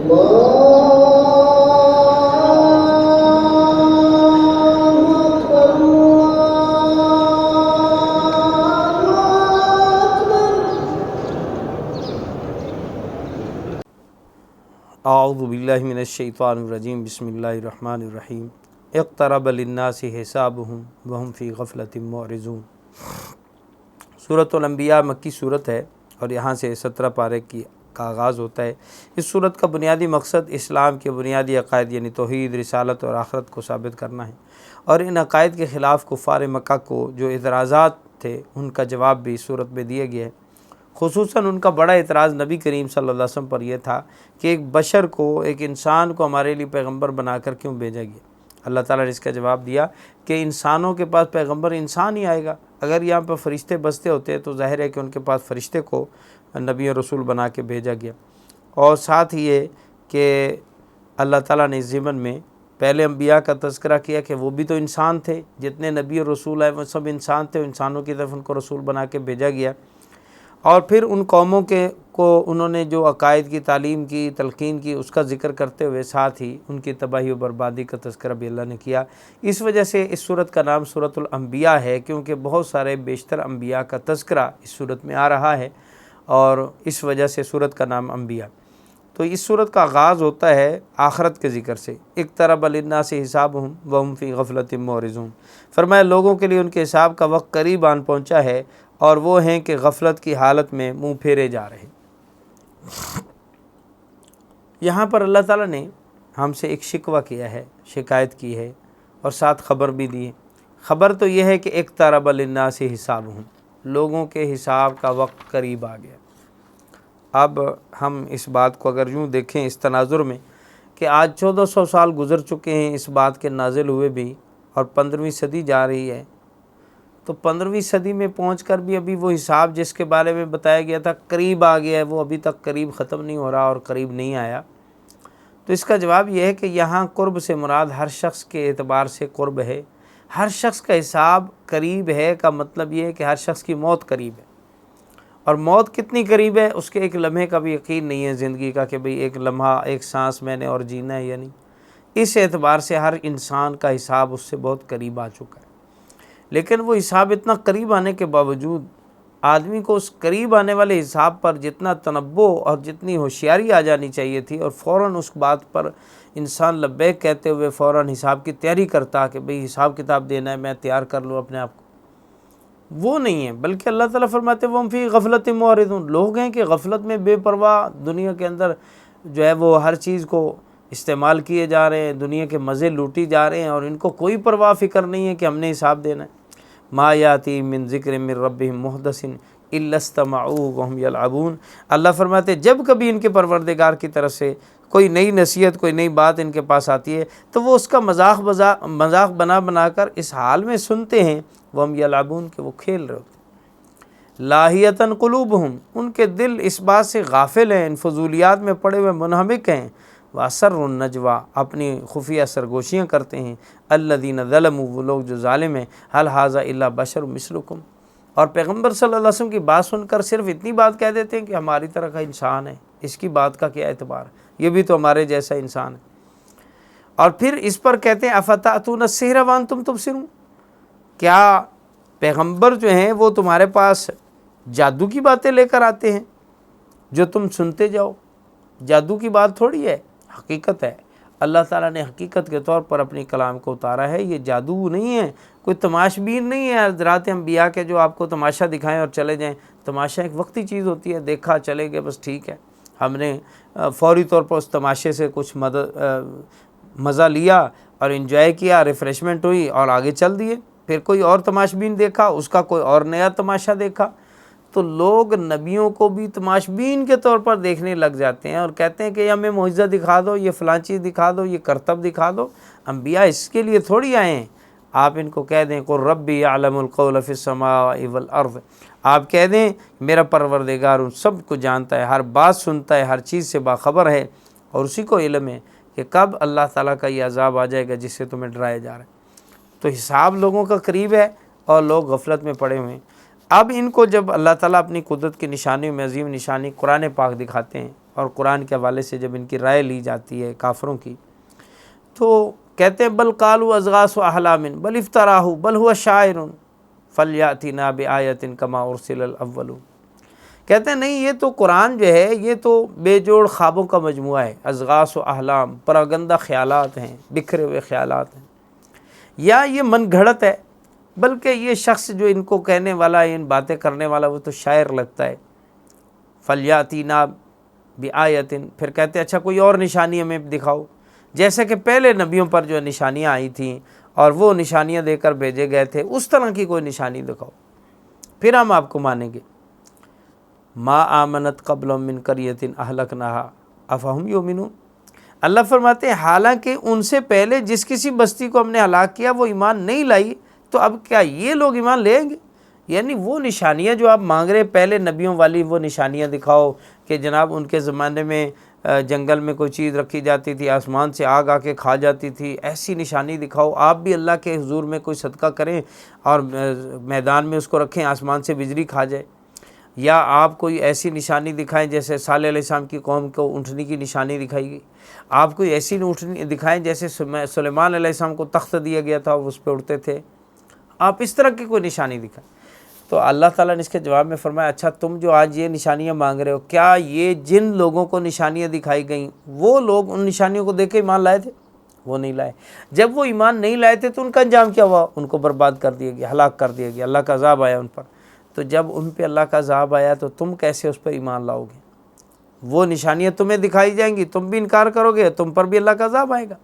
اعوذ باللہ من الشیطان الرجیم بسم اللہ الرحمن الرحیم اقترب للناس حسابهم وهم فی غفلۃ معرضون۔ سورۃ الانبیاء مکی صورت ہے اور یہاں سے 17 پارے کا آغاز ہوتا ہے۔ اس صورت کا بنیادی مقصد اسلام کے بنیادی عقائد یعنی توحید، رسالت اور آخرت کو ثابت کرنا ہے، اور ان عقائد کے خلاف کفار مکہ کو جو اعتراضات تھے ان کا جواب بھی اس صورت میں دیا گیا ہے۔ خصوصاً ان کا بڑا اعتراض نبی کریم صلی اللہ علیہ وسلم پر یہ تھا کہ ایک بشر کو، ایک انسان کو ہمارے لیے پیغمبر بنا کر کیوں بھیجا گیا۔ اللہ تعالیٰ نے اس کا جواب دیا کہ انسانوں کے پاس پیغمبر انسان ہی آئے گا۔ اگر یہاں پہ فرشتے بستے ہوتے تو ظاہر ہے کہ ان کے پاس فرشتے کو نبی اور رسول بنا کے بھیجا گیا۔ اور ساتھ ہی یہ کہ اللہ تعالیٰ نے اس ضمن میں پہلے انبیاء کا تذکرہ کیا کہ وہ بھی تو انسان تھے، جتنے نبی اور رسول آئے وہ سب انسان تھے، انسانوں کی طرف ان کو رسول بنا کے بھیجا گیا۔ اور پھر ان قوموں کو انہوں نے جو عقائد کی تعلیم کی، تلقین کی، اس کا ذکر کرتے ہوئے ساتھ ہی ان کی تباہی و بربادی کا تذکرہ بھی اللہ نے کیا۔ اس وجہ سے اس صورت کا نام سورۃ الانبیاء ہے، کیونکہ بہت سارے بیشتر انبیاء کا تذکرہ اس صورت میں آ رہا ہے، اور اس وجہ سے صورت کا نام انبیاء۔ تو اس صورت کا آغاز ہوتا ہے آخرت کے ذکر سے۔ اقترب للناس حسابهم وهم فی غفلۃ معرضون۔ فرمایا لوگوں کے لیے ان کے حساب کا وقت قریب آن پہنچا ہے اور وہ ہیں کہ غفلت کی حالت میں منہ پھیرے جا رہے۔ یہاں پر اللہ تعالیٰ نے ہم سے ایک شکوہ کیا ہے، شکایت کی ہے، اور ساتھ خبر بھی دی ہے۔ خبر تو یہ ہے کہ اقترب للناس حسابهم، لوگوں کے حساب کا وقت قریب آ گیا۔ اب ہم اس بات کو اگر یوں دیکھیں اس تناظر میں کہ آج 1400 سال گزر چکے ہیں اس بات کے نازل ہوئے بھی، اور 15ویں صدی جا رہی ہے، تو 15ویں صدی میں پہنچ کر بھی ابھی وہ حساب جس کے بارے میں بتایا گیا تھا قریب آ گیا ہے، وہ ابھی تک قریب ختم نہیں ہو رہا اور قریب نہیں آیا۔ تو اس کا جواب یہ ہے کہ یہاں قرب سے مراد ہر شخص کے اعتبار سے قرب ہے۔ ہر شخص کا حساب قریب ہے کا مطلب یہ ہے کہ ہر شخص کی موت قریب ہے، اور موت کتنی قریب ہے اس کے ایک لمحے کا بھی یقین نہیں ہے زندگی کا کہ بھئی ایک لمحہ، ایک سانس میں نے اور جینا ہے یا نہیں۔ اس اعتبار سے ہر انسان کا حساب اس سے بہت قریب آ چکا ہے۔ لیکن وہ حساب اتنا قریب آنے کے باوجود آدمی کو اس قریب آنے والے حساب پر جتنا تنبہ اور جتنی ہوشیاری آ جانی چاہیے تھی، اور فوراً اس بات پر انسان لبیک کہتے ہوئے فوراً حساب کی تیاری کرتا کہ بھئی حساب کتاب دینا ہے، میں تیار کر لوں اپنے آپ کو، وہ نہیں ہے۔ بلکہ اللہ تعالیٰ فرماتے ہیں وَهُمْ فِي غَفْلَةٍ مُعْرِضُونَ، لوگ ہیں کہ غفلت میں بے پرواہ دنیا کے اندر جو ہے وہ ہر چیز کو استعمال کیے جا رہے ہیں، دنیا کے مزے لوٹی جا رہے ہیں، اور ان کو کوئی پرواہ فکر نہیں ہے کہ ہم نے حساب دینا ہے۔ ما یاتی من ذکر من ربہم محدث الا استمعوہ وہم یلعبون۔ اللہ فرماتے جب کبھی ان کے پروردگار کی طرف سے کوئی نئی نصیحت، کوئی نئی بات ان کے پاس آتی ہے تو وہ اس کا مذاق بنا کر اس حال میں سنتے ہیں، وہم یلعبون، کہ وہ کھیل رہے ہوتے ہیں۔ لاہیۃ قلوبہم، ان کے دل اس بات سے غافل ہیں، ان فضولیات میں پڑے ہوئے منہمک ہیں۔ وَأَسَرُّوا النَّجْوَىٰ، اپنی خفیہ سرگوشیاں کرتے ہیں۔ الَّذِينَ ظَلَمُوا، وہ لوگ جو ظالم ہیں۔ هَلْ هَٰذَا إِلَّا بَشَرٌ مِثْلُكُمْ، اور پیغمبر صلی اللہ علیہ وسلم کی بات سن کر صرف اتنی بات کہہ دیتے ہیں کہ ہماری طرح کا انسان ہے، اس کی بات کا کیا اعتبار ہے، یہ بھی تو ہمارے جیسا انسان ہے۔ اور پھر اس پر کہتے ہیں أَفَتَأْتُونَ السِّحْرَ وَأَنْتُمْ تُبْصِرُونَ، کیا پیغمبر جو ہیں وہ تمہارے پاس جادو کی باتیں لے کر آتے ہیں جو تم سنتے جاؤ؟ جادو کی بات تھوڑی ہے، حقیقت ہے۔ اللہ تعالیٰ نے حقیقت کے طور پر اپنی کلام کو اتارا ہے، یہ جادو نہیں ہے، کوئی تماش بین نہیں ہے حضرات انبیاء کے جو آپ کو تماشا دکھائیں اور چلے جائیں۔ تماشا ایک وقتی چیز ہوتی ہے، دیکھا چلے گئے بس ٹھیک ہے، ہم نے فوری طور پر اس تماشے سے کچھ مزہ لیا اور انجوائے کیا، ریفریشمنٹ ہوئی اور آگے چل دیے، پھر کوئی اور تماش بین دیکھا، اس کا کوئی اور نیا تماشا دیکھا۔ تو لوگ نبیوں کو بھی تماش بین کے طور پر دیکھنے لگ جاتے ہیں اور کہتے ہیں کہ یہ ہمیں معجزہ دکھا دو، یہ فلاں چیز دکھا دو، یہ کرتب دکھا دو۔ انبیاء اس کے لیے تھوڑی آئے ہیں۔ آپ ان کو کہہ دیں قُل ربی یعلم القول فی السماء والارض، آپ کہہ دیں میرا پروردگار ان سب کو جانتا ہے، ہر بات سنتا ہے، ہر چیز سے باخبر ہے، اور اسی کو علم ہے کہ کب اللہ تعالیٰ کا یہ عذاب آ جائے گا جس سے تمہیں ڈرایا جا رہا ہے۔ تو حساب لوگوں کا قریب ہے اور لوگ غفلت میں پڑے ہوئے ہیں۔ اب ان کو جب اللہ تعالیٰ اپنی قدرت کی نشانی میں عظیم نشانی قرآن پاک دکھاتے ہیں اور قرآن کے حوالے سے جب ان کی رائے لی جاتی ہے کافروں کی، تو کہتے ہیں بل قالوا اضغاث احلام بل افتراہ بل هو شاعر فلیاتنا بآیۃ کما ارسل الاولون۔ کہتے ہیں نہیں، یہ تو قرآن جو ہے یہ تو بے جوڑ خوابوں کا مجموعہ ہے، اضغاث و احلام، پراگندہ خیالات ہیں، بکھرے ہوئے خیالات ہیں، یا یہ من گھڑت ہے، بلکہ یہ شخص جو ان کو کہنے والا ہے، ان باتیں کرنے والا، وہ تو شاعر لگتا ہے۔ فلیاتنا بآیۃ، پھر کہتے ہیں اچھا کوئی اور نشانی ہمیں دکھاؤ، جیسے کہ پہلے نبیوں پر جو نشانیاں آئی تھیں اور وہ نشانیاں دے کر بھیجے گئے تھے، اس طرح کی کوئی نشانی دکھاؤ، پھر ہم آپ کو مانیں گے۔ ما آمنت قبل من قریۃ اہلکناہا افہم یؤمنون۔ اللہ فرماتے ہیں حالانکہ ان سے پہلے جس کسی بستی کو ہم نے ہلاک کیا وہ ایمان نہیں لائی، تو اب کیا یہ لوگ ایمان لیں گے؟ یعنی وہ نشانیاں جو آپ مانگ رہے پہلے نبیوں والی، وہ نشانیاں دکھاؤ کہ جناب ان کے زمانے میں جنگل میں کوئی چیز رکھی جاتی تھی، آسمان سے آگ آ کے کھا جاتی تھی، ایسی نشانی دکھاؤ۔ آپ بھی اللہ کے حضور میں کوئی صدقہ کریں اور میدان میں اس کو رکھیں، آسمان سے بجلی کھا جائے، یا آپ کوئی ایسی نشانی دکھائیں جیسے صالح علیہ السلام کی قوم کو اونٹنی کی نشانی دکھائی گئی، آپ کوئی ایسی اونٹنی دکھائیں جیسے سلیمان علیہ السلام کو تخت دیا گیا تھا، وہ اس پہ اڑتے تھے، آپ اس طرح کی کوئی نشانی دکھائیں۔ تو اللہ تعالیٰ نے اس کے جواب میں فرمایا اچھا تم جو آج یہ نشانیاں مانگ رہے ہو، کیا یہ جن لوگوں کو نشانیاں دکھائی گئیں وہ لوگ ان نشانیوں کو دیکھ کے ایمان لائے تھے؟ وہ نہیں لائے۔ جب وہ ایمان نہیں لائے تھے تو ان کا انجام کیا ہوا؟ ان کو برباد کر دیا گیا، ہلاک کر دیا گیا، اللہ کا عذاب آیا ان پر۔ تو جب ان پہ اللہ کا عذاب آیا تو تم کیسے اس پر ایمان لاؤ گے؟ وہ نشانیاں تمہیں دکھائی جائیں گی، تم بھی انکار کرو گے، تم پر بھی اللہ کا عذاب آئے گا۔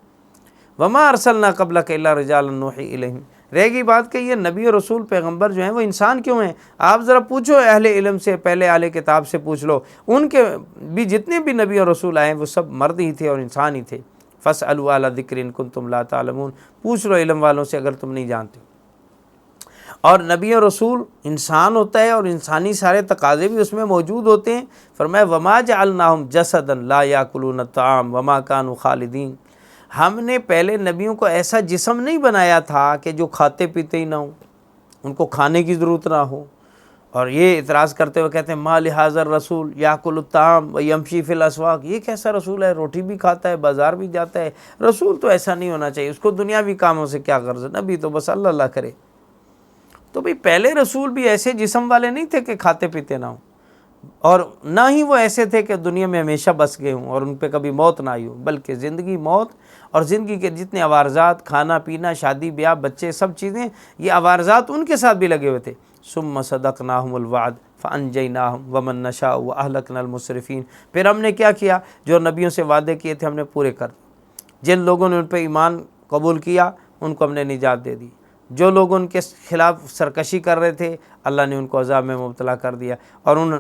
وما ارسلنا قبلک الا رجالا نوحی الیہم۔ رہ گئی بات کہ یہ نبی اور رسول پیغمبر جو ہیں وہ انسان کیوں ہیں؟ آپ ذرا پوچھو اہل علم سے، پہلے اہل کتاب سے پوچھ لو، ان کے بھی جتنے بھی نبی اور رسول آئے وہ سب مرد ہی تھے اور انسان ہی تھے۔ فاسألوا اہل الذکر ان کنتم لا تعلمون، پوچھ لو علم والوں سے اگر تم نہیں جانتے۔ اور نبی اور رسول انسان ہوتا ہے اور انسانی سارے تقاضے بھی اس میں موجود ہوتے ہیں۔ فرمایا وما جعلناہم جسدا لا یاکلون الطعام وما کانوا خالدین، ہم نے پہلے نبیوں کو ایسا جسم نہیں بنایا تھا کہ جو کھاتے پیتے ہی نہ ہوں، ان کو کھانے کی ضرورت نہ ہو۔ اور یہ اعتراض کرتے ہوئے کہتے ہیں ما لہذا الرسول یاکل الطعام ویمشی فی الاسواق، یہ کیسا رسول ہے، روٹی بھی کھاتا ہے، بازار بھی جاتا ہے، رسول تو ایسا نہیں ہونا چاہیے، اس کو دنیاوی کاموں سے کیا غرض ہے، نبی تو بس اللہ اللہ کرے۔ تو بھئی پہلے رسول بھی ایسے جسم والے نہیں تھے کہ کھاتے پیتے نہ ہوں، اور نہ ہی وہ ایسے تھے کہ دنیا میں ہمیشہ بس گئے ہوں اور ان پہ کبھی موت نہ آئی ہو، بلکہ زندگی، موت اور زندگی کے جتنے عوارضات، کھانا پینا، شادی بیاہ، بچے، سب چیزیں، یہ عوارضات ان کے ساتھ بھی لگے ہوئے تھے۔ ثم صدقناہم الوعد فانجیناہم ومن نشاء واہلکنا المسرفین، پھر ہم نے کیا کیا؟ جو نبیوں سے وعدے کیے تھے ہم نے پورے کر دیے۔ جن لوگوں نے ان پہ ایمان قبول کیا ان کو ہم نے نجات دے دی، جو لوگ ان کے خلاف سرکشی کر رہے تھے اللہ نے ان کو عذاب میں مبتلا کر دیا، اور ان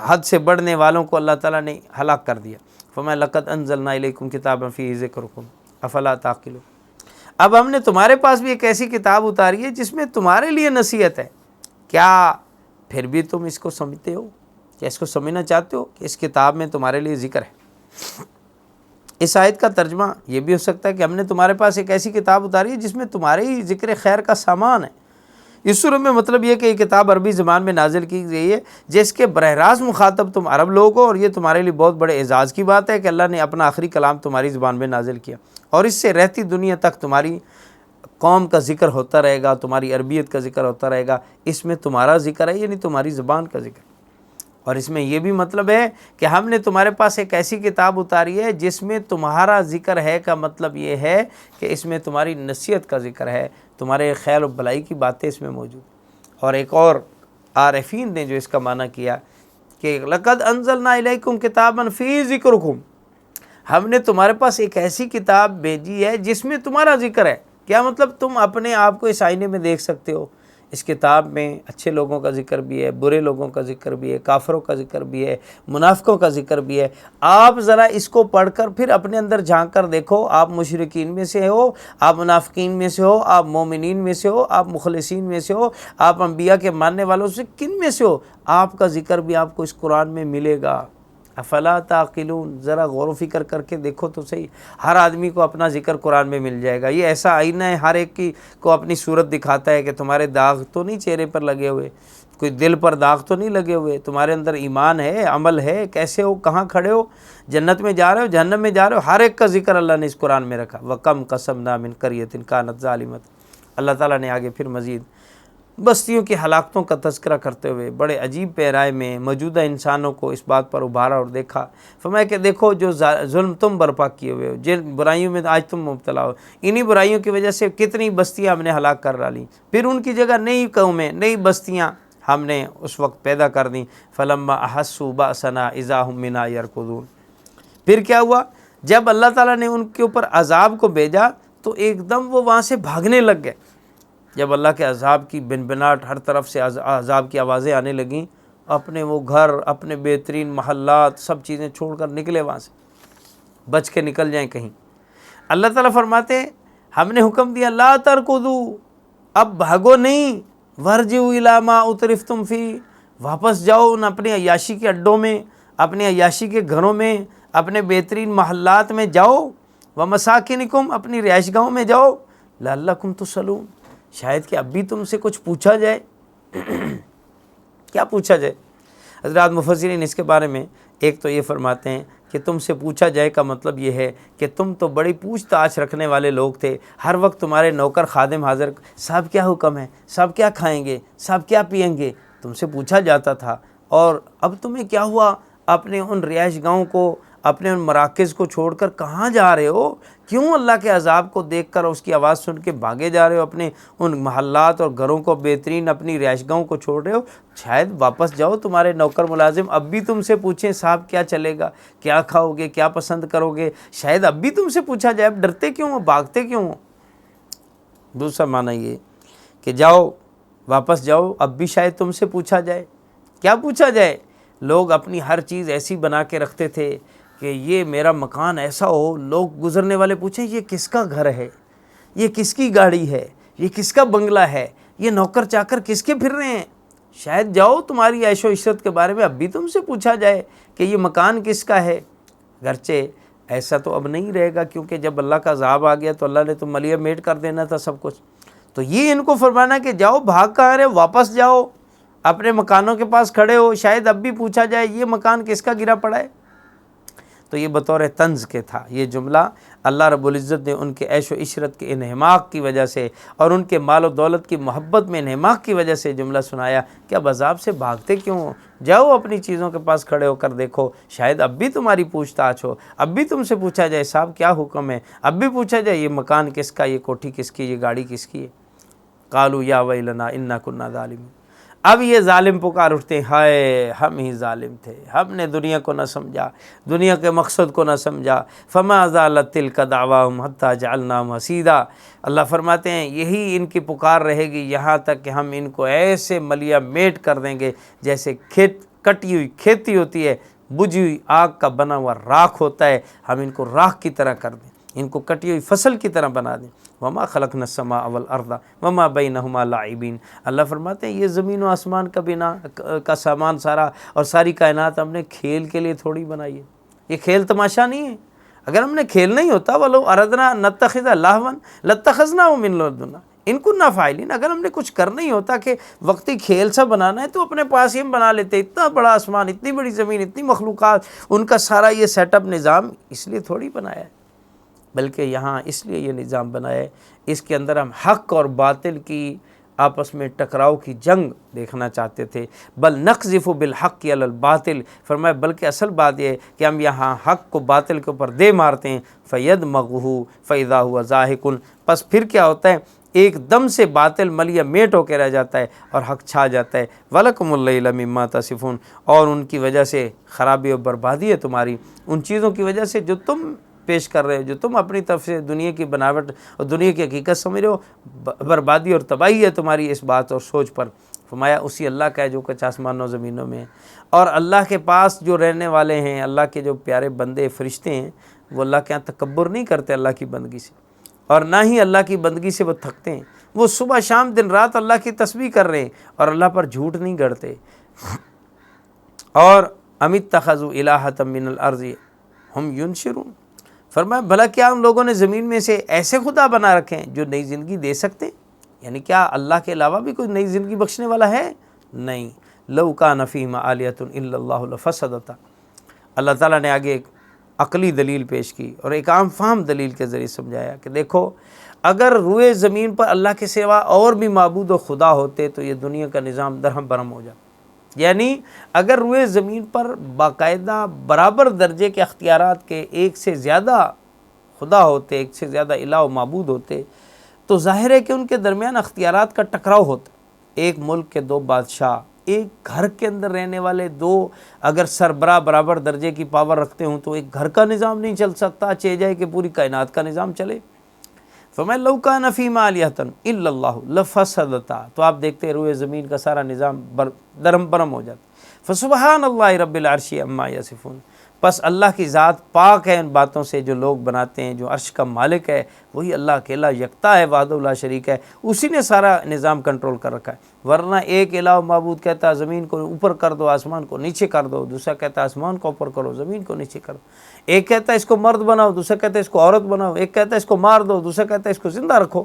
حد سے بڑھنے والوں کو اللہ تعالیٰ نے ہلاک کر دیا۔ فَمَا لَقَدْ أَنزَلْنَا إِلَيْكُمْ كِتَابًا فِيهِ ذِكْرُكُمْ أَفَلَا تَعْقِلُونَ، اب ہم نے تمہارے پاس بھی ایک ایسی کتاب اتاری ہے جس میں تمہارے لیے نصیحت ہے، کیا پھر بھی تم اس کو سمجھتے ہو؟ کیا اس کو سمجھنا چاہتے ہو کہ اس کتاب میں تمہارے لیے ذکر ہے؟ اس آیت کا ترجمہ یہ بھی ہو سکتا ہے کہ ہم نے تمہارے پاس ایک ایسی کتاب اتاری ہے جس میں تمہارے ہی ذکر خیر کا سامان ہے۔ اس صورت میں مطلب یہ کہ یہ کتاب عربی زبان میں نازل کی گئی ہے جس کے براہ راست مخاطب تم عرب لوگ ہو، اور یہ تمہارے لیے بہت بڑے اعزاز کی بات ہے کہ اللہ نے اپنا آخری کلام تمہاری زبان میں نازل کیا، اور اس سے رہتی دنیا تک تمہاری قوم کا ذکر ہوتا رہے گا، تمہاری عربیت کا ذکر ہوتا رہے گا۔ اس میں تمہارا ذکر ہے، یعنی تمہاری زبان کا ذکر، اور اس میں یہ بھی مطلب ہے کہ ہم نے تمہارے پاس ایک ایسی کتاب اتاری ہے جس میں تمہارا ذکر ہے، کا مطلب یہ ہے کہ اس میں تمہاری نصیحت کا ذکر ہے، تمہارے خیر و بلائی کی باتیں اس میں موجود ہیں۔ اور ایک اور عارفین نے جو اس کا معنی کیا کہ لقد انزلنا الیکم کتابا فی ذکرکم، ہم نے تمہارے پاس ایک ایسی کتاب بھیجی ہے جس میں تمہارا ذکر ہے۔ کیا مطلب؟ تم اپنے آپ کو اس آئینے میں دیکھ سکتے ہو، اس کتاب میں اچھے لوگوں کا ذکر بھی ہے، برے لوگوں کا ذکر بھی ہے، کافروں کا ذکر بھی ہے، منافقوں کا ذکر بھی ہے۔ آپ ذرا اس کو پڑھ کر پھر اپنے اندر جھانک کر دیکھو، آپ مشرکین میں سے ہو، آپ منافقین میں سے ہو، آپ مومنین میں سے ہو، آپ مخلصین میں سے ہو، آپ انبیاء کے ماننے والوں سے کن میں سے ہو، آپ کا ذکر بھی آپ کو اس قرآن میں ملے گا۔ افلا تعقلون، ذرا غور و فکر کر کے دیکھو تو صحیح، ہر آدمی کو اپنا ذکر قرآن میں مل جائے گا۔ یہ ایسا آئینہ ہے، ہر ایک کی کو اپنی صورت دکھاتا ہے کہ تمہارے داغ تو نہیں چہرے پر لگے ہوئے، کوئی دل پر داغ تو نہیں لگے ہوئے، تمہارے اندر ایمان ہے، عمل ہے، کیسے ہو، کہاں کھڑے ہو، جنت میں جا رہے ہو، جہنم میں جا رہے ہو، ہر ایک کا ذکر اللہ نے اس قرآن میں رکھا۔ وَكَمْ قَصَمْنَا مِنْ قَرْيَةٍ كَانَتْ ظَالِمَةً۔ اللہ تعالیٰ نے آگے پھر مزید بستیوں کی ہلاکتوں کا تذکرہ کرتے ہوئے بڑے عجیب پیرائے میں موجودہ انسانوں کو اس بات پر ابھارا اور دیکھا۔ فرمایا کہ دیکھو جو ظلم تم برپا کیے ہوئے ہو، جن برائیوں میں آج تم مبتلا ہو، انہی برائیوں کی وجہ سے کتنی بستیاں ہم نے ہلاک کر ڈالیں، پھر ان کی جگہ نئی قومیں، نئی بستیاں ہم نے اس وقت پیدا کر دیں۔ فَلَمَّا أَحَسُّوا بَأْسَنَا إِذَا هُم مِّنْهَا يَرْكُضُونَ۔ پھر کیا ہوا؟ جب اللہ تعالیٰ نے ان کے اوپر عذاب کو بھیجا تو ایک دم وہ وہاں سے بھاگنے لگ گئے۔ جب اللہ کے عذاب کی بنبناٹ، ہر طرف سے عذاب کی آوازیں آنے لگیں، اپنے وہ گھر، اپنے بہترین محلات، سب چیزیں چھوڑ کر نکلے وہاں سے، بچ کے نکل جائیں کہیں۔ اللہ تعالیٰ فرماتے ہیں ہم نے حکم دیا لا ترکضوا، اب بھاگو نہیں، ورجعوا الی ما اترفتم فی، واپس جاؤ ان اپنے عیاشی کے اڈوں میں، اپنے عیاشی کے گھروں میں، اپنے بہترین محلات میں جاؤ، ومساکنکم، اپنی رہائش گاہوں میں جاؤ، لعلکم تسألون، شاید کہ اب بھی تم سے کچھ پوچھا جائے۔ کیا پوچھا جائے؟ حضرات مفسرین اس کے بارے میں ایک تو یہ فرماتے ہیں کہ تم سے پوچھا جائے کا مطلب یہ ہے کہ تم تو بڑی پوچھ تاچھ رکھنے والے لوگ تھے، ہر وقت تمہارے نوکر خادم حاضر، صاحب کیا حکم ہے، صاحب کیا کھائیں گے، صاحب کیا پئیں گے، تم سے پوچھا جاتا تھا، اور اب تمہیں کیا ہوا، اپنے ان رہائش گاہوں کو، اپنے ان مراکز کو چھوڑ کر کہاں جا رہے ہو؟ کیوں اللہ کے عذاب کو دیکھ کر اس کی آواز سن کے بھاگے جا رہے ہو، اپنے ان محلات اور گھروں کو، بہترین اپنی رہائش گاہوں کو چھوڑ رہے ہو؟ شاید واپس جاؤ، تمہارے نوکر ملازم اب بھی تم سے پوچھیں صاحب کیا چلے گا، کیا کھاؤ گے، کیا پسند کرو گے، شاید اب بھی تم سے پوچھا جائے، اب ڈرتے کیوں ہو، بھاگتے کیوں ہو؟ دوسرا معنی یہ کہ جاؤ، واپس جاؤ، اب بھی شاید تم سے پوچھا جائے۔ کیا پوچھا جائے؟ لوگ اپنی ہر چیز ایسی بنا کے رکھتے تھے کہ یہ میرا مکان ایسا ہو، لوگ گزرنے والے پوچھیں یہ کس کا گھر ہے، یہ کس کی گاڑی ہے، یہ کس کا بنگلہ ہے، یہ نوکر چاکر کس کے پھر رہے ہیں۔ شاید جاؤ، تمہاری عیش و عشرت کے بارے میں اب بھی تم سے پوچھا جائے کہ یہ مکان کس کا ہے۔ گرچہ ایسا تو اب نہیں رہے گا، کیونکہ جب اللہ کا عذاب آ گیا تو اللہ نے تو ملیہ میٹ کر دینا تھا سب کچھ۔ تو یہ ان کو فرمانا کہ جاؤ، بھاگ کہاں رہے، واپس جاؤ، اپنے مکانوں کے پاس کھڑے ہو، شاید اب بھی پوچھا جائے یہ مکان کس کا گرا پڑا ہے۔ تو یہ بطور طنز کے تھا، یہ جملہ اللہ رب العزت نے ان کے عیش و عشرت کے انہماک کی وجہ سے اور ان کے مال و دولت کی محبت میں انہماک کی وجہ سے جملہ سنایا کہ اب عذاب سے بھاگتے کیوں ہو؟ جاؤ اپنی چیزوں کے پاس کھڑے ہو کر دیکھو، شاید اب بھی تمہاری پوچھ تاچھ ہو، اب بھی تم سے پوچھا جائے صاحب کیا حکم ہے، اب بھی پوچھا جائے یہ مکان کس کا، یہ کوٹھی کس کی، یہ گاڑی کس کی ہے۔ قالوا یا ویلنا انا کنا ظالمین۔ اب یہ ظالم پکار اٹھتے ہیں، ہائے ہم ہی ظالم تھے، ہم نے دنیا کو نہ سمجھا، دنیا کے مقصد کو نہ سمجھا۔ فما زالت تلک دعواہم حتی جعلناہم حصیدا۔ اللہ فرماتے ہیں یہی ان کی پکار رہے گی یہاں تک کہ ہم ان کو ایسے ملیہ میٹ کر دیں گے جیسے کٹی ہوئی کھیتی ہوتی ہے، بجھی ہوئی آگ کا بنا ہوا راکھ ہوتا ہے، ہم ان کو راکھ کی طرح کر دیں، ان کو کٹی ہوئی فصل کی طرح بنا دیں۔ وما خلقنا السماء والارض وما بینہما لاعبین۔ اللہ فرماتے ہیں یہ زمین و آسمان کا بنا کا سامان سارا اور ساری کائنات ہم نے کھیل کے لیے تھوڑی بنائی ہے، یہ کھیل تماشا نہیں ہے۔ اگر ہم نے کھیلنا ہی ہوتا ولو اردنا نتخذ لہوا لاتخذناہ من لدنا ان کننا فاعلین، اگر ہم نے کچھ کرنا ہی ہوتا کہ وقتی کھیل سا بنانا ہے تو اپنے پاس ہی ہم بنا لیتے، اتنا بڑا آسمان، اتنی بڑی زمین، اتنی مخلوقات، ان کا سارا یہ سیٹ اپ نظام اس لیے تھوڑی بنایا ہے، بلکہ یہاں اس لیے یہ نظام بنایا ہے اس کے اندر ہم حق اور باطل کی آپس میں ٹکراؤ کی جنگ دیکھنا چاہتے تھے۔ بل نقذف بالحق علی الباطل، فرمایا بلکہ اصل بات یہ ہے کہ ہم یہاں حق کو باطل کے اوپر دے مارتے ہیں، فیدمغہ فاذا هو زاہق، پس پھر کیا ہوتا ہے ایک دم سے باطل ملیہ میٹ ہو کے رہ جاتا ہے اور حق چھا جاتا ہے۔ وَلَكُمُ اللَّيْلَ مِمَّا تَصِفُونَ، اور ان کی وجہ سے خرابی اور بربادی ہے تمہاری ان چیزوں کی وجہ سے جو تم پیش کر رہے ہو، جو تم اپنی طرف سے دنیا کی بناوٹ اور دنیا کی حقیقت سمجھ رہے ہو، بربادی اور تباہی ہے تمہاری اس بات اور سوچ پر۔ فرمایا اسی اللہ کا ہے جو کچھ آسمانوں زمینوں میں ہے، اور اللہ کے پاس جو رہنے والے ہیں، اللہ کے جو پیارے بندے فرشتے ہیں، وہ اللہ کے ہاں تکبر نہیں کرتے اللہ کی بندگی سے، اور نہ ہی اللہ کی بندگی سے وہ تھکتے ہیں، وہ صبح شام دن رات اللہ کی تسبیح کر رہے ہیں اور اللہ پر جھوٹ نہیں گڑتے۔ اور ام اتخذوا الہۃ من الارض ہم ینشرون، فرمایا بھلا کیا ان لوگوں نے زمین میں سے ایسے خدا بنا رکھے ہیں جو نئی زندگی دے سکتے ہیں؟ یعنی کیا اللہ کے علاوہ بھی کوئی نئی زندگی بخشنے والا ہے؟ نہیں، لو کان فیہما آلیۃ الا اللہ لفسدتا۔ اللہ تعالیٰ نے آگے ایک عقلی دلیل پیش کی اور ایک عام فہم دلیل کے ذریعے سمجھایا کہ دیکھو اگر روئے زمین پر اللہ کے سوا اور بھی معبود و خدا ہوتے تو یہ دنیا کا نظام درہم برہم ہو جاتا۔ یعنی اگر روئے زمین پر باقاعدہ برابر درجے کے اختیارات کے ایک سے زیادہ خدا ہوتے، ایک سے زیادہ الہ و معبود ہوتے، تو ظاہر ہے کہ ان کے درمیان اختیارات کا ٹکراؤ ہوتا۔ ایک ملک کے دو بادشاہ، ایک گھر کے اندر رہنے والے دو اگر سربراہ برابر درجے کی پاور رکھتے ہوں تو ایک گھر کا نظام نہیں چل سکتا، چاہے جائے کہ پوری کائنات کا نظام چلے۔ فَمَن لَوْ كَانَ فِيهِمَا آلِهَةٌ إِلَّا اللَّهُ لَفَسَدَتَا، تو آپ دیکھتے ہیں روئے زمین کا سارا نظام درہم برہم ہو جاتا۔ فَسُبْحَانَ اللَّهِ رَبِّ الْعَرْشِ عَمَّا يَصِفُونَ، پس اللہ کی ذات پاک ہے ان باتوں سے جو لوگ بناتے ہیں۔ جو عرش کا مالک ہے وہی اللہ اکیلا یکتا ہے، وحدہ لا شریک ہے، اسی نے سارا نظام کنٹرول کر رکھا ہے۔ ورنہ ایک الہ و معبود کہتا ہے زمین کو اوپر کر دو، آسمان کو نیچے کر دو، دوسرا کہتا ہے آسمان کو اوپر کرو، زمین کو نیچے کرو۔ ایک کہتا ہے اس کو مرد بناؤ، دوسرا کہتا ہے اس کو عورت بناؤ، ایک کہتا ہے اس کو مار دو، دوسرا کہتا ہے اس کو زندہ رکھو۔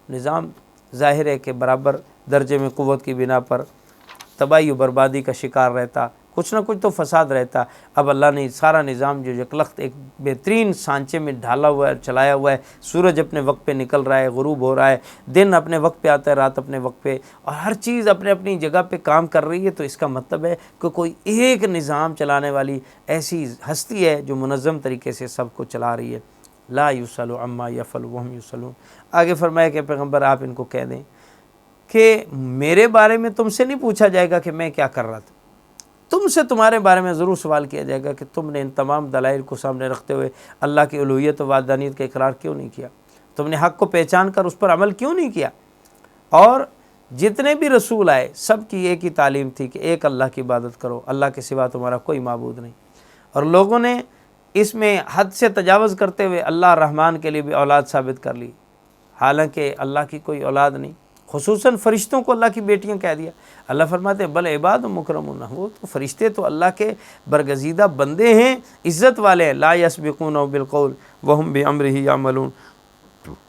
نظام ظاہر ہے کہ برابر درجے میں قوت کی بنا پر تباہی و بربادی کا شکار رہتا، کچھ نہ کچھ تو فساد رہتا۔ اب اللہ نے سارا نظام جو یکلخت ایک بہترین سانچے میں ڈھالا ہوا ہے، چلایا ہوا ہے۔ سورج اپنے وقت پہ نکل رہا ہے، غروب ہو رہا ہے، دن اپنے وقت پہ آتا ہے، رات اپنے وقت پہ، اور ہر چیز اپنے اپنی جگہ پہ کام کر رہی ہے۔ تو اس کا مطلب ہے کہ کوئی ایک نظام چلانے والی ایسی ہستی ہے جو منظم طریقے سے سب کو چلا رہی ہے۔ لا یسأل عما یفعل وہم یسألون۔ آگے فرمایا کہ پیغمبر آپ ان کو کہہ دیں کہ میرے بارے میں تم سے نہیں پوچھا جائے گا کہ میں کیا کر رہا تھا، تم سے تمہارے بارے میں ضرور سوال کیا جائے گا کہ تم نے ان تمام دلائل کو سامنے رکھتے ہوئے اللہ کی الوہیت و وحدانیت کا اقرار کیوں نہیں کیا، تم نے حق کو پہچان کر اس پر عمل کیوں نہیں کیا۔ اور جتنے بھی رسول آئے سب کی ایک ہی تعلیم تھی کہ ایک اللہ کی عبادت کرو، اللہ کے سوا تمہارا کوئی معبود نہیں۔ اور لوگوں نے اس میں حد سے تجاوز کرتے ہوئے اللہ رحمان کے لیے بھی اولاد ثابت کر لی، حالانکہ اللہ کی کوئی اولاد نہیں۔ خصوصاً فرشتوں کو اللہ کی بیٹیاں کہہ دیا۔ اللہ فرماتے ہیں بل عباد مکرمون، وہ تو فرشتے تو اللہ کے برگزیدہ بندے ہیں، عزت والے ہیں۔ لا یسبقونہ بالقول وہم بامرہ یعملون،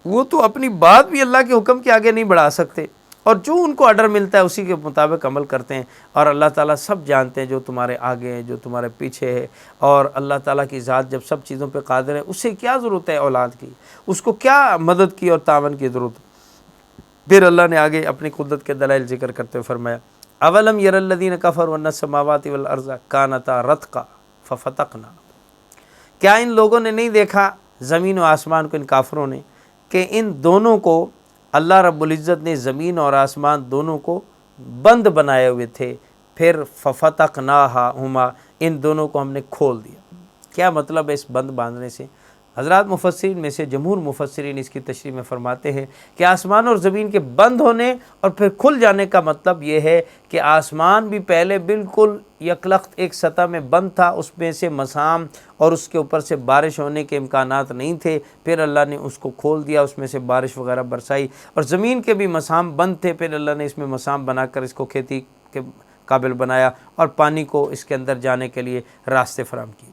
وہ تو اپنی بات بھی اللہ کے حکم کے آگے نہیں بڑھا سکتے، اور جو ان کو آرڈر ملتا ہے اسی کے مطابق عمل کرتے ہیں۔ اور اللہ تعالیٰ سب جانتے ہیں جو تمہارے آگے ہے، جو تمہارے پیچھے ہے، اور اللہ تعالیٰ کی ذات جب سب چیزوں پہ قادر ہے، اسے کیا ضرورت ہے اولاد کی، اس کو کیا مدد کی اور تعاون کی ضرورت ہے۔ پھر اللہ نے آگے اپنی قدرت کے دلائل ذکر کرتے ہوئے فرمایا اولم یر الذین کفروا ان السماوات والارض کانتا رتقا ففتقنا، کیا ان لوگوں نے نہیں دیکھا، زمین و آسمان کو، ان کافروں نے، کہ ان دونوں کو اللہ رب العزت نے زمین اور آسمان دونوں کو بند بنائے ہوئے تھے، پھر ففتقناہما، ان دونوں کو ہم نے کھول دیا۔ کیا مطلب ہے اس بند باندھنے سے؟ حضرات مفسرین میں سے جمہور مفسرین اس کی تشریح میں فرماتے ہیں کہ آسمان اور زمین کے بند ہونے اور پھر کھل جانے کا مطلب یہ ہے کہ آسمان بھی پہلے بالکل یکلخت ایک سطح میں بند تھا، اس میں سے مسام اور اس کے اوپر سے بارش ہونے کے امکانات نہیں تھے، پھر اللہ نے اس کو کھول دیا، اس میں سے بارش وغیرہ برسائی، اور زمین کے بھی مسام بند تھے، پھر اللہ نے اس میں مسام بنا کر اس کو کھیتی کے قابل بنایا اور پانی کو اس کے اندر جانے کے لیے راستے فراہم کیے۔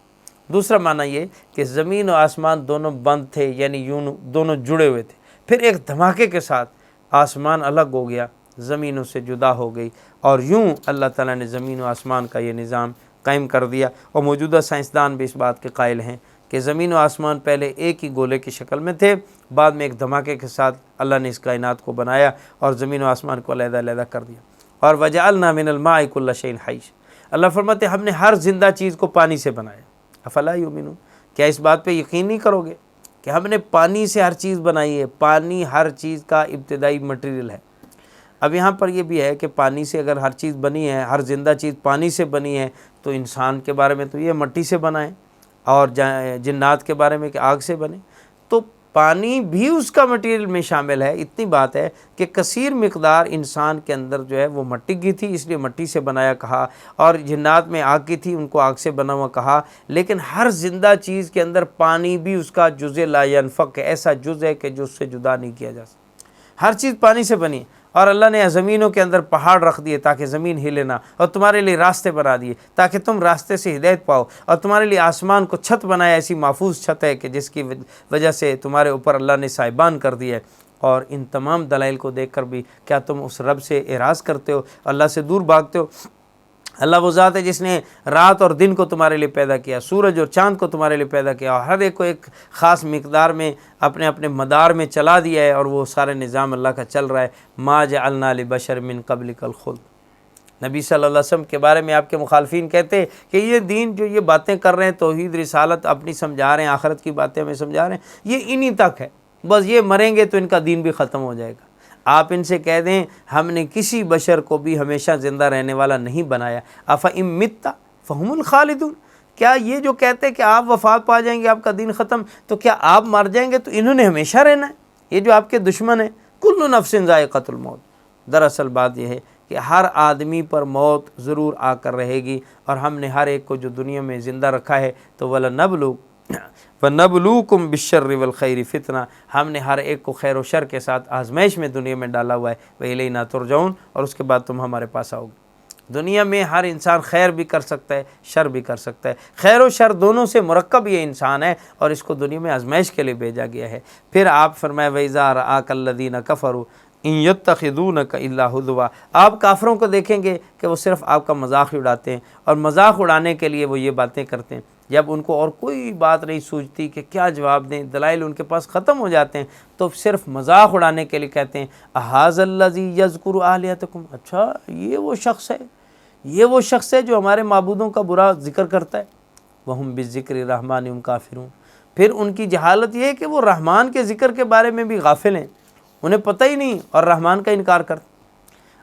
دوسرا معنی یہ کہ زمین و آسمان دونوں بند تھے، یعنی یوں دونوں جڑے ہوئے تھے، پھر ایک دھماکے کے ساتھ آسمان الگ ہو گیا، زمینوں سے جدا ہو گئی، اور یوں اللہ تعالیٰ نے زمین و آسمان کا یہ نظام قائم کر دیا۔ اور موجودہ سائنسدان بھی اس بات کے قائل ہیں کہ زمین و آسمان پہلے ایک ہی گولے کی شکل میں تھے، بعد میں ایک دھماکے کے ساتھ اللہ نے اس کائنات کو بنایا اور زمین و آسمان کو علیحدہ علیحدہ کر دیا۔ اور وجعلنا من الماء کل شیء حی، اللہ فرماتے ہیں ہم نے ہر زندہ چیز کو پانی سے بنایا۔ افلا یؤمنون، کیا اس بات پہ یقین نہیں کرو گے کہ ہم نے پانی سے ہر چیز بنائی ہے؟ پانی ہر چیز کا ابتدائی مٹیریل ہے۔ اب یہاں پر یہ بھی ہے کہ پانی سے اگر ہر چیز بنی ہے، ہر زندہ چیز پانی سے بنی ہے، تو انسان کے بارے میں تو یہ مٹی سے بنا ہے، اور جنات کے بارے میں کہ آگ سے بنے، تو پانی بھی اس کا مٹیریل میں شامل ہے۔ اتنی بات ہے کہ کثیر مقدار انسان کے اندر جو ہے وہ مٹی کی تھی، اس لیے مٹی سے بنایا کہا، اور جنات میں آگ کی تھی، ان کو آگ سے بنا ہوا کہا، لیکن ہر زندہ چیز کے اندر پانی بھی اس کا جزء لا ينفک ہے، ایسا جزء ہے کہ جو اس سے جدا نہیں کیا جا سکتا۔ ہر چیز پانی سے بنی، اور اللہ نے زمینوں کے اندر پہاڑ رکھ دیے تاکہ زمین ہلے نہ، اور تمہارے لیے راستے بنا دیے تاکہ تم راستے سے ہدایت پاؤ، اور تمہارے لیے آسمان کو چھت بنایا، ایسی محفوظ چھت ہے کہ جس کی وجہ سے تمہارے اوپر اللہ نے سائبان کر دیا ہے۔ اور ان تمام دلائل کو دیکھ کر بھی کیا تم اس رب سے اعراض کرتے ہو، اللہ سے دور بھاگتے ہو؟ اللہ وہ ذات ہے جس نے رات اور دن کو تمہارے لیے پیدا کیا، سورج اور چاند کو تمہارے لیے پیدا کیا، اور ہر ایک کو ایک خاص مقدار میں اپنے اپنے مدار میں چلا دیا ہے، اور وہ سارے نظام اللہ کا چل رہا ہے۔ ما جعلنا لبشر من قبلک الخلد۔ نبی صلی اللہ علیہ وسلم کے بارے میں آپ کے مخالفین کہتے ہیں کہ یہ دین جو یہ باتیں کر رہے ہیں، توحید رسالت اپنی سمجھا رہے ہیں، آخرت کی باتیں ہمیں سمجھا رہے ہیں، یہ انہی تک ہے، بس یہ مریں گے تو ان کا دین بھی ختم ہو جائے گا۔ آپ ان سے کہہ دیں ہم نے کسی بشر کو بھی ہمیشہ زندہ رہنے والا نہیں بنایا، افإن مت فہم الخالدون۔ کیا یہ جو کہتے ہیں کہ آپ وفات پا جائیں گے، آپ کا دین ختم، تو کیا آپ مر جائیں گے تو انہوں نے ہمیشہ رہنا ہے؟ یہ جو آپ کے دشمن ہیں، کل نفس ذائقۃ الموت۔ دراصل بات یہ ہے کہ ہر آدمی پر موت ضرور آ کر رہے گی، اور ہم نے ہر ایک کو جو دنیا میں زندہ رکھا ہے تو وَنَبْلُوكُمْ بِالشَّرِّ وَالْخَيْرِ فِتْنَةً، ہم نے ہر ایک کو خیر و شر کے ساتھ آزمائش میں دنیا میں ڈالا ہوا ہے، وَإِلَيْنَا تُرْجَعُونَ، اور اس کے بعد تم ہمارے پاس آؤ گے۔ دنیا میں ہر انسان خیر بھی کر سکتا ہے، شر بھی کر سکتا ہے، خیر و شر دونوں سے مرکب یہ انسان ہے، اور اس کو دنیا میں آزمائش کے لیے بھیجا گیا ہے۔ پھر آپ فرمائے وَإِذَا رَآكَ الَّذِينَ كَفَرُوا إِن يَتَّخِذُونَكَ إِلَّا هُزُوًا، آپ کافروں کو دیکھیں گے کہ وہ صرف آپ کا مذاق اڑاتے ہیں، اور مذاق اڑانے کے لیے وہ یہ باتیں کرتے ہیں۔ جب ان کو اور کوئی بات نہیں سوچتی کہ کیا جواب دیں، دلائل ان کے پاس ختم ہو جاتے ہیں، تو صرف مذاق اڑانے کے لیے کہتے ہیں اَهَٰذَا الَّذِي يَذْكُرُ آلِهَتَكُمْ، اچھا یہ وہ شخص ہے، یہ وہ شخص ہے جو ہمارے معبودوں کا برا ذکر کرتا ہے۔ وَهُمْ بِالذِّكْرِ الرَّحْمَٰنِ هُمْ كَافِرُونَ، پھر ان کی جہالت یہ ہے کہ وہ رحمان کے ذکر کے بارے میں بھی غافل ہیں، انہیں پتہ ہی نہیں، اور رحمان کا انکار کرتے۔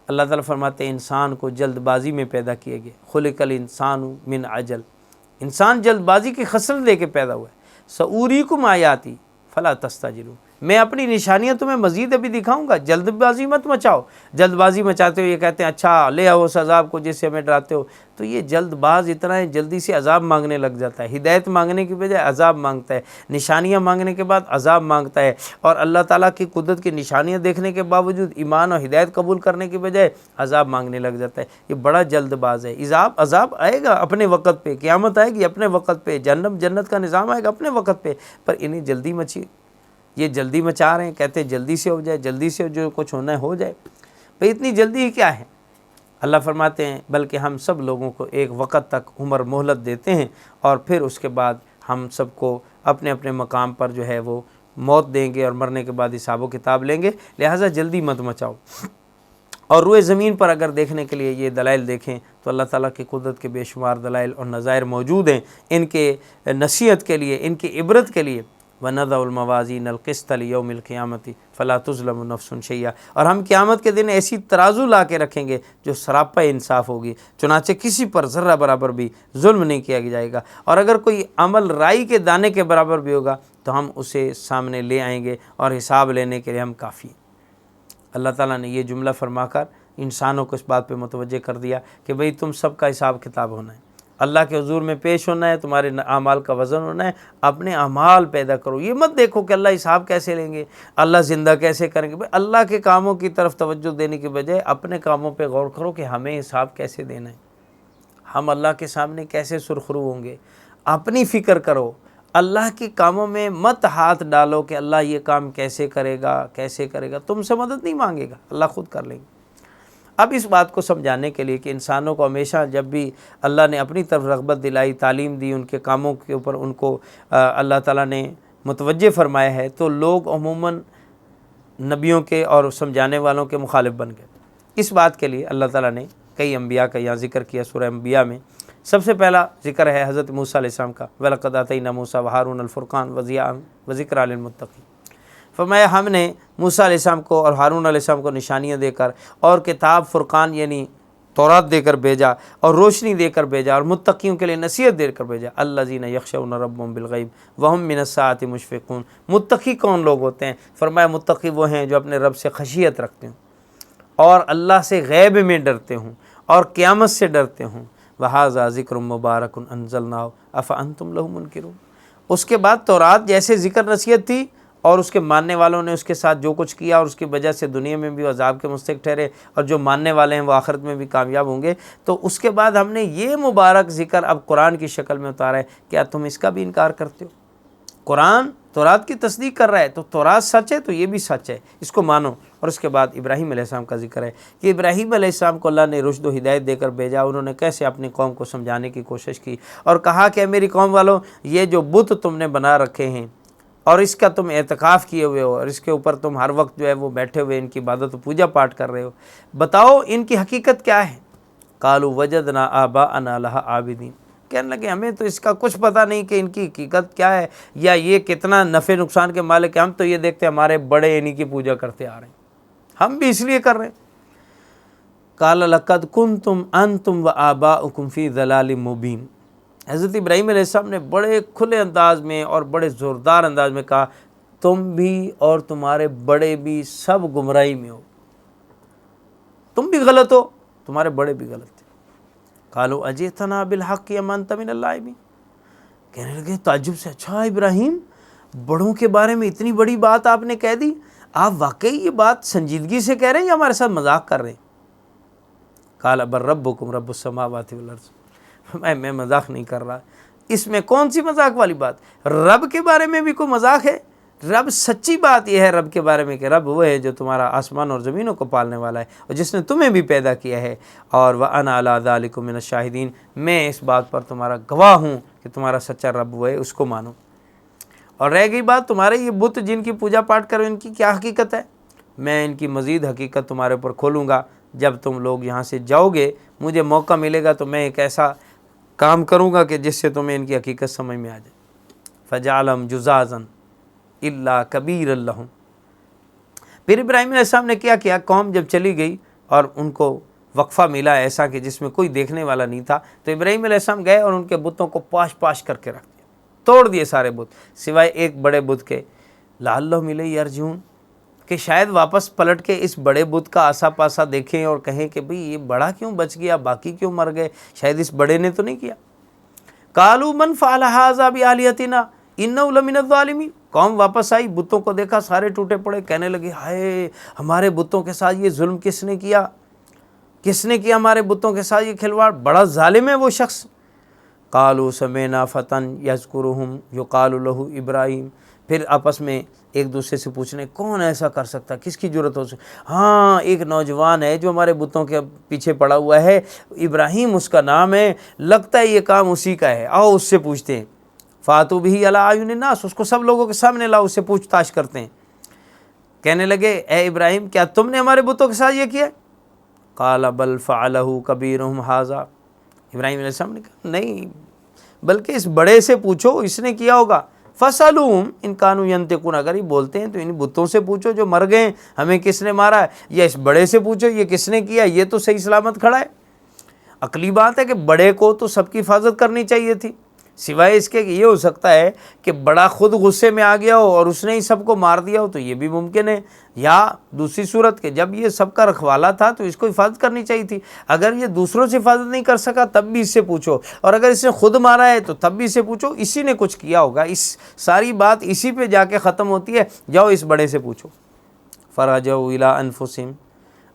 اللہ تعالیٰ فرماتے ہیں انسان کو جلد بازی میں پیدا کیے گئے، خلق الانسان من عجل، انسان جلد بازی کی خصلت لے کے پیدا ہوا ہے۔ سأوریکم آیاتی فلا تستعجلون، میں اپنی نشانیاں تمہیں مزید ابھی دکھاؤں گا، جلد بازی مت مچاؤ۔ جلد بازی مچاتے ہو یہ کہتے ہیں اچھا لے آؤ اس عذاب کو جس سے ہمیں ڈراتے ہو، تو یہ جلد باز اتنا ہے جلدی سے عذاب مانگنے لگ جاتا ہے، ہدایت مانگنے کی بجائے عذاب مانگتا ہے، نشانیاں مانگنے کے بعد عذاب مانگتا ہے، اور اللہ تعالیٰ کی قدرت کی نشانیاں دیکھنے کے باوجود ایمان اور ہدایت قبول کرنے کی بجائے عذاب مانگنے لگ جاتا ہے۔ یہ بڑا جلد باز ہے۔ عذاب آئے گا اپنے وقت پہ، قیامت آئے گی اپنے وقت پہ، جنت کا نظام آئے گا اپنے وقت پہ، پر انہیں جلدی مچی، یہ جلدی مچا رہے ہیں، کہتے ہیں جلدی سے ہو جائے، جلدی سے جو کچھ ہونا ہے ہو جائے۔ بھئی اتنی جلدی ہی کیا ہے؟ اللہ فرماتے ہیں بلکہ ہم سب لوگوں کو ایک وقت تک عمر مہلت دیتے ہیں، اور پھر اس کے بعد ہم سب کو اپنے اپنے مقام پر جو ہے وہ موت دیں گے، اور مرنے کے بعد حساب و کتاب لیں گے، لہٰذا جلدی مت مچاؤ۔ اور روئے زمین پر اگر دیکھنے کے لیے یہ دلائل دیکھیں تو اللہ تعالیٰ کی قدرت کے بے شمار دلائل اور نظائر موجود ہیں، ان کے نصیحت کے لیے، ان کی عبرت کے لیے۔ وَنَضَعُ الْمَوَازِينَ الْقِسْطَ لِيَوْمِ الْقِيَامَةِ فَلَا تُظْلَمُ نَفْسٌ شَيْئًا، اور ہم قیامت کے دن ایسی ترازو لا کے رکھیں گے جو سراپا انصاف ہوگی، چنانچہ کسی پر ذرہ برابر بھی ظلم نہیں کیا جائے گا، اور اگر کوئی عمل رائی کے دانے کے برابر بھی ہوگا تو ہم اسے سامنے لے آئیں گے، اور حساب لینے کے لیے ہم کافی ہیں۔ اللہ تعالیٰ نے یہ جملہ فرما کر انسانوں کو اس بات پہ متوجہ کر دیا کہ بھئی تم سب کا حساب کتاب ہونا ہے، اللہ کے حضور میں پیش ہونا ہے، تمہارے اعمال کا وزن ہونا ہے، اپنے اعمال پیدا کرو۔ یہ مت دیکھو کہ اللہ حساب کیسے لیں گے، اللہ زندہ کیسے کریں گے، بھئی اللہ کے کاموں کی طرف توجہ دینے کی بجائے اپنے کاموں پہ غور کرو کہ ہمیں حساب کیسے دینا ہے، ہم اللہ کے سامنے کیسے سرخرو ہوں گے۔ اپنی فکر کرو، اللہ کے کاموں میں مت ہاتھ ڈالو کہ اللہ یہ کام کیسے کرے گا، کیسے کرے گا، تم سے مدد نہیں مانگے گا، اللہ خود کر لیں گے۔ اب اس بات کو سمجھانے کے لیے کہ انسانوں کو ہمیشہ جب بھی اللہ نے اپنی طرف رغبت دلائی، تعلیم دی، ان کے کاموں کے اوپر ان کو اللہ تعالیٰ نے متوجہ فرمایا ہے، تو لوگ عموماً نبیوں کے اور سمجھانے والوں کے مخالف بن گئے۔ اس بات کے لیے اللہ تعالیٰ نے کئی انبیاء کا یہاں ذکر کیا۔ سورہ انبیاء میں سب سے پہلا ذکر ہے حضرت موسیٰ علیہ السلام کا، وَلَقَدْ آتَيْنَا مُوسَىٰ وَهَارُونَ الْفُرْقَانَ وَضِيَاءً وَذِكْرًا لِلْمُتَّقِينَ، فرمایا ہم نے موسیٰ علیہ السلام کو اور ہارون علیہ السلام کو نشانیاں دے کر اور کتاب فرقان یعنی تورات دے کر بھیجا، اور روشنی دے کر بھیجا، اور متقیوں کے لیے نصیحت دے کر بھیجا۔ الذین یخشون ربهم بالغیب وهم من الساعة مشفقون، متقی کون لوگ ہوتے ہیں؟ فرمایا متقی وہ ہیں جو اپنے رب سے خشیت رکھتے ہوں اور اللہ سے غیب میں ڈرتے ہوں اور قیامت سے ڈرتے ہوں۔ وَهَذَا ذِكْرٌ مُبَارَكٌ أَنزَلْنَاهُ أَفَأَنْتُمْ لَهُ مُنْكِرُونَ، اس کے بعد تورات جیسے ذکر نصیحت تھی، اور اس کے ماننے والوں نے اس کے ساتھ جو کچھ کیا اور اس کی وجہ سے دنیا میں بھی عذاب کے مستحق ٹھہرے، اور جو ماننے والے ہیں وہ آخرت میں بھی کامیاب ہوں گے، تو اس کے بعد ہم نے یہ مبارک ذکر اب قرآن کی شکل میں اتارا ہے۔ کیا تم اس کا بھی انکار کرتے ہو؟ قرآن تورات کی تصدیق کر رہا ہے تو تورات سچ ہے تو یہ بھی سچ ہے، اس کو مانو۔ اور اس کے بعد ابراہیم علیہ السلام کا ذکر ہے کہ ابراہیم علیہ السلام کو اللہ نے رشد و ہدایت دے کر بھیجا، انہوں نے کیسے اپنی قوم کو سمجھانے کی کوشش کی اور کہا کہ میری قوم والوں، یہ جو بت تم نے بنا رکھے ہیں اور اس کا تم اعتکاف کیے ہوئے ہو اور اس کے اوپر تم ہر وقت جو ہے وہ بیٹھے ہوئے ان کی عبادت و پوجا پاٹ کر رہے ہو، بتاؤ ان کی حقیقت کیا ہے؟ قالوا وجدنا آباءنا لها عابدین، کہنے لگے ہمیں تو اس کا کچھ پتہ نہیں کہ ان کی حقیقت کیا ہے یا یہ کتنا نفع نقصان کے مالک ہیں، ہم تو یہ دیکھتے ہیں ہمارے بڑے انہی کی پوجا کرتے آ رہے ہیں، ہم بھی اس لیے کر رہے ہیں۔ قال لقد کنتم انتم وآباؤکم فی ضلال مبین، حضرت ابراہیم علیہ السلام نے بڑے کھلے انداز میں اور بڑے زوردار انداز میں کہا تم بھی اور تمہارے بڑے بھی سب گمراہی میں ہو، تم بھی غلط ہو، تمہارے بڑے بھی غلط تھے۔ قالوا اجئتنا بالحق ام انت من اللاعبین، کہنے لگے تعجب سے، اچھا ابراہیم بڑوں کے بارے میں اتنی بڑی بات آپ نے کہہ دی، آپ واقعی یہ بات سنجیدگی سے کہہ رہے ہیں یا ہمارے ساتھ مذاق کر رہے ہیں؟ قال بل ربکم رب السماوات والارض، میں مذاق نہیں کر رہا، اس میں کون سی مذاق والی بات؟ رب کے بارے میں بھی کوئی مذاق ہے؟ رب سچی بات یہ ہے رب کے بارے میں کہ رب وہ ہے جو تمہارا آسمان اور زمینوں کو پالنے والا ہے اور جس نے تمہیں بھی پیدا کیا ہے، اور وَأَنَا عَلَىٰ ذَلِكُم مِّنَ الشَّاهِدِينَ، میں اس بات پر تمہارا گواہ ہوں کہ تمہارا سچا رب وہ ہے، اس کو مانو۔ اور رہ گئی بات تمہارے یہ بت جن کی پوجا پاٹ کرو، ان کی کیا حقیقت ہے؟ میں ان کی مزید حقیقت تمہارے اوپر کھولوں گا جب تم لوگ یہاں سے جاؤ گے، مجھے موقع ملے گا تو میں ایک ایسا کام کروں گا کہ جس سے تمہیں ان کی حقیقت سمجھ میں آ جائے۔ فَجَعَلَهُمْ جُذَاذًا إِلَّا كَبِيرًا لَهُمْ، پھر ابراہیم علیہ السلام نے کیا قوم جب چلی گئی اور ان کو وقفہ ملا ایسا کہ جس میں کوئی دیکھنے والا نہیں تھا، تو ابراہیم علیہ السلام گئے اور ان کے بتوں کو پاش پاش کر کے رکھ دیا، توڑ دیے سارے بت سوائے ایک بڑے بت کے، لعلہم الیہ یرجعون، کہ شاید واپس پلٹ کے اس بڑے بت کا آسا پاسا دیکھیں اور کہیں کہ بھئی یہ بڑا کیوں بچ گیا، باقی کیوں مر گئے، شاید اس بڑے نے تو نہیں کیا۔ قالوا من فعل هذا بآلهتنا انه لمن الظالمین، قوم واپس آئی، بتوں کو دیکھا سارے ٹوٹے پڑے، کہنے لگے ہائے ہمارے بتوں کے ساتھ یہ ظلم کس نے کیا، کس نے کیا ہمارے بتوں کے ساتھ یہ کھلواڑ، بڑا ظالم ہے وہ شخص۔ قالوا سمعنا فتى یذکرهم یقال له ابراہیم، پھر آپس میں ایک دوسرے سے پوچھنے کون ایسا کر سکتا، کس کی جرت ہو سکتی، ہاں ایک نوجوان ہے جو ہمارے بتوں کے پیچھے پڑا ہوا ہے، ابراہیم اس کا نام ہے، لگتا ہے یہ کام اسی کا ہے، آؤ اس سے پوچھتے ہیں۔ فاتوا بہ علی اعین الناس، اس کو سب لوگوں کے سامنے لاؤ، اس سے پوچھ تاچھ کرتے ہیں۔ کہنے لگے اے ابراہیم کیا تم نے ہمارے بتوں کے ساتھ یہ کیا؟ قال بل فعلہ کبیرہم ھذا، ابراہیم علیہ السلام نے کہا نہیں بلکہ اس بڑے سے پوچھو، اس نے کیا ہوگا۔ فسألوہم ان کانوا ینطقون، اگر یہ بولتے ہیں تو ان بتوں سے پوچھو جو مر گئے، ہمیں کس نے مارا ہے، یا اس بڑے سے پوچھو یہ کس نے کیا، یہ تو صحیح سلامت کھڑا ہے۔ عقلی بات ہے کہ بڑے کو تو سب کی حفاظت کرنی چاہیے تھی، سوائے اس کے کہ یہ ہو سکتا ہے کہ بڑا خود غصے میں آ گیا ہو اور اس نے ہی سب کو مار دیا ہو، تو یہ بھی ممکن ہے، یا دوسری صورت کہ جب یہ سب کا رکھوالا تھا تو اس کو حفاظت کرنی چاہیے تھی، اگر یہ دوسروں سے حفاظت نہیں کر سکا تب بھی اس سے پوچھو، اور اگر اس نے خود مارا ہے تو تب بھی اس سے پوچھو، اسی نے کچھ کیا ہوگا، اس ساری بات اسی پہ جا کے ختم ہوتی ہے، جاؤ اس بڑے سے پوچھو۔ فرجعوا الی انفسہم،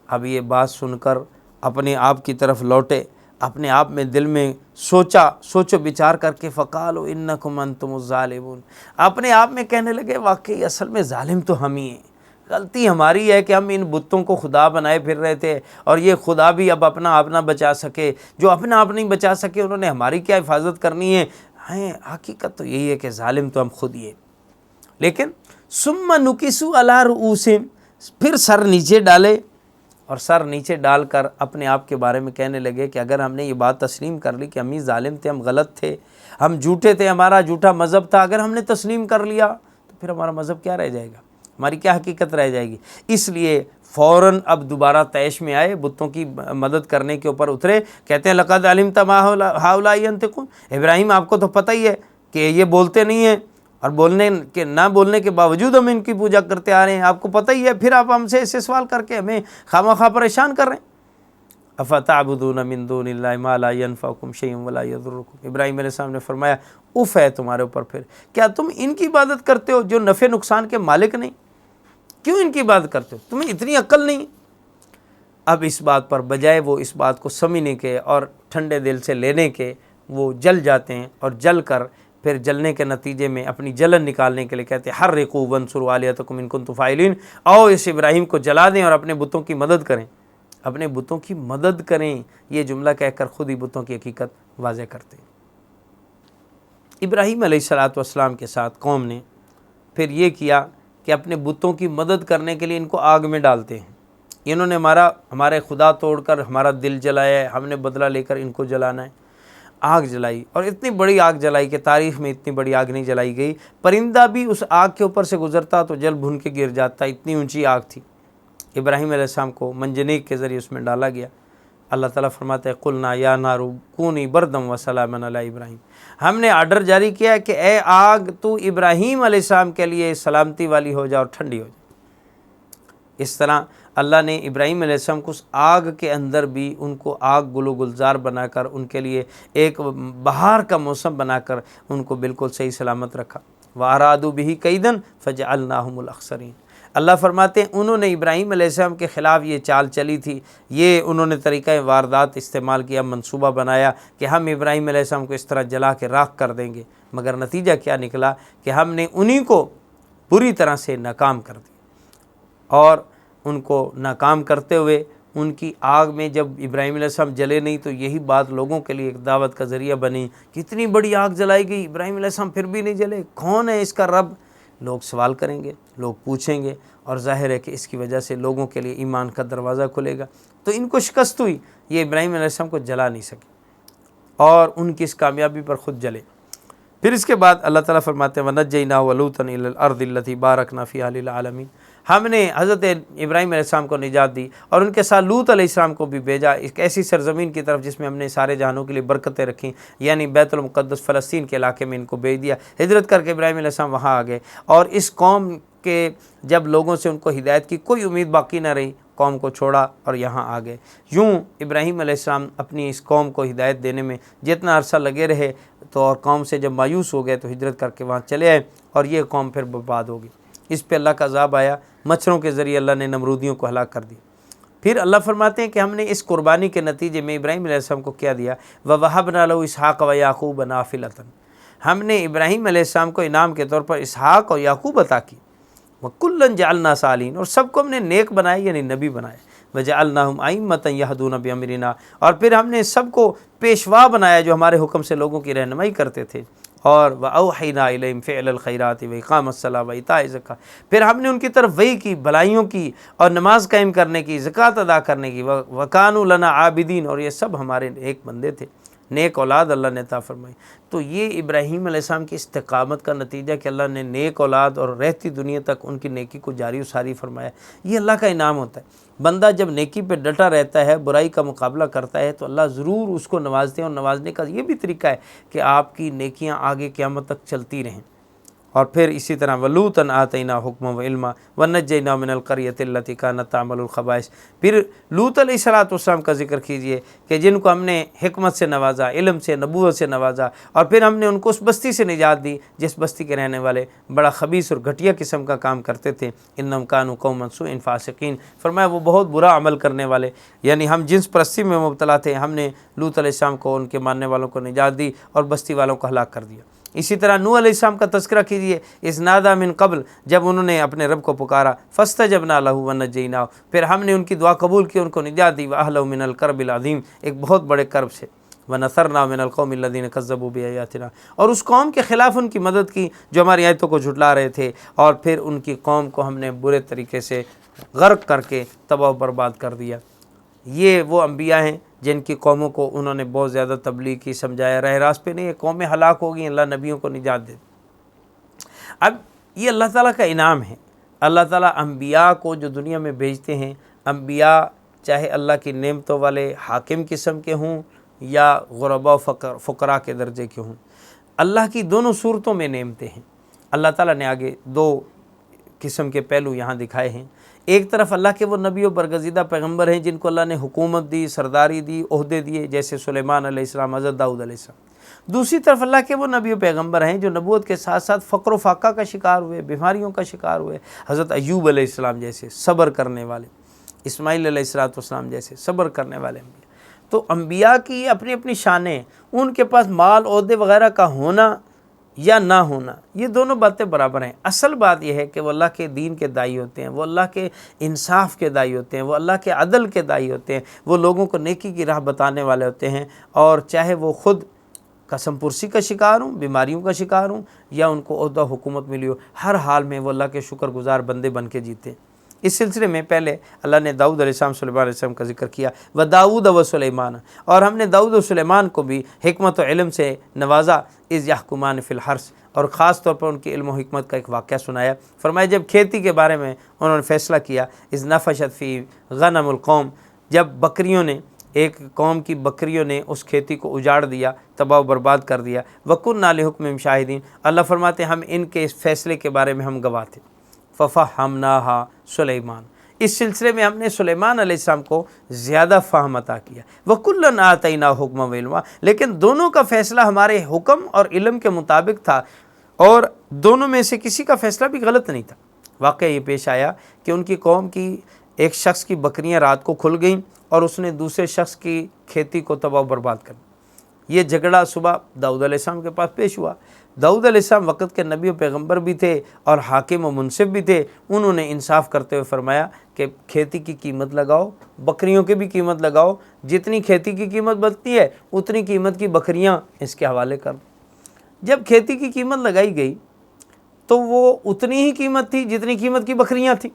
اب یہ بات سن کر اپنے آپ کی طرف لوٹے، اپنے آپ میں دل میں سوچو بچار کر کے، فقالوا انکم انتم الظالمون، اپنے آپ میں کہنے لگے واقعی اصل میں ظالم تو ہم ہی ہیں، غلطی ہماری ہے کہ ہم ان بتوں کو خدا بنائے پھر رہے تھے، اور یہ خدا بھی اب اپنا آپ نہ بچا سکے، جو اپنا آپ نہیں بچا سکے انہوں نے ہماری کیا حفاظت کرنی ہے۔ حقیقت تو یہی ہے کہ ظالم تو ہم خود ہی ہیں۔ لیکن ثم نکسوا علی رؤوسہم، پھر سر نیچے ڈالے، اور سر نیچے ڈال کر اپنے آپ کے بارے میں کہنے لگے کہ اگر ہم نے یہ بات تسلیم کر لی کہ ہم ہی ظالم تھے، ہم غلط تھے، ہم جھوٹے تھے، ہمارا جھوٹا مذہب تھا، اگر ہم نے تسلیم کر لیا تو پھر ہمارا مذہب کیا رہ جائے گا، ہماری کیا حقیقت رہ جائے گی۔ اس لیے فوراً اب دوبارہ طیش میں آئے، بتوں کی مدد کرنے کے اوپر اترے، کہتے ہیں لقد علمت ما ہؤلاء ينطقون، ابراہیم آپ کو تو پتہ ہی ہے کہ یہ بولتے نہیں ہیں، اور بولنے کے نہ بولنے کے باوجود ہم ان کی پوجا کرتے آ رہے ہیں، آپ کو پتہ ہی ہے، پھر آپ ہم سے ایسے سوال کر کے ہمیں خواہ پریشان کر رہے ہیں۔ افتعبدون من دون اللہ ما لا ينفعکم شیئا ولا یضرکم، ابراہیم علیہ السلام نے فرمایا اف ہے تمہارے اوپر، پھر کیا تم ان کی عبادت کرتے ہو جو نفع نقصان کے مالک نہیں، کیوں ان کی عبادت کرتے ہو، تمہیں اتنی عقل نہیں۔ اب اس بات پر بجائے وہ اس بات کو سمجھنے کے اور ٹھنڈے دل سے لینے کے، وہ جل جاتے ہیں، اور جل کر پھر جلنے کے نتیجے میں اپنی جلن نکالنے کے لیے کہتے ہیں حرقوا وانصروا آلیہتکم ان کنتم فاعلین، آؤ اس ابراہیم کو جلا دیں اور اپنے بتوں کی مدد کریں، اپنے بتوں کی مدد کریں۔ یہ جملہ کہہ کر خود ہی بتوں کی حقیقت واضح کرتے ہیں۔ ابراہیم علیہ السلام کے ساتھ قوم نے پھر یہ کیا کہ اپنے بتوں کی مدد کرنے کے لیے ان کو آگ میں ڈالتے ہیں۔ انہوں نے ہمارے خدا توڑ کر ہمارا دل جلایا ہے، ہم نے بدلہ لے کر ان کو جلانا ہے۔ آگ جلائی، اور اتنی بڑی آگ جلائی کہ تاریخ میں اتنی بڑی آگ نہیں جلائی گئی، پرندہ بھی اس آگ کے اوپر سے گزرتا تو جل بھن کے گر جاتا، اتنی اونچی آگ تھی۔ ابراہیم علیہ السلام کو منجنیق کے ذریعے اس میں ڈالا گیا۔ اللہ تعالیٰ فرماتے ہیں قلنا یا نار کونی بردم وسلاما علی ابراہیم، ہم نے آرڈر جاری کیا کہ اے آگ تو ابراہیم علیہ السلام کے لیے سلامتی والی ہو جا اور ٹھنڈی ہو جائے۔ اس طرح اللہ نے ابراہیم علیہ السلام کو اس آگ کے اندر بھی ان کو آگ گلو گلزار بنا کر ان کے لیے ایک بہار کا موسم بنا کر ان کو بالکل صحیح سلامت رکھا۔ وَأَرَادُوا بِهِ كَيْدًا فَجَعَلْنَاهُمُ الْأَخْسَرِينَ، اللہ فرماتے ہیں انہوں نے ابراہیم علیہ السلام کے خلاف یہ چال چلی تھی، یہ انہوں نے طریقہ واردات استعمال کیا، منصوبہ بنایا کہ ہم ابراہیم علیہ السلام کو اس طرح جلا کے راکھ کر دیں گے، مگر نتیجہ کیا نکلا کہ ہم نے انہی کو بری طرح سے ناکام کر دیا۔ اور ان کو ناکام کرتے ہوئے ان کی آگ میں جب ابراہیم علیہ السلام جلے نہیں تو یہی بات لوگوں کے لیے ایک دعوت کا ذریعہ بنی کہ اتنی بڑی آگ جلائی گئی، ابراہیم علیہ السلام پھر بھی نہیں جلے، کون ہے اس کا رب؟ لوگ سوال کریں گے، لوگ پوچھیں گے، اور ظاہر ہے کہ اس کی وجہ سے لوگوں کے لیے ایمان کا دروازہ کھلے گا۔ تو ان کو شکست ہوئی، یہ ابراہیم علیہ السلام کو جلا نہیں سکے اور ان کی اس کامیابی پر خود جلے۔ پھر اس کے بعد اللہ تعالیٰ فرماتے ہیں وَنَجَّيْنَاهُ وَلُوطًا إِلَى الْأَرْضِ الَّتِي بَارَكْنَا فِيهَا لِلْعَالَمِينَ، ہم نے حضرت ابراہیم علیہ السلام کو نجات دی اور ان کے ساتھ لوط علیہ السلام کو بھی بھیجا ایک ایسی سرزمین کی طرف جس میں ہم نے سارے جہانوں کے لیے برکتیں رکھیں، یعنی بیت المقدس فلسطین کے علاقے میں ان کو بھیج دیا۔ ہجرت کر کے ابراہیم علیہ السلام وہاں آ گئے، اور اس قوم کے جب لوگوں سے ان کو ہدایت کی کوئی امید باقی نہ رہی، قوم کو چھوڑا اور یہاں آ گئے۔ یوں ابراہیم علیہ السلام اپنی اس قوم کو ہدایت دینے میں جتنا عرصہ لگے رہے تو اور قوم سے جب مایوس ہو گئے تو ہجرت کر کے وہاں چلے آئے، اور یہ قوم پھر برباد ہوگی۔ اس پہ اللہ کا عذاب آیا، مچھروں کے ذریعے اللہ نے نمرودیوں کو ہلاک کر دی۔ پھر اللہ فرماتے ہیں کہ ہم نے اس قربانی کے نتیجے میں ابراہیم علیہ السلام کو کیا دیا، وَوَهَبْنَا لَهُ إِسْحَاقَ وَيَعْقُوبَ نَافِلَةً، ہم نے ابراہیم علیہ السلام کو انعام کے طور پر اسحاق اور یعقوب عطا کی، وَكُلًّا جَعَلْنَا صَالِحِينَ، اور سب کو ہم نے نیک بنایا یعنی نبی بنایا، وَجَعَلْنَاهُمْ أَئِمَّةً يَهْدُونَ بِأَمْرِنَا، اور پھر ہم نے سب کو پیشوا بنایا جو ہمارے حکم سے لوگوں کی رہنمائی کرتے تھے، اور وَأَوْحَيْنَا إِلَيْهِمْ فِعْلَ الْخَيْرَاتِ وَإِقَامَ الصَّلَاةِ وَإِيتَاءِ الزَّكَاةِ، پھر ہم نے ان کی طرف وحی کی، بھلائیوں کی اور نماز قائم کرنے کی، زکوٰۃ ادا کرنے کی، وَكَانُوا لَنَا عَابِدِينَ، اور یہ سب ہمارے ایک بندے تھے، نیک اولاد اللہ نے عطا فرمائی۔ تو یہ ابراہیم علیہ السلام کی استقامت کا نتیجہ کہ اللہ نے نیک اولاد اور رہتی دنیا تک ان کی نیکی کو جاری و ساری فرمایا، یہ اللہ کا انعام ہوتا ہے۔ بندہ جب نیکی پہ ڈٹا رہتا ہے، برائی کا مقابلہ کرتا ہے تو اللہ ضرور اس کو نوازتے ہیں، اور نوازنے کا یہ بھی طریقہ ہے کہ آپ کی نیکیاں آگے قیامت تک چلتی رہیں۔ اور پھر اسی طرح وَلُوطًا آتَيْنَا حُکْمًا وَعِلْمًا وَنَجَّيْنَاهُ مِنَ الْقَرْيَةِ الَّتِي كَانَتْ تَعْمَلُ الْخَبَائِثَ، پھر لوط علیہ السلام کا ذکر کیجئے کہ جن کو ہم نے حکمت سے نوازا، علم سے، نبوت سے نوازا، اور پھر ہم نے ان کو اس بستی سے نجات دی جس بستی کے رہنے والے بڑا خبیث اور گھٹیا قسم کا کام کرتے تھے، اِنَّهُمْ كَانُوا قَوْمًا سُوءٍ فَاسِقِينَ، فرمایا وہ بہت برا عمل کرنے والے، یعنی ہم جنس پرستی میں مبتلا تھے، ہم نے لوط علیہ السلام کو، ان کے ماننے والوں کو نجات دی اور بستی والوں کو ہلاک کر دیا۔ اسی طرح نوح علیہ السلام کا تذکرہ کیجئے، اذ نادیٰ من قبل، جب انہوں نے اپنے رب کو پکارا، فاستجبنا لہ ونجیناہ، پھر ہم نے ان کی دعا قبول کی، ان کو نجات دی، واہلہ من الکرب العظیم، ایک بہت بڑے کرب سے، ونصرنا من القوم الذین کذبوا بآیاتنا، اور اس قوم کے خلاف ان کی مدد کی جو ہماری آیتوں کو جھٹلا رہے تھے، اور پھر ان کی قوم کو ہم نے برے طریقے سے غرق کر کے تباہ و برباد کر دیا۔ یہ وہ انبیاء ہیں جن کی قوموں کو انہوں نے بہت زیادہ تبلیغ کی، سمجھایا، راہ راست پہ نہیں، یہ قومیں ہلاک ہو گئی، اللہ نبیوں کو نجات دے۔ اب یہ اللہ تعالیٰ کا انعام ہے، اللہ تعالیٰ انبیاء کو جو دنیا میں بھیجتے ہیں، انبیاء چاہے اللہ کی نعمتوں والے حاکم قسم کے ہوں یا غرباء و فقراء کے درجے کے ہوں، اللہ کی دونوں صورتوں میں نعمتیں ہیں۔ اللہ تعالیٰ نے آگے دو قسم کے پہلو یہاں دکھائے ہیں، ایک طرف اللہ کے وہ نبی و برگزیدہ پیغمبر ہیں جن کو اللہ نے حکومت دی، سرداری دی، عہدے دیے، جیسے سلیمان علیہ السلام، حضرت داؤد علیہ السلام۔ دوسری طرف اللہ کے وہ نبی و پیغمبر ہیں جو نبوت کے ساتھ ساتھ فقر و فاقہ کا شکار ہوئے، بیماریوں کا شکار ہوئے، حضرت ایوب علیہ السلام جیسے صبر کرنے والے، اسماعیل علیہ السلام جیسے صبر کرنے والے انبیاء۔ تو انبیاء کی اپنی اپنی شانیں، ان کے پاس مال، عہدے وغیرہ کا ہونا یا نہ ہونا، یہ دونوں باتیں برابر ہیں۔ اصل بات یہ ہے کہ وہ اللہ کے دین کے داعی ہوتے ہیں، وہ اللہ کے انصاف کے داعی ہوتے ہیں، وہ اللہ کے عدل کے داعی ہوتے ہیں، وہ لوگوں کو نیکی کی راہ بتانے والے ہوتے ہیں، اور چاہے وہ خود قسم پرسی کا شکار ہوں، بیماریوں کا شکار ہوں، یا ان کو عہدہ حکومت ملی ہو، ہر حال میں وہ اللہ کے شکر گزار بندے بن کے جیتے ہیں۔ اس سلسلے میں پہلے اللہ نے داؤد علیہ السلام، سلیمان علیہ السلام کا ذکر کیا، وَدَاؤُدَ وَسُلَيْمَانَ، اور ہم نے داؤد و سلیمان کو بھی حکمت و علم سے نوازا، اِذْ يَحْكُمَانِ فِي الْحَرْثِ، اور خاص طور پر ان کی علم و حکمت کا ایک واقعہ سنایا۔ فرمایا جب کھیتی کے بارے میں انہوں نے فیصلہ کیا، اِذْ نَفَشَتْ فِي غَنَمُ الْقَوْمِ، جب بکریوں نے، ایک قوم کی بکریوں نے اس کھیتی کو اجاڑ دیا، تباہ و برباد کر دیا، وَكُنَّا لِحُكْمِهِمْ شَاهِدِينَ، اللہ فرماتے ہیں ہم ان کے اس فیصلے کے بارے میں ہم گواہ تھے۔ فَفَهَّمْنَاهَا سلیمان، اس سلسلے میں ہم نے سلیمان علیہ السلام کو زیادہ فہم عطا کیا۔ وَكُلًّا آتَيْنَا حُكْمًا وَعِلْمًا، لیکن دونوں کا فیصلہ ہمارے حکم اور علم کے مطابق تھا، اور دونوں میں سے کسی کا فیصلہ بھی غلط نہیں تھا۔ واقعہ یہ پیش آیا کہ ان کی قوم کی ایک شخص کی بکریاں رات کو کھل گئیں اور اس نے دوسرے شخص کی کھیتی کو تباہ و برباد کر دیا۔ یہ جھگڑا صبح داؤد علیہ السلام کے پاس پیش ہوا۔ داؤد علیہ السلام وقت کے نبی و پیغمبر بھی تھے اور حاکم و منصف بھی تھے، انہوں نے انصاف کرتے ہوئے فرمایا کہ کھیتی کی قیمت لگاؤ، بکریوں کی بھی قیمت لگاؤ، جتنی کھیتی کی قیمت بنتی ہے اتنی قیمت کی بکریاں اس کے حوالے کر دو۔ جب کھیتی کی قیمت لگائی گئی تو وہ اتنی ہی قیمت تھی جتنی قیمت کی بکریاں تھیں،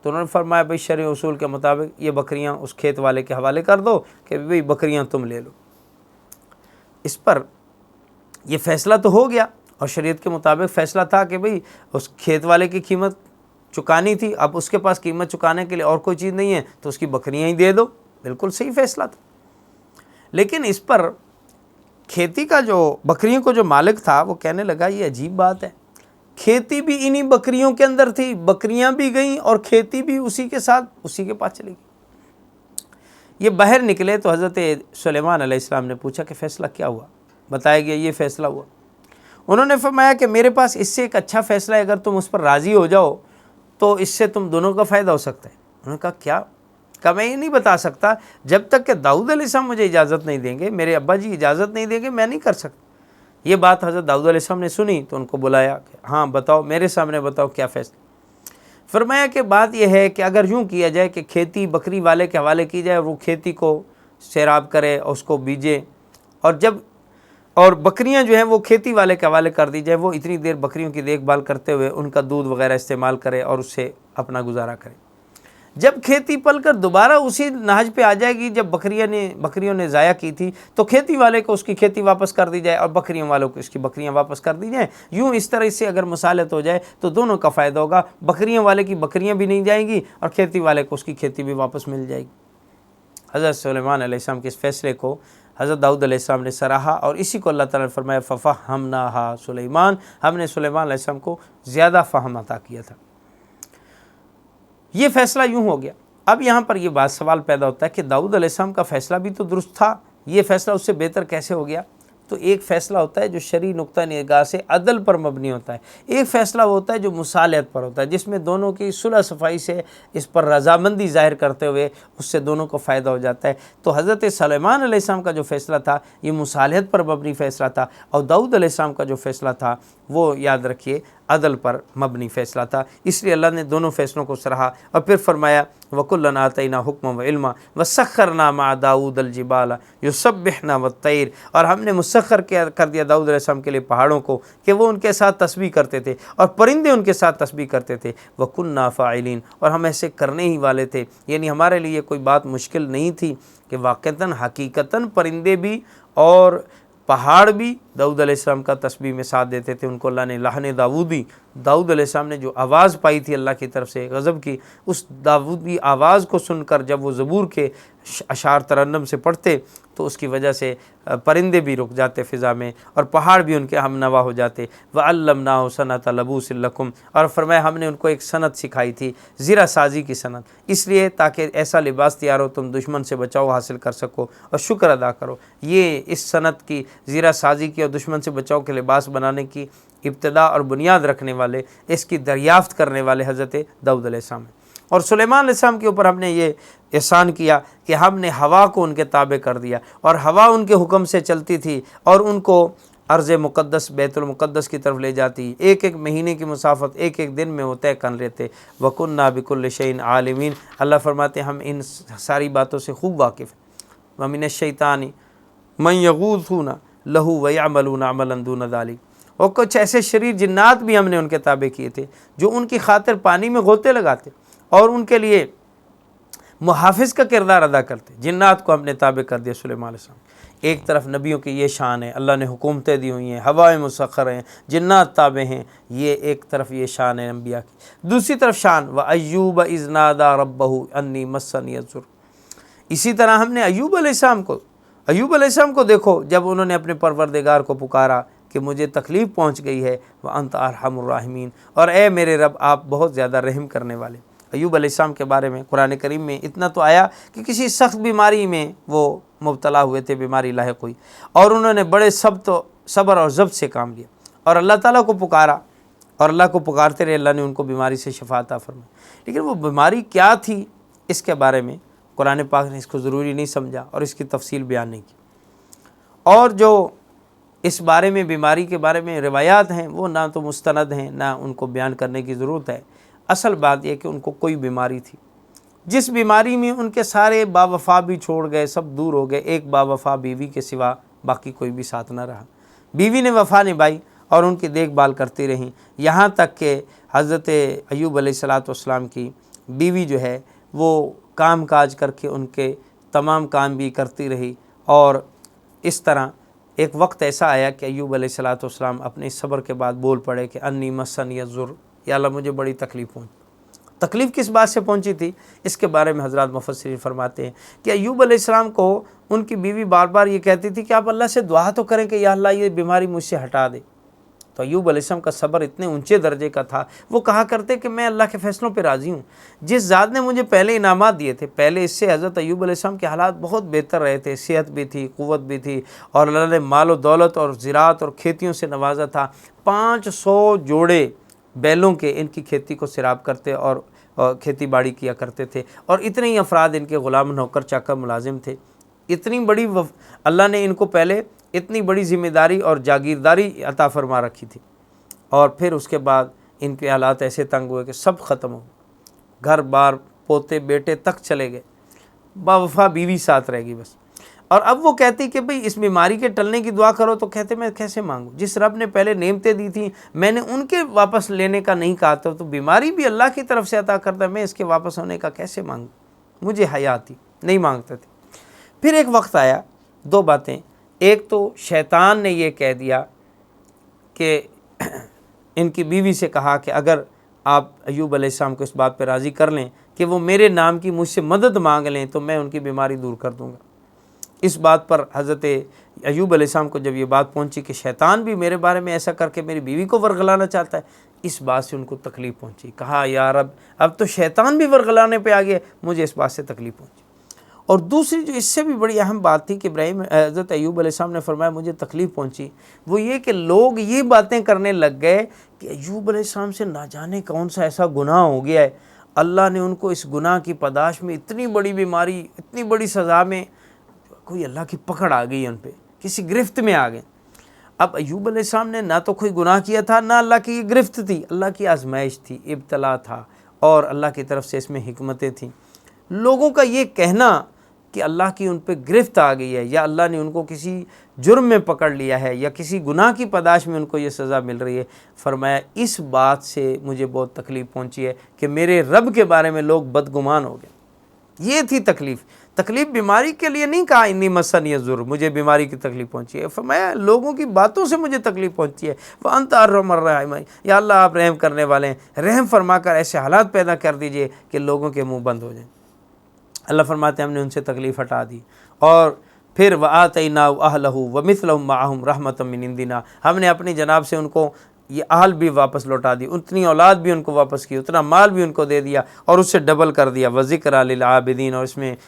تو انہوں نے فرمایا بھئی شرعی اصول کے مطابق یہ بکریاں اس کھیت والے کے حوالے کر دو کہ بھئی بکریاں تم لے لو۔ اس پر یہ فیصلہ تو ہو گیا، اور شریعت کے مطابق فیصلہ تھا کہ بھئی اس کھیت والے کی قیمت چکانی تھی، اب اس کے پاس قیمت چکانے کے لیے اور کوئی چیز نہیں ہے تو اس کی بکریاں ہی دے دو، بالکل صحیح فیصلہ تھا۔ لیکن اس پر کھیتی کا جو بکریوں کو جو مالک تھا وہ کہنے لگا یہ عجیب بات ہے، کھیتی بھی انہی بکریوں کے اندر تھی، بکریاں بھی گئیں اور کھیتی بھی اسی کے ساتھ اسی کے پاس چلی گئی۔ یہ باہر نکلے تو حضرت سلیمان علیہ السلام نے پوچھا کہ فیصلہ کیا ہوا؟ بتایا گیا یہ فیصلہ ہوا۔ انہوں نے فرمایا کہ میرے پاس اس سے ایک اچھا فیصلہ ہے، اگر تم اس پر راضی ہو جاؤ تو اس سے تم دونوں کا فائدہ ہو سکتا ہے۔ انہوں نے کہا کیا؟ کہا میں یہ نہیں بتا سکتا، جب تک کہ داؤد علیہ السلام مجھے اجازت نہیں دیں گے، میرے ابا جی اجازت نہیں دیں گے، میں نہیں کر سکتا۔ یہ بات حضرت داؤد علیہ السلام نے سنی تو ان کو بلایا کہ ہاں بتاؤ، میرے سامنے بتاؤ کیا فیصلہ۔ فرمایا کہ بات یہ ہے کہ اگر یوں کیا جائے کہ کھیتی بکری والے کے حوالے کی جائے اور وہ کھیتی کو سیراب کرے اور اس کو بیجے، اور بکریاں جو ہیں وہ کھیتی والے کے حوالے کر دی جائے، وہ اتنی دیر بکریوں کی دیکھ بھال کرتے ہوئے ان کا دودھ وغیرہ استعمال کرے اور اس سے اپنا گزارا کرے۔ جب کھیتی پل کر دوبارہ اسی نہج پہ آ جائے گی جب بکریوں نے ضائع کی تھی، تو کھیتی والے کو اس کی کھیتی واپس کر دی جائے اور بکریوں والوں کو اس کی بکریاں واپس کر دی جائیں۔ یوں اس طرح سے اگر مصالحت ہو جائے تو دونوں کا فائدہ ہوگا، بکریوں والے کی بکریاں بھی نہیں جائیں گی اور کھیتی والے کو اس کی کھیتی بھی واپس مل جائے گی۔ حضرت سلیمان علیہ السلام کے اس فیصلے کو حضرت داؤد علیہ السلام نے سراہا، اور اسی کو اللہ تعالیٰ نے فرمایا فَفَهَّمْنَاهَا سلیمان، ہم نے سلیمان علیہ السلام کو زیادہ فہم عطا کیا تھا۔ یہ فیصلہ یوں ہو گیا۔ اب یہاں پر یہ بات سوال پیدا ہوتا ہے کہ داؤد علیہ السلام کا فیصلہ بھی تو درست تھا، یہ فیصلہ اس سے بہتر کیسے ہو گیا؟ تو ایک فیصلہ ہوتا ہے جو شرعی نقطہ نگاہ سے عدل پر مبنی ہوتا ہے، ایک فیصلہ ہوتا ہے جو مصالحت پر ہوتا ہے، جس میں دونوں کی صلح صفائی سے اس پر رضامندی ظاہر کرتے ہوئے اس سے دونوں کو فائدہ ہو جاتا ہے۔ تو حضرت سلیمان علیہ السلام کا جو فیصلہ تھا یہ مصالحت پر مبنی فیصلہ تھا، اور داؤد علیہ السلام کا جو فیصلہ تھا وہ یاد رکھیے عدل پر مبنی فیصلہ تھا۔ اس لیے اللہ نے دونوں فیصلوں کو سراہا اور پھر فرمایا وَكُلًّا آتَيْنَا حُكْمًا وَعِلْمًا وَسَخَّرْنَا مَعَ دَاوُودَ الْجِبَالَ يُسَبِّحْنَا وَالطَّيْرَ، اور ہم نے مسخر کر دیا داؤد علیہ السلام کے لیے پہاڑوں کو کہ وہ ان کے ساتھ تسبیح کرتے تھے اور پرندے ان کے ساتھ تسبیح کرتے تھے۔ وَكُنَّا فَاعِلِينَ، اور ہم ایسے کرنے ہی والے تھے، یعنی ہمارے لیے کوئی بات مشکل نہیں تھی کہ واقعتاً حقیقتاً پرندے بھی اور پہاڑ بھی داؤد علیہ السلام کا تسبیح میں ساتھ دیتے تھے۔ ان کو اللہ نے لحن داؤدی، داؤد علیہ السلام نے جو آواز پائی تھی اللہ کی طرف سے غضب کی، اس داؤدی آواز کو سن کر جب وہ زبور کے اشعار ترنم سے پڑھتے تو اس کی وجہ سے پرندے بھی رک جاتے فضا میں اور پہاڑ بھی ان کے ہم نوا ہو جاتے۔ وَعَلَّمْنَاهُ صَنْعَةَ لَبُوسٍ لَكُمْ، اور فرمایا ہم نے ان کو ایک صنعت سکھائی تھی، زرہ سازی کی صنعت، اس لیے تاکہ ایسا لباس تیار ہو تم دشمن سے بچاؤ حاصل کر سکو اور شکر ادا کرو۔ یہ اس صنعت کی، زرہ سازی کی اور دشمن سے بچاؤ کے لباس بنانے کی ابتدا اور بنیاد رکھنے والے، اس کی دریافت کرنے والے حضرت داؤد علیہ السلام ہیں۔ اور سلیمان علیہ السلام کے اوپر ہم نے یہ احسان کیا کہ ہم نے ہوا کو ان کے تابع کر دیا، اور ہوا ان کے حکم سے چلتی تھی اور ان کو عرض مقدس بیت المقدس کی طرف لے جاتی، ایک ایک مہینے کی مسافت ایک ایک دن میں وہ طے کر لیتے۔ وَكُنَّا بِكُلِّ شَيْءٍ عَالِمِينَ، اللہ فرماتے ہم ان ساری باتوں سے خوب واقف ہیں۔ وَمِنَ الشَّيْطَانِ مَن يَغُوصُونَ لَهُ وَيَعْمَلُونَ عَمَلًا دُونَ ذَلِكَ، اور کچھ ایسے شریر جنات بھی ہم نے ان کے تابع کیے تھے جو ان کی خاطر پانی میں غوطے لگاتے اور ان کے لیے محافظ کا کردار ادا کرتے۔ جنات کو ہم نے تابع کر دیا سلیمان علیہ السلام۔ ایک طرف نبیوں کی یہ شان ہے، اللہ نے حکومتیں دی ہوئی ہیں، ہوائیں مسخر ہیں، جنات تابع ہیں، یہ ایک طرف یہ شان ہے انبیاء کی۔ دوسری طرف شان وَأَيُّوبَ إِذْ نَادَىٰ رَبَّهُ أَنِّي مَسَّنِيَ الضُّرُّ، اسی طرح ہم نے ایوب علیہ السلام کو دیکھو جب انہوں نے اپنے پروردگار کو پکارا کہ مجھے تکلیف پہنچ گئی ہے، وَأَنْتَ أَرْحَمُ الرَّاحِمِينَ، اور اے میرے رب آپ بہت زیادہ رحم کرنے والے۔ ایوب علیہ السلام کے بارے میں قرآن کریم میں اتنا تو آیا کہ کسی سخت بیماری میں وہ مبتلا ہوئے تھے، بیماری لاحق ہوئی، اور انہوں نے بڑے صبر اور ضبط سے کام لیا اور اللہ تعالیٰ کو پکارا، اور اللہ کو پکارتے رہے، اللہ نے ان کو بیماری سے شفا عطا فرمائی۔ لیکن وہ بیماری کیا تھی اس کے بارے میں قرآن پاک نے اس کو ضروری نہیں سمجھا اور اس کی تفصیل بیان نہیں کی، اور جو اس بارے میں بیماری کے بارے میں روایات ہیں وہ نہ تو مستند ہیں نہ ان کو بیان کرنے کی ضرورت ہے۔ اصل بات یہ کہ ان کو کوئی بیماری تھی جس بیماری میں ان کے سارے باوفا بھی چھوڑ گئے، سب دور ہو گئے، ایک باوفا بیوی کے سوا باقی کوئی بھی ساتھ نہ رہا۔ بیوی نے وفا نبھائی اور ان کی دیکھ بھال کرتی رہیں، یہاں تک کہ حضرت ایوب علیہ السلام کی بیوی جو ہے وہ کام کاج کر کے ان کے تمام کام بھی کرتی رہی، اور اس طرح ایک وقت ایسا آیا کہ ایوب علیہ السلام اپنے صبر کے بعد بول پڑے کہ انی مسنی الضر، یا اللہ مجھے بڑی تکلیف پہنچی۔ تکلیف کس بات سے پہنچی تھی اس کے بارے میں حضرات مفسرین فرماتے ہیں کہ ایوب علیہ السلام کو ان کی بیوی بار بار یہ کہتی تھی کہ آپ اللہ سے دعا تو کریں کہ یا اللہ یہ بیماری مجھ سے ہٹا دے۔ تو ایوب علیہ السلام کا صبر اتنے اونچے درجے کا تھا، وہ کہا کرتے کہ میں اللہ کے فیصلوں پہ راضی ہوں۔ جس ذات نے مجھے پہلے انعامات دیے تھے، پہلے اس سے حضرت ایوب علیہ السلام کے حالات بہت بہتر رہے تھے، صحت بھی تھی، قوت بھی تھی، اور اللہ نے مال و دولت اور زراعت اور کھیتیوں سے نوازا تھا۔ 500 جوڑے بیلوں کے ان کی کھیتی کو سیراب کرتے اور کھیتی باڑی کیا کرتے تھے، اور اتنے ہی افراد ان کے غلام نوکر چاکر ملازم تھے۔ اتنی بڑی اللہ نے ان کو پہلے اتنی بڑی ذمہ داری اور جاگیرداری عطا فرما رکھی تھی، اور پھر اس کے بعد ان کے حالات ایسے تنگ ہوئے کہ سب ختم ہو، گھر بار پوتے بیٹے تک چلے گئے، باوفا بیوی ساتھ رہ گئی بس۔ اور اب وہ کہتی کہ بھئی اس بیماری کے ٹلنے کی دعا کرو، تو کہتے میں کیسے مانگوں؟ جس رب نے پہلے نعمتیں دی تھیں میں نے ان کے واپس لینے کا نہیں کہا تھا، تو بیماری بھی اللہ کی طرف سے عطا کرتا ہے، میں اس کے واپس ہونے کا کیسے مانگوں؟ مجھے حیا تھی، نہیں مانگتے تھے۔ پھر ایک وقت آیا، دو باتیں، ایک تو شیطان نے یہ کہہ دیا کہ ان کی بیوی سے کہا کہ اگر آپ ایوب علیہ السلام کو اس بات پہ راضی کر لیں کہ وہ میرے نام کی مجھ سے مدد مانگ لیں تو میں ان کی بیماری دور کر دوں گا۔ اس بات پر حضرت ایوب علیہ السلام کو جب یہ بات پہنچی کہ شیطان بھی میرے بارے میں ایسا کر کے میری بیوی کو ورغلانا چاہتا ہے، اس بات سے ان کو تکلیف پہنچی۔ کہا یا رب اب تو شیطان بھی ورغلانے پہ آ گیا، مجھے اس بات سے تکلیف پہنچی۔ اور دوسری جو اس سے بھی بڑی اہم بات تھی کہ حضرت ایوب علیہ السلام نے فرمایا مجھے تکلیف پہنچی، وہ یہ کہ لوگ یہ باتیں کرنے لگ گئے کہ ایوب علیہ السلام سے نہ جانے کون سا ایسا گناہ ہو گیا ہے، اللہ نے ان کو اس گناہ کی پاداش میں اتنی بڑی بیماری، اتنی بڑی سزا میں کوئی اللہ کی پکڑ آ گئی ان پہ، کسی گرفت میں آ گئے۔ اب ایوب علیہ السلام نے نہ تو کوئی گناہ کیا تھا، نہ اللہ کی گرفت تھی، اللہ کی آزمائش تھی، ابتلا تھا، اور اللہ کی طرف سے اس میں حکمتیں تھیں۔ لوگوں کا یہ کہنا کہ اللہ کی ان پہ گرفت آ گئی ہے، یا اللہ نے ان کو کسی جرم میں پکڑ لیا ہے، یا کسی گناہ کی پاداش میں ان کو یہ سزا مل رہی ہے، فرمایا اس بات سے مجھے بہت تکلیف پہنچی ہے کہ میرے رب کے بارے میں لوگ بدگمان ہو گئے۔ یہ تھی تکلیف بیماری کے لیے نہیں کہا انی مسنی الضر، مجھے بیماری کی تکلیف پہنچی ہے، فرمایا لوگوں کی باتوں سے مجھے تکلیف پہنچی ہے، وانت ارحم الراحمین، یا اللہ آپ رحم کرنے والے ہیں، رحم فرما کر ایسے حالات پیدا کر دیجئے کہ لوگوں کے منہ بند ہو جائیں۔ اللہ فرماتے ہیں ہم نے ان سے تکلیف ہٹا دی، اور پھر وآتیناہ اہلہ ومثلہم معہم رحمۃ من عندنا، ہم نے اپنی جناب سے ان کو یہ اہل بھی واپس لوٹا دی، اتنی اولاد بھی ان کو واپس کی، اتنا مال بھی ان کو دے دیا اور اس سے ڈبل کر دیا۔ وذکر للعابدین، اور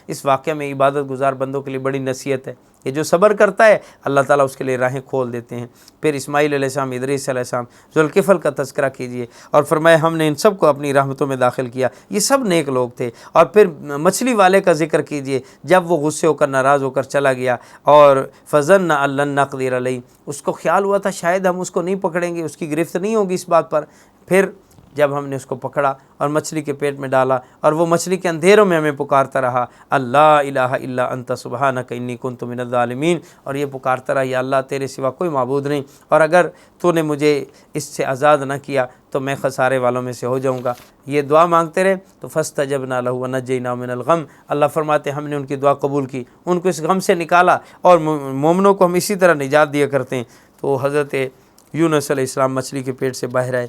اس واقعہ میں عبادت گزار بندوں کے لیے بڑی نصیحت ہے یہ جو صبر کرتا ہے اللہ تعالیٰ اس کے لیے راہیں کھول دیتے ہیں۔ پھر اسماعیل علیہ السلام، ادریس علیہ السلام، ذوالکفل کا تذکرہ کیجئے، اور فرمایا ہم نے ان سب کو اپنی رحمتوں میں داخل کیا، یہ سب نیک لوگ تھے۔ اور پھر مچھلی والے کا ذکر کیجئے، جب وہ غصے ہو کر ناراض ہو کر چلا گیا اور فظن ان لن نقدر علیہ، اس کو خیال ہوا تھا شاید ہم اس کو نہیں پکڑیں گے، اس کی گرفت نہیں ہوگی اس بات پر۔ پھر جب ہم نے اس کو پکڑا اور مچھلی کے پیٹ میں ڈالا اور وہ مچھلی کے اندھیروں میں ہمیں پکارتا رہا، اللہ الہ الا انت سبحانک انی کنت من الظالمین، اور یہ پکارتا رہا یا اللہ تیرے سوا کوئی معبود نہیں، اور اگر تو نے مجھے اس سے آزاد نہ کیا تو میں خسارے والوں میں سے ہو جاؤں گا۔ یہ دعا مانگتے رہے تو فاستجبنا لہ ونجیناہ من الغم، اللہ فرماتے ہم نے ان کی دعا قبول کی، ان کو اس غم سے نکالا، اور مومنوں کو ہم اسی طرح نجات دیا کرتے ہیں۔ تو حضرت یونس علیہ السلام مچھلی کے پیٹ سے باہر آئے،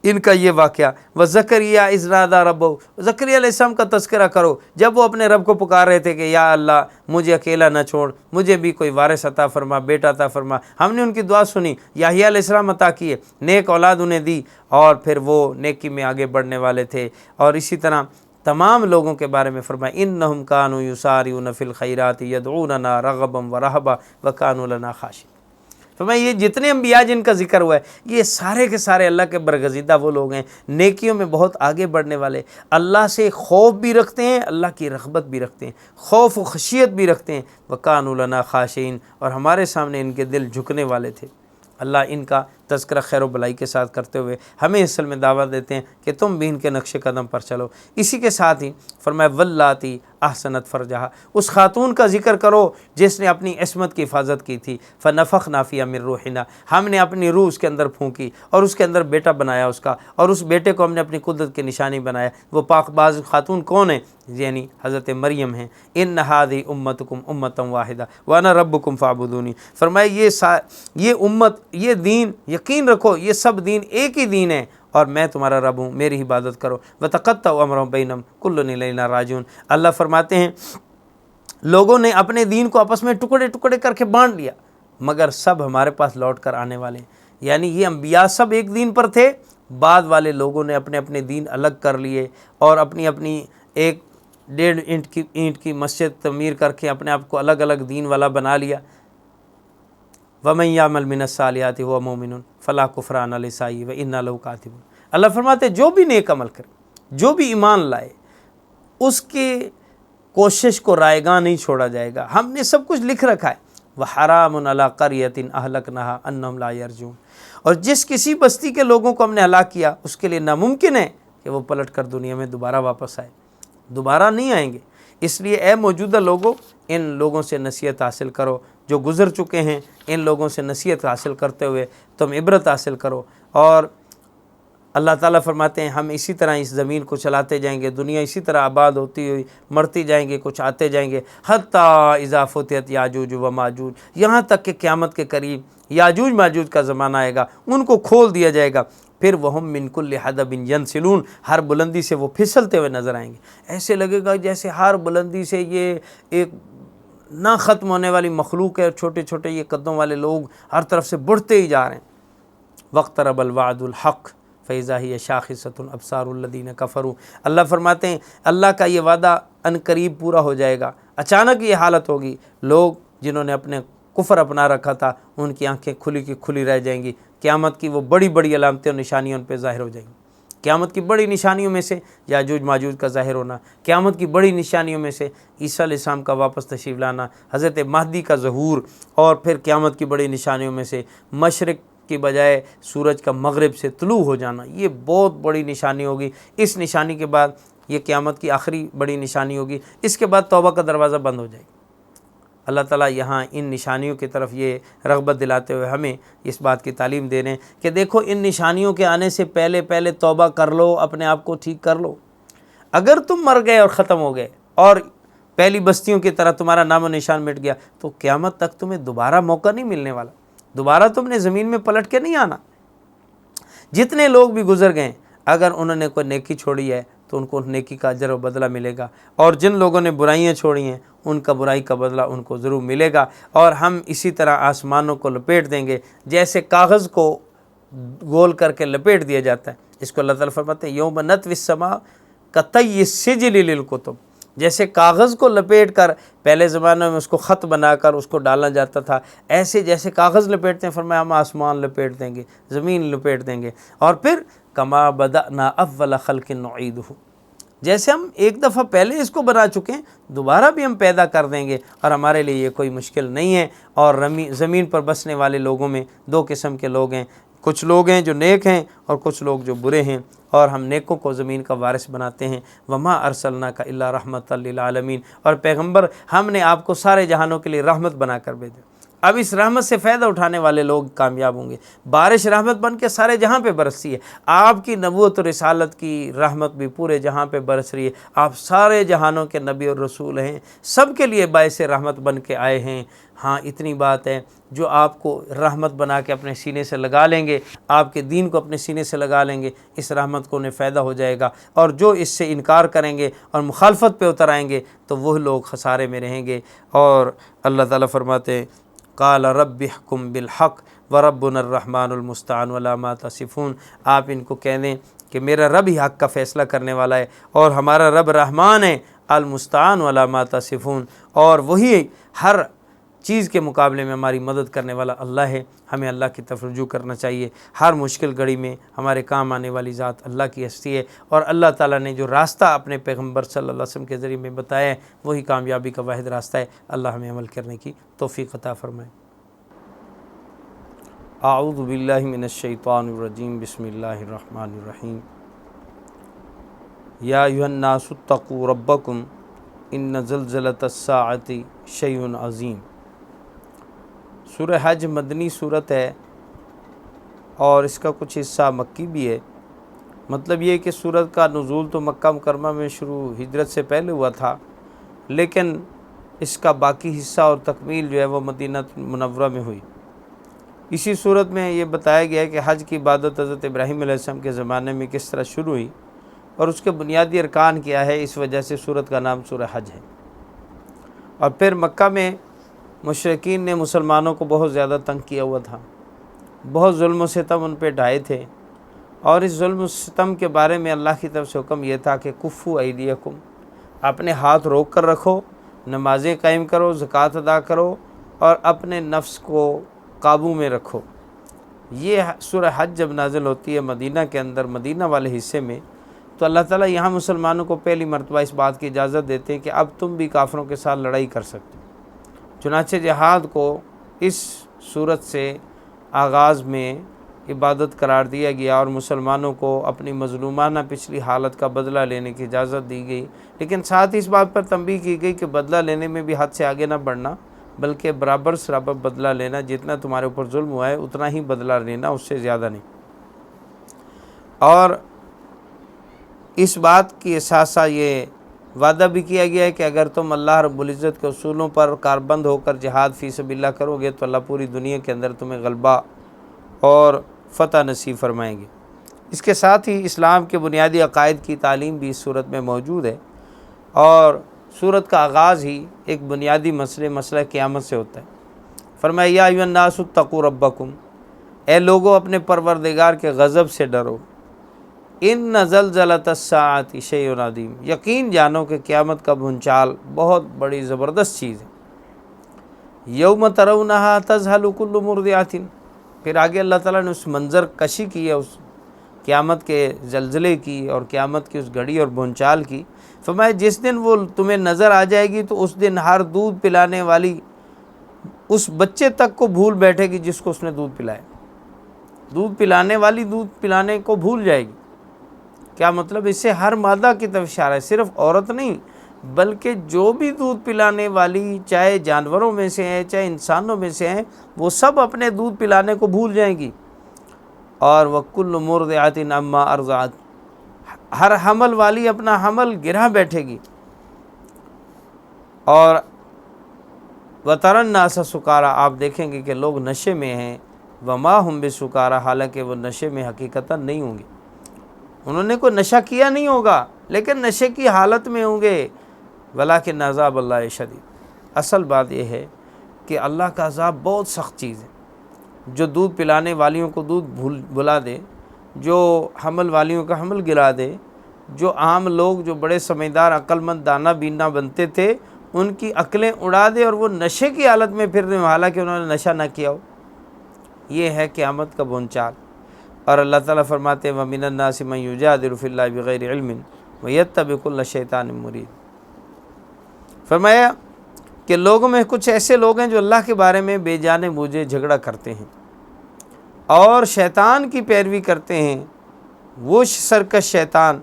ان کا یہ واقعہ۔ وزکریا اذ نادی ربہ، زکریا علیہ السلام کا تذکرہ کرو جب وہ اپنے رب کو پکار رہے تھے کہ یا اللہ مجھے اکیلا نہ چھوڑ، مجھے بھی کوئی وارث عطا فرما، بیٹا عطا فرما۔ ہم نے ان کی دعا سنی، یحییٰ علیہ السلام عطا کیے، نیک اولاد انہیں دی، اور پھر وہ نیکی میں آگے بڑھنے والے تھے۔ اور اسی طرح تمام لوگوں کے بارے میں فرمایا انہم کانوا یسارعون فی الخیرات یدعوننا رغبا ورہبا وکانوا لنا خاشعین۔ فرمایا یہ جتنے انبیاء جن کا ذکر ہوا ہے یہ سارے کے سارے اللہ کے برگزیدہ وہ لوگ ہیں، نیکیوں میں بہت آگے بڑھنے والے، اللہ سے خوف بھی رکھتے ہیں، اللہ کی رغبت بھی رکھتے ہیں، خوف و خشیت بھی رکھتے ہیں، وَكَانُوا لَنَا خَاشِعِينَ، اور ہمارے سامنے ان کے دل جھکنے والے تھے۔ اللہ ان کا تذکرہ خیر و بلائی کے ساتھ کرتے ہوئے ہمیں اصل میں دعوت دیتے ہیں کہ تم بھی ان کے نقش قدم پر چلو۔ اسی کے ساتھ ہی فرمایا واللاتی احسنت فرجہا، اس خاتون کا ذکر کرو جس نے اپنی عصمت کی حفاظت کی تھی، فنفخنا فیہا من روحنا، ہم نے اپنی روح اس کے اندر پھونکی اور اس کے اندر بیٹا بنایا اس کا، اور اس بیٹے کو ہم نے اپنی قدرت کی نشانی بنایا۔ وہ پاک باز خاتون کون ہے؟ یعنی حضرت مریم ہیں۔ ان ہذہ امتکم امۃ واحدہ وانا ربکم فاعبدونی، فرمایا یہ امت، یہ دین، یقین رکھو یہ سب دین ایک ہی دین ہے اور میں تمہارا رب ہوں، میری عبادت کرو۔ وتقطعوا امرهم بینہم کل الینا راجعون، اللہ فرماتے ہیں لوگوں نے اپنے دین کو آپس میں ٹکڑے ٹکڑے کر کے بانٹ لیا، مگر سب ہمارے پاس لوٹ کر آنے والے ہیں۔ یعنی یہ انبیاء سب ایک دین پر تھے، بعد والے لوگوں نے اپنے اپنے دین الگ کر لیے اور اپنی اپنی ایک 1.5 اینٹ کی مسجد تعمیر کر کے اپنے آپ کو الگ الگ دین والا بنا لیا۔ وَمَن يَعْمَلْ مِنَ الصَّالِحَاتِ وَهُوَ مُؤْمِنٌ فَلَا كُفْرَانَ لِسَعْيِهِ وَإِنَّا لَهُ كَاتِبُونَ، اللہ فرماتے جو بھی نیک عمل کرے، جو بھی ایمان لائے، اس کی کوشش کو رائیگاں نہیں چھوڑا جائے گا، ہم نے سب کچھ لکھ رکھا ہے۔ وَحَرَامٌ عَلَىٰ قَرْيَةٍ أَهْلَكْنَاهَا أَنَّهُمْ لَا يَرْجِعُونَ، اور جس کسی بستی کے لوگوں کو ہم نے ہلاک کیا اس کے لیے ناممکن ہے کہ وہ پلٹ کر دنیا میں دوبارہ واپس آئے، دوبارہ نہیں آئیں گے۔ اس لیے اے موجودہ لوگوں، ان لوگوں سے نصیحت حاصل کرو جو گزر چکے ہیں، ان لوگوں سے نصیحت حاصل کرتے ہوئے تم عبرت حاصل کرو۔ اور اللہ تعالیٰ فرماتے ہیں ہم اسی طرح اس زمین کو چلاتے جائیں گے، دنیا اسی طرح آباد ہوتی ہوئی مرتی جائیں گے، کچھ آتے جائیں گے، حتیٰ اذا فتحت یاجوج و ماجوج، یہاں تک کہ قیامت کے قریب یاجوج ماجوج کا زمانہ آئے گا، ان کو کھول دیا جائے گا۔ پھر وہم من کل حدب ینسلون، ہر بلندی سے وہ پھسلتے ہوئے نظر آئیں گے، ایسے لگے گا جیسے ہر بلندی سے یہ ایک نہ ختم ہونے والی مخلوق ہے، چھوٹے چھوٹے یہ قدوں والے لوگ ہر طرف سے بڑھتے ہی جا رہے ہیں۔ واقترب الوعد الحق فإذا هي شاخصة أبصار الذين كفروا، اللہ فرماتے ہیں اللہ کا یہ وعدہ ان قریب پورا ہو جائے گا، اچانک یہ حالت ہوگی، لوگ جنہوں نے اپنے کفر اپنا رکھا تھا ان کی آنکھیں کھلی کی کھلی رہ جائیں گی، قیامت کی وہ بڑی بڑی علامتیں اور نشانیاں ان پہ ظاہر ہو جائیں گی۔ قیامت کی بڑی نشانیوں میں سے یاجوج ماجوج کا ظاہر ہونا، قیامت کی بڑی نشانیوں میں سے عیسیٰ علیہ السلام کا واپس تشریف لانا، حضرت مہدی کا ظہور، اور پھر قیامت کی بڑی نشانیوں میں سے مشرق کی بجائے سورج کا مغرب سے طلوع ہو جانا، یہ بہت بڑی نشانی ہوگی۔ اس نشانی کے بعد یہ قیامت کی آخری بڑی نشانی ہوگی، اس کے بعد توبہ کا دروازہ بند ہو جائے گا۔ اللہ تعالیٰ یہاں ان نشانیوں کی طرف یہ رغبت دلاتے ہوئے ہمیں اس بات کی تعلیم دے رہے ہیں کہ دیکھو ان نشانیوں کے آنے سے پہلے پہلے توبہ کر لو، اپنے آپ کو ٹھیک کر لو۔ اگر تم مر گئے اور ختم ہو گئے اور پہلی بستیوں کی طرح تمہارا نام و نشان مٹ گیا تو قیامت تک تمہیں دوبارہ موقع نہیں ملنے والا، دوبارہ تم نے زمین میں پلٹ کے نہیں آنا۔ جتنے لوگ بھی گزر گئے اگر انہوں نے کوئی نیکی چھوڑی ہے تو ان کو نیکی کا اجر و بدلہ ملے گا، اور جن لوگوں نے برائیاں چھوڑی ہیں ان کا برائی کا بدلہ ان کو ضرور ملے گا۔ اور ہم اسی طرح آسمانوں کو لپیٹ دیں گے جیسے کاغذ کو گول کر کے لپیٹ دیا جاتا ہے، اس کو اللہ تعالیٰ فرماتے ہیں یوم نطوی السماء کطی السجل للکتب، جیسے کاغذ کو لپیٹ کر پہلے زمانے میں اس کو خط بنا کر اس کو ڈالا جاتا تھا، ایسے جیسے کاغذ لپیٹتے ہیں، فرمایا ہم آسمان لپیٹ دیں گے، زمین لپیٹ دیں گے، اور پھر کما بدأنا اول خلق نعیدہ، جیسے ہم ایک دفعہ پہلے اس کو بنا چکے ہیں دوبارہ بھی ہم پیدا کر دیں گے، اور ہمارے لیے یہ کوئی مشکل نہیں ہے۔ اور زمین پر بسنے والے لوگوں میں دو قسم کے لوگ ہیں، کچھ لوگ ہیں جو نیک ہیں اور کچھ لوگ جو برے ہیں، اور ہم نیکوں کو زمین کا وارث بناتے ہیں۔ وما ارسلناک الا رحمۃ للعالمین، اور پیغمبر ہم نے آپ کو سارے جہانوں کے لیے رحمت بنا کر بھیجا۔ اب اس رحمت سے فائدہ اٹھانے والے لوگ کامیاب ہوں گے۔ بارش رحمت بن کے سارے جہاں پہ برستی ہے، آپ کی نبوت و رسالت کی رحمت بھی پورے جہاں پہ برس رہی ہے، آپ سارے جہانوں کے نبی اور رسول ہیں، سب کے لیے باعث رحمت بن کے آئے ہیں۔ ہاں اتنی بات ہے، جو آپ کو رحمت بنا کے اپنے سینے سے لگا لیں گے، آپ کے دین کو اپنے سینے سے لگا لیں گے، اس رحمت کو انہیں فائدہ ہو جائے گا، اور جو اس سے انکار کریں گے اور مخالفت پہ اتر آئیں گے تو وہ لوگ خسارے میں رہیں گے۔ اور اللہ تعالیٰ فرماتے ہیں قال رب احکم بالحق وربنا الرحمن المستعان علی ما تصفون، آپ ان کو کہہ دیں کہ میرا رب ہی حق کا فیصلہ کرنے والا ہے، اور ہمارا رب رحمان ہے، المستعان علی ما تصفون، اور وہی ہر چیز کے مقابلے میں ہماری مدد کرنے والا اللہ ہے۔ ہمیں اللہ کی طرف رجوع کرنا چاہیے، ہر مشکل گھڑی میں ہمارے کام آنے والی ذات اللہ کی ہستی ہے، اور اللہ تعالیٰ نے جو راستہ اپنے پیغمبر صلی اللہ علیہ وسلم کے ذریعے میں بتایا ہے وہی کامیابی کا واحد راستہ ہے۔ اللہ ہمیں عمل کرنے کی توفیق عطا فرمائے۔ اعوذ باللہ من الشیطان الرجیم، بسم اللہ الرحمن الرحیم۔ یا ایھا الناس اتقوا ربکم ان زلزلۃ الساعۃ شیء عظیم۔ سورہ حج مدنی صورت ہے، اور اس کا کچھ حصہ مکی بھی ہے۔ مطلب یہ کہ سورت کا نزول تو مکہ مکرمہ میں شروع ہجرت سے پہلے ہوا تھا، لیکن اس کا باقی حصہ اور تکمیل جو ہے وہ مدینہ منورہ میں ہوئی۔ اسی صورت میں یہ بتایا گیا ہے کہ حج کی عبادت حضرت ابراہیم علیہ السلام کے زمانے میں کس طرح شروع ہوئی، اور اس کے بنیادی ارکان کیا ہے، اس وجہ سے سورت کا نام سورہ حج ہے۔ اور پھر مکہ میں مشرکین نے مسلمانوں کو بہت زیادہ تنگ کیا ہوا تھا، بہت ظلم و ستم ان پہ ڈھائے تھے، اور اس ظلم و ستم کے بارے میں اللہ کی طرف سے حکم یہ تھا کہ کفو ایدیکم، اپنے ہاتھ روک کر رکھو، نمازیں قائم کرو، زکوٰۃ ادا کرو، اور اپنے نفس کو قابو میں رکھو۔ یہ سورہ حج جب نازل ہوتی ہے مدینہ کے اندر، مدینہ والے حصے میں، تو اللہ تعالیٰ یہاں مسلمانوں کو پہلی مرتبہ اس بات کی اجازت دیتے ہیں کہ اب تم بھی کافروں کے ساتھ لڑائی کر سکتے ہو۔ چنانچہ جہاد کو اس صورت سے آغاز میں عبادت قرار دیا گیا، اور مسلمانوں کو اپنی مظلومانہ پچھلی حالت کا بدلہ لینے کی اجازت دی گئی، لیکن ساتھ اس بات پر تنبیہ کی گئی کہ بدلہ لینے میں بھی حد سے آگے نہ بڑھنا، بلکہ برابر سرابر بدلہ لینا، جتنا تمہارے اوپر ظلم ہوا ہے اتنا ہی بدلہ لینا، اس سے زیادہ نہیں۔ اور اس بات کی احساسہ یہ وعدہ بھی کیا گیا ہے کہ اگر تم اللہ رب العزت کے اصولوں پر کاربند ہو کر جہاد فی سبیل اللہ کرو گے تو اللہ پوری دنیا کے اندر تمہیں غلبہ اور فتح نصیب فرمائیں گے۔ اس کے ساتھ ہی اسلام کے بنیادی عقائد کی تعلیم بھی اس صورت میں موجود ہے، اور صورت کا آغاز ہی ایک بنیادی مسئلہ قیامت سے ہوتا ہے۔ فرمایا یا ایھا الناس اتقوا ربکم، اے لوگو اپنے پروردگار کے غضب سے ڈرو، ان زلزلۃ الساعۃ شیء عظیم، یقین جانو کہ قیامت کا بھونچال بہت بڑی زبردست چیز ہے۔ یوم ترونھا تذہل کل مرضعۃ، پھر آگے اللہ تعالیٰ نے اس منظر کشی کی ہے، اس قیامت کے زلزلے کی اور قیامت کی اس گھڑی اور بھونچال کی۔ فرمایا جس دن وہ تمہیں نظر آ جائے گی تو اس دن ہر دودھ پلانے والی اس بچے تک کو بھول بیٹھے گی جس کو اس نے دودھ پلایا، دودھ پلانے والی دودھ پلانے کو بھول جائے گی۔ کیا مطلب؟ اس سے ہر مادہ کی طرف اشارہ ہے، صرف عورت نہیں بلکہ جو بھی دودھ پلانے والی، چاہے جانوروں میں سے ہیں چاہے انسانوں میں سے ہیں، وہ سب اپنے دودھ پلانے کو بھول جائیں گی۔ اور وَكُلُّ مُرْضِعَةٍ عَمَّا أَرْضَعَتْ، ہر حمل والی اپنا حمل گرا بیٹھے گی۔ اور وَتَرَى النَّاسَ سُكَارَىٰ، آپ دیکھیں گے کہ لوگ نشے میں ہیں، وَمَا هُمْ بِسُكَارَىٰ، حالانکہ وہ نشے میں حقیقتاً نہیں ہوں گے، انہوں نے کوئی نشہ کیا نہیں ہوگا لیکن نشے کی حالت میں ہوں گے۔ وَلَٰكِنَّ عَذَابَ اللَّهِ شَدِيدٌ، اصل بات یہ ہے کہ اللہ کا عذاب بہت سخت چیز ہے۔ جو دودھ پلانے والیوں کو دودھ بھلا دے، جو حمل والیوں کا حمل گرا دے، جو عام لوگ جو بڑے سمجھدار عقل مند دانہ بینا بنتے تھے ان کی عقلیں اڑا دے اور وہ نشے کی حالت میں پھر حالانکہ انہوں نے نشہ نہ کیا ہو۔ یہ ہے قیامت کا بونچال۔ اور اللہ تعالیٰ فرماتے ہیں وَمِنَ النَّاسِ مَن يُجَادِلُ فِي اللَّهِ بِغَيْرِ عِلْمٍ وَيَتَّبِعُ كُلَّ شَيْطَانٍ مُرِيدٍ۔ فرمایا کہ لوگوں میں کچھ ایسے لوگ ہیں جو اللہ کے بارے میں بے جانے بوجھے جھگڑا کرتے ہیں اور شیطان کی پیروی کرتے ہیں، وہ سرکش شیطان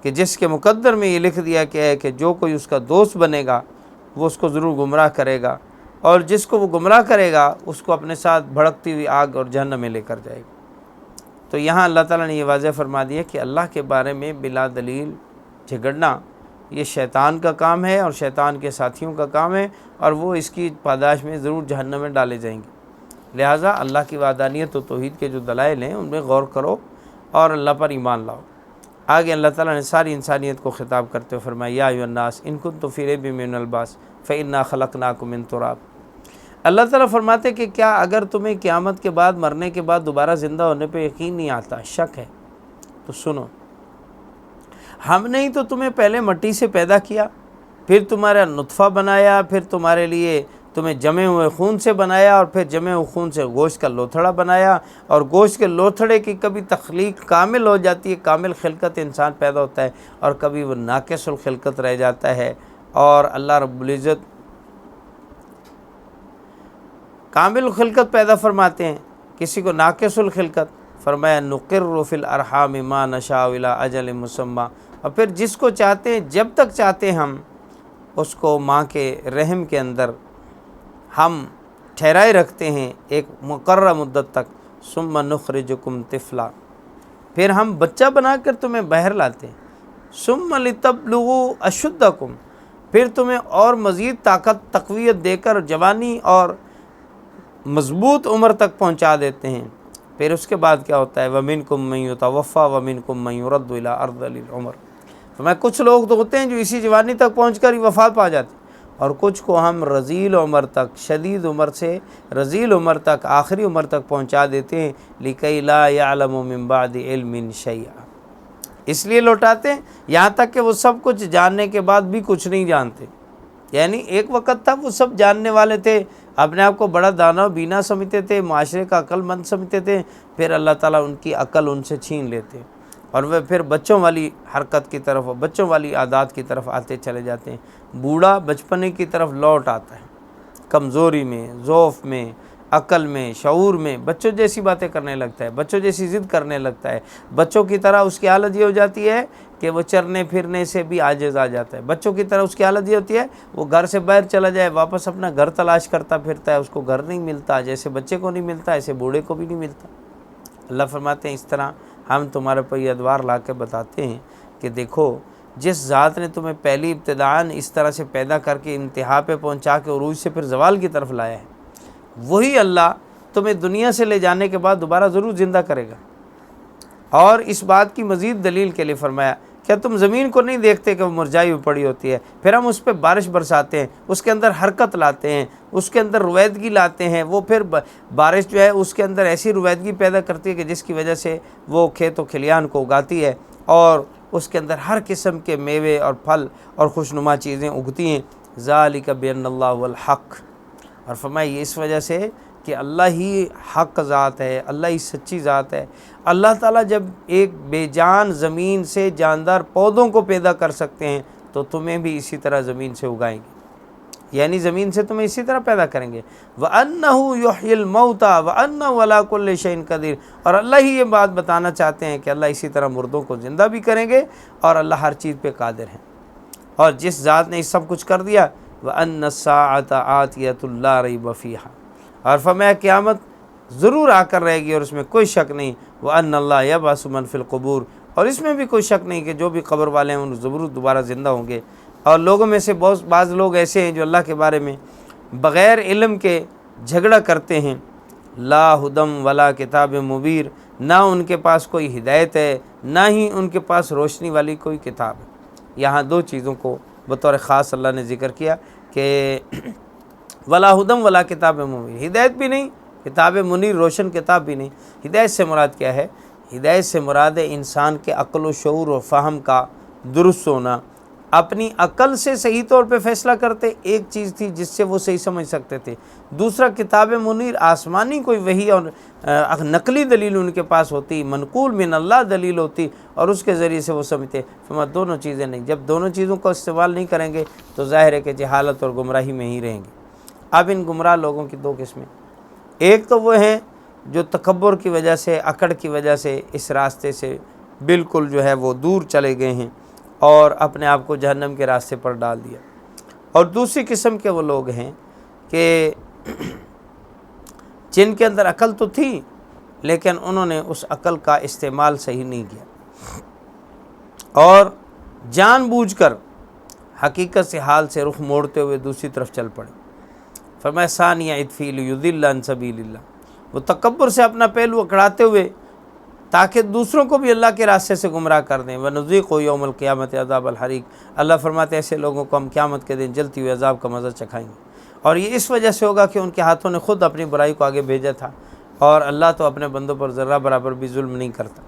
کہ جس کے مقدر میں یہ لکھ دیا کہ ہے کہ جو کوئی اس کا دوست بنے گا وہ اس کو ضرور گمراہ کرے گا، اور جس کو وہ گمراہ کرے گا اس کو اپنے ساتھ بھڑکتی ہوئی آگ اور جہنم میں لے کر جائے گا۔ تو یہاں اللہ تعالیٰ نے یہ واضح فرما دیا کہ اللہ کے بارے میں بلا دلیل جھگڑنا یہ شیطان کا کام ہے اور شیطان کے ساتھیوں کا کام ہے، اور وہ اس کی پاداش میں ضرور جہنم میں ڈالے جائیں گے۔ لہٰذا اللہ کی وحدانیت و توحید کے جو دلائل ہیں ان میں غور کرو اور اللہ پر ایمان لاؤ۔ آگے اللہ تعالیٰ نے ساری انسانیت کو خطاب کرتے ہوئے فرمایا یا ایھا الناس ان کنتم فی ریب من البعث فإنا خلقناکم من تراب۔ اللہ تعالیٰ فرماتے کہ کیا اگر تمہیں قیامت کے بعد مرنے کے بعد دوبارہ زندہ ہونے پہ یقین نہیں آتا، شک ہے، تو سنو، ہم نے ہی تو تمہیں پہلے مٹی سے پیدا کیا، پھر تمہارا نطفہ بنایا، پھر تمہارے لیے تمہیں جمے ہوئے خون سے بنایا، اور پھر جمے ہوئے خون سے گوشت کا لوتھڑا بنایا، اور گوشت کے لوتھڑے کی کبھی تخلیق کامل ہو جاتی ہے، کامل خلقت انسان پیدا ہوتا ہے، اور کبھی وہ ناقص الخلقت رہ جاتا ہے، اور اللہ رب العزت کامل خلقت پیدا فرماتے ہیں، کسی کو ناقص الخلقت۔ فرمایا نقر فی الارحام ما نشاء الی اجل مسمی، اور پھر جس کو چاہتے ہیں جب تک چاہتے ہیں ہم اس کو ماں کے رحم کے اندر ہم ٹھہرائے رکھتے ہیں ایک مقررہ مدت تک، ثم نخرجکم طفلا، پھر ہم بچہ بنا کر تمہیں باہر لاتے ہیں، ثم لتبلغوا اشدکم، پھر تمہیں اور مزید طاقت تقویت دے کر جوانی اور مضبوط عمر تک پہنچا دیتے ہیں۔ پھر اس کے بعد کیا ہوتا ہے وَمِنْكُم مَّن يُتَوَفَّى وَمِنْكُم مَّن يُرَدُّ إِلَىٰ أَرْذَلِ الْعُمُرِ۔ فرمایا کچھ لوگ تو ہوتے ہیں جو اسی جوانی تک پہنچ کر ہی وفات پا جاتے ہیں، اور کچھ کو ہم رذیل عمر تک، شدید عمر سے رذیل عمر تک، آخری عمر تک پہنچا دیتے ہیں، لِكَيْ لَا يَعْلَمُ مِن بَعْدِ عِلْمٍ شَيْئًا، اس لیے لوٹاتے ہیں یہاں تک کہ وہ سب کچھ جاننے کے بعد بھی کچھ نہیں جانتے۔ یعنی ایک وقت تھا وہ سب جاننے والے تھے، اپنے آپ کو بڑا دانا و بینا سمجھتے تھے، معاشرے کا عقل مند سمجھتے تھے، پھر اللہ تعالیٰ ان کی عقل ان سے چھین لیتے ہیں، اور وہ پھر بچوں والی حرکت کی طرف، بچوں والی عادات کی طرف آتے چلے جاتے ہیں۔ بوڑھا بچپنے کی طرف لوٹ آتا ہے، کمزوری میں، ضعف میں، عقل میں، شعور میں، بچوں جیسی باتیں کرنے لگتا ہے، بچوں جیسی ضد کرنے لگتا ہے، بچوں کی طرح اس کی حالت یہ ہو جاتی ہے کہ وہ چرنے پھرنے سے بھی عاجز آ جاتا ہے، بچوں کی طرح اس کی حالت یہ ہوتی ہے وہ گھر سے باہر چلا جائے واپس اپنا گھر تلاش کرتا پھرتا ہے، اس کو گھر نہیں ملتا، جیسے بچے کو نہیں ملتا ایسے بوڑھے کو بھی نہیں ملتا۔ اللہ فرماتے ہیں اس طرح ہم تمہارے پر یہ ادوار لا کے بتاتے ہیں کہ دیکھو جس ذات نے تمہیں پہلی ابتداءً اس طرح سے پیدا کر کے انتہا پہ پہنچا کے عروج سے پھر زوال کی طرف لایا ہے، وہی اللہ تمہیں دنیا سے لے جانے کے بعد دوبارہ ضرور زندہ کرے گا۔ اور اس بات کی مزید دلیل کے لیے فرمایا کیا تم زمین کو نہیں دیکھتے کہ وہ مرجھائی ہوئی پڑی ہوتی ہے، پھر ہم اس پہ بارش برساتے ہیں، اس کے اندر حرکت لاتے ہیں، اس کے اندر رویدگی لاتے ہیں، وہ پھر بارش جو ہے اس کے اندر ایسی رویدگی پیدا کرتی ہے کہ جس کی وجہ سے وہ کھیت و کھلیان کو اگاتی ہے، اور اس کے اندر ہر قسم کے میوے اور پھل اور خوشنما چیزیں اگتی ہیں۔ ذالک بان اللہ هو الحق، اور فرمایا یہ اس وجہ سے کہ اللہ ہی حق ذات ہے، اللہ ہی سچی ذات ہے۔ اللہ تعالیٰ جب ایک بے جان زمین سے جاندار پودوں کو پیدا کر سکتے ہیں تو تمہیں بھی اسی طرح زمین سے اگائیں گے، یعنی زمین سے تمہیں اسی طرح پیدا کریں گے۔ وَأَنَّهُ يُحْيِي الْمَوْتَى وَأَنَّهُ عَلَىٰ كُلِّ شَيْءٍ قَدِيرٌ، اور اللہ ہی یہ بات بتانا چاہتے ہیں کہ اللہ اسی طرح مردوں کو زندہ بھی کریں گے اور اللہ ہر چیز پہ قادر ہیں۔ اور جس ذات نے یہ سب کچھ کر دیا وَأَنَّ السَّاعَةَ آتِيَةٌ لَا رَيْبَ فِيهَا، اور فرمایا قیامت ضرور آ کر رہے گی اور اس میں کوئی شک نہیں۔ وَأَنَّ اللَّهَ يَبْعَثُ مَن فِي الْقُبُورِ، اور اس میں بھی کوئی شک نہیں کہ جو بھی قبر والے ہیں ان ضرور دوبارہ زندہ ہوں گے۔ اور لوگوں میں سے بعض لوگ ایسے ہیں جو اللہ کے بارے میں بغیر علم کے جھگڑا کرتے ہیں، لا ہدم ولا کتاب مبیر، نہ ان کے پاس کوئی ہدایت ہے نہ ہی ان کے پاس روشنی والی کوئی کتاب ہے۔ یہاں دو چیزوں کو بطور خاص اللہ نے ذکر کیا کہ ولا ہدم ولا کتاب منیر، ہدایت بھی نہیں، کتاب منیر روشن کتاب بھی نہیں۔ ہدایت سے مراد کیا ہے؟ ہدایت سے مراد ہے انسان کے عقل و شعور و فہم کا درست ہونا، اپنی عقل سے صحیح طور پہ فیصلہ کرتے، ایک چیز تھی جس سے وہ صحیح سمجھ سکتے تھے، دوسرا کتاب منیر آسمانی کوئی وحی اور نقلی دلیل ان کے پاس ہوتی، منقول من اللہ دلیل ہوتی اور اس کے ذریعے سے وہ سمجھتے۔ فرمایا دونوں چیزیں نہیں، جب دونوں چیزوں کو استعمال نہیں کریں گے تو ظاہر ہے کہ جہالت اور گمراہی میں ہی رہیں گے۔ اب ان گمراہ لوگوں کی دو قسمیں، ایک تو وہ ہیں جو تکبر کی وجہ سے، اکڑ کی وجہ سے اس راستے سے بالکل جو ہے وہ دور چلے گئے ہیں اور اپنے آپ کو جہنم کے راستے پر ڈال دیا، اور دوسری قسم کے وہ لوگ ہیں کہ جن کے اندر عقل تو تھی لیکن انہوں نے اس عقل کا استعمال صحیح نہیں کیا اور جان بوجھ کر حقیقت سے حال سے رخ موڑتے ہوئے دوسری طرف چل پڑے۔ فرمایا ثانیہ اطفی لیضل عن سبیل اللہ، وہ تکبر سے اپنا پہلو اکڑاتے ہوئے تاکہ دوسروں کو بھی اللہ کے راستے سے گمراہ کر دیں۔ وَنُذِيقُ يَوْمَ الْقِيَامَةِ عَذَابَ الْحَرِيقِ، اللہ فرماتے ہیں ایسے لوگوں کو ہم قیامت کے دن جلتی ہوئے عذاب کا مزہ چکھائیں گے، اور یہ اس وجہ سے ہوگا کہ ان کے ہاتھوں نے خود اپنی برائی کو آگے بھیجا تھا، اور اللہ تو اپنے بندوں پر ذرہ برابر بھی ظلم نہیں کرتا۔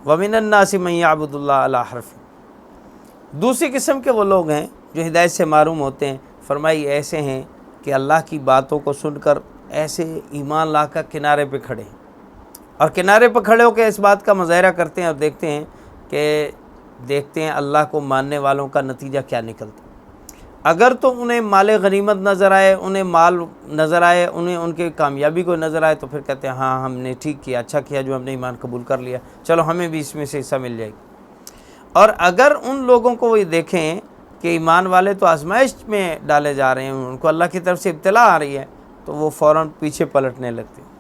وَمِنَ النَّاسِ مَن يَعْبُدُ اللَّهَ عَلَىٰ حَرْفٍ، دوسری قسم کے وہ لوگ ہیں جو ہدایت سے معروم ہوتے ہیں۔ فرمائی ایسے ہیں کہ اللہ کی باتوں کو سن کر ایسے ایمان لا کر کنارے پہ کھڑے ہیں، اور کنارے پہ کھڑے ہو کے اس بات کا مظاہرہ کرتے ہیں اور دیکھتے ہیں اللہ کو ماننے والوں کا نتیجہ کیا نکلتا۔ اگر تو انہیں مال غنیمت نظر آئے، انہیں مال نظر آئے، انہیں ان کی کامیابی کو نظر آئے تو پھر کہتے ہیں ہاں ہم نے ٹھیک کیا، اچھا کیا جو ہم نے ایمان قبول کر لیا، چلو ہمیں بھی اس میں سے حصہ مل جائے گی۔ اور اگر ان لوگوں کو وہ دیکھیں کہ ایمان والے تو آزمائش میں ڈالے جا رہے ہیں، ان کو اللہ کی طرف سے ابتلا آ رہی ہے، تو وہ فوراً پیچھے پلٹنے لگتے ہیں۔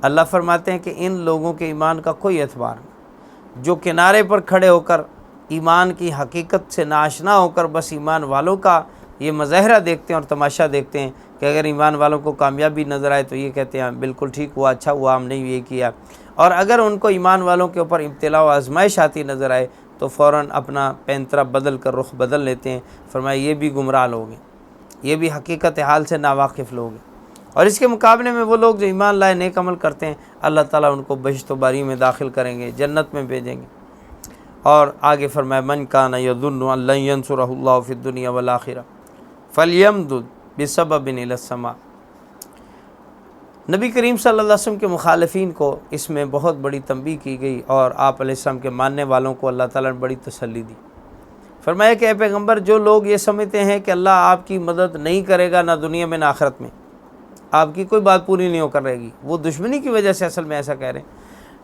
اللہ فرماتے ہیں کہ ان لوگوں کے ایمان کا کوئی اعتبار نہیں، جو کنارے پر کھڑے ہو کر ایمان کی حقیقت سے ناآشنا ہو کر بس ایمان والوں کا یہ مظاہرہ دیکھتے ہیں اور تماشا دیکھتے ہیں کہ اگر ایمان والوں کو کامیابی نظر آئے تو یہ کہتے ہیں بالکل ٹھیک ہوا، اچھا ہوا ہم نے یہ کیا، اور اگر ان کو ایمان والوں کے اوپر ابتلا و آزمائش آتی نظر آئے تو فوراً اپنا پینترا بدل کر رخ بدل لیتے ہیں۔ فرمایا یہ بھی گمراہ لوگ ہیں، یہ بھی حقیقت حال سے ناواقف لوگ ہیں۔ اور اس کے مقابلے میں وہ لوگ جو ایمان لائے نیک عمل کرتے ہیں، اللہ تعالیٰ ان کو بہشت و باری میں داخل کریں گے، جنت میں بھیجیں گے۔ اور آگے فرمایا من کان یظن ان لن ینصرہ اللہ فی الدنیا والآخرہ فلیمدد بسبب الی السماء۔ نبی کریم صلی اللہ علیہ وسلم کے مخالفین کو اس میں بہت بڑی تنبیہ کی گئی، اور آپ علیہ السلام کے ماننے والوں کو اللہ تعالیٰ نے بڑی تسلی دی۔ فرمایا کہ اے پیغمبر، جو لوگ یہ سمجھتے ہیں کہ اللہ آپ کی مدد نہیں کرے گا نہ دنیا میں نہ آخرت میں، آپ کی کوئی بات پوری نہیں ہو کر رہے گی، وہ دشمنی کی وجہ سے اصل میں ایسا کہہ رہے ہیں،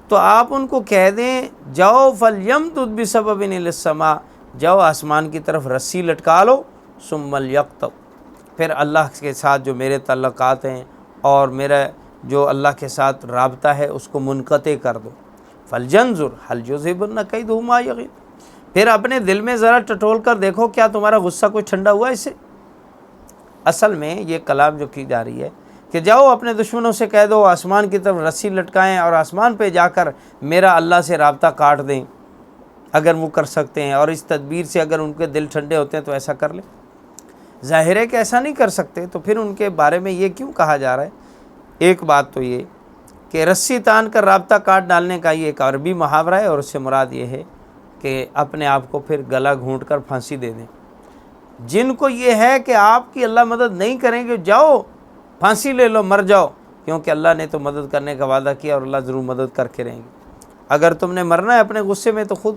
تو آپ ان کو کہہ دیں جاؤ فلیمدد بسبب الی السماء، جاؤ آسمان کی طرف رسی لٹکا لو، ثم لیقطع، پھر اللہ کے ساتھ جو میرے تعلقات ہیں اور میرا جو اللہ کے ساتھ رابطہ ہے اس کو منقطع کر دو، فلینظر هل یذهبن کیدہ ما یغیظ، پھر اپنے دل میں ذرا ٹٹول کر دیکھو کیا تمہارا غصہ کوئی ٹھنڈا ہوا اس سے۔ اصل میں یہ کلام جو کی جا رہی ہے کہ جاؤ اپنے دشمنوں سے کہہ دو آسمان کی طرف رسی لٹکائیں اور آسمان پہ جا کر میرا اللہ سے رابطہ کاٹ دیں، اگر وہ کر سکتے ہیں، اور اس تدبیر سے اگر ان کے دل ٹھنڈے ہوتے ہیں تو ایسا کر لیں۔ ظاہر ہے کہ ایسا نہیں کر سکتے، تو پھر ان کے بارے میں یہ کیوں کہا جا رہا ہے؟ ایک بات تو یہ کہ رسی تان کر رابطہ کاٹ ڈالنے کا یہ ایک عربی محاورہ ہے، اور اس سے مراد یہ ہے کہ اپنے آپ کو پھر گلا گھونٹ کر پھانسی دے دیں۔ جن کو یہ ہے کہ آپ کی اللہ مدد نہیں کریں گے، جاؤ پھانسی لے لو، مر جاؤ، کیونکہ اللہ نے تو مدد کرنے کا وعدہ کیا اور اللہ ضرور مدد کر کے رہیں گے۔ اگر تم نے مرنا ہے اپنے غصے میں تو خود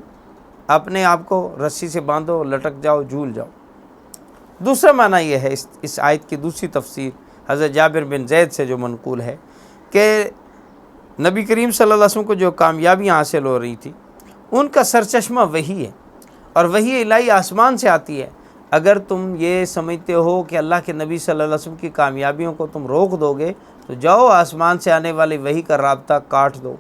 اپنے آپ کو رسی سے باندھو، لٹک جاؤ، جھول جاؤ۔ دوسرا معنی یہ ہے اس آیت کی دوسری تفسیر حضرت جابر بن زید سے جو منقول ہے کہ نبی کریم صلی اللہ علیہ وسلم کو جو کامیابیاں حاصل ہو رہی تھی ان کا سرچشمہ وحی ہے، اور وحی الہی آسمان سے آتی ہے۔ اگر تم یہ سمجھتے ہو کہ اللہ کے نبی صلی اللہ علیہ وسلم کی کامیابیوں کو تم روک دو گے تو جاؤ آسمان سے آنے والی وحی کا رابطہ کاٹ دو۔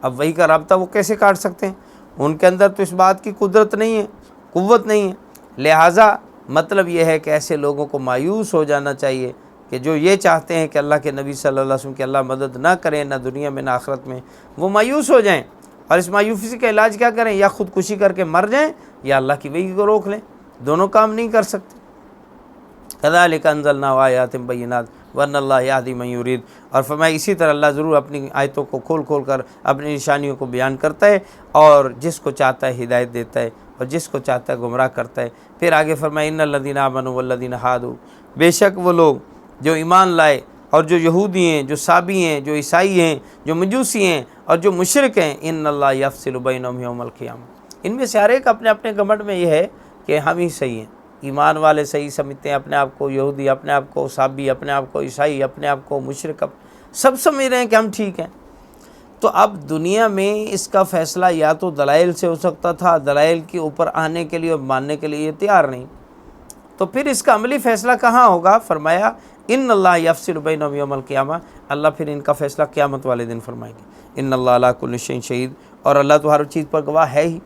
اب وحی کا رابطہ وہ کیسے کاٹ سکتے ہیں؟ ان کے اندر تو اس بات کی قدرت نہیں ہے، قوت نہیں ہے۔ لہٰذا مطلب یہ ہے کہ ایسے لوگوں کو مایوس ہو جانا چاہیے کہ جو یہ چاہتے ہیں کہ اللہ کے نبی صلی اللہ علیہ وسلم کی اللہ مدد نہ کریں نہ دنیا میں نہ آخرت میں، وہ مایوس ہو جائیں، اور اس مایوسی کا علاج کیا کریں؟ یا خودکشی کر کے مر جائیں یا اللہ کی وحی کو روک لیں، دونوں کام نہیں کر سکتے۔ کذالک انزلنا آیات بینات وان اللہ یہدی من یرید، اور فرمایا اسی طرح اللہ ضرور اپنی آیتوں کو کھول کھول کر اپنی نشانیوں کو بیان کرتا ہے اور جس کو چاہتا ہے ہدایت دیتا ہے، اور جس کو چاہتا ہے گمراہ کرتا ہے۔ پھر آگے فرمایا ان الذین آمنوا والذین ہادوا، بے شک وہ لوگ جو ایمان لائے اور جو یہودی ہیں، جو صابی ہیں، جو عیسائی ہیں، جو مجوسی ہیں اور جو مشرک ہیں، ان اللہ یفصل بینہم یوم القیامہ، ان میں سے ہر ایک اپنے اپنے گھمنڈ میں یہ ہے کہ ہم ہی صحیح ہیں، ایمان والے صحیح سمجھتے ہیں اپنے آپ کو، یہودی اپنے آپ کو صابی، اپنے آپ کو عیسائی، اپنے آپ کو مشرک، سب سمجھ رہے ہیں کہ ہم ٹھیک ہیں۔ تو اب دنیا میں اس کا فیصلہ یا تو دلائل سے ہو سکتا تھا، دلائل کے اوپر آنے کے لیے اور ماننے کے لیے تیار نہیں، تو پھر اس کا عملی فیصلہ کہاں ہوگا؟ فرمایا ان اللہ یفصل بینہم یوم القیامہ، اللہ پھر ان کا فیصلہ قیامت والے دن فرمائیں گے۔ ان اللہ علی کل شیء شہید، اور اللہ تو ہر چیز پر گواہ ہے ہی۔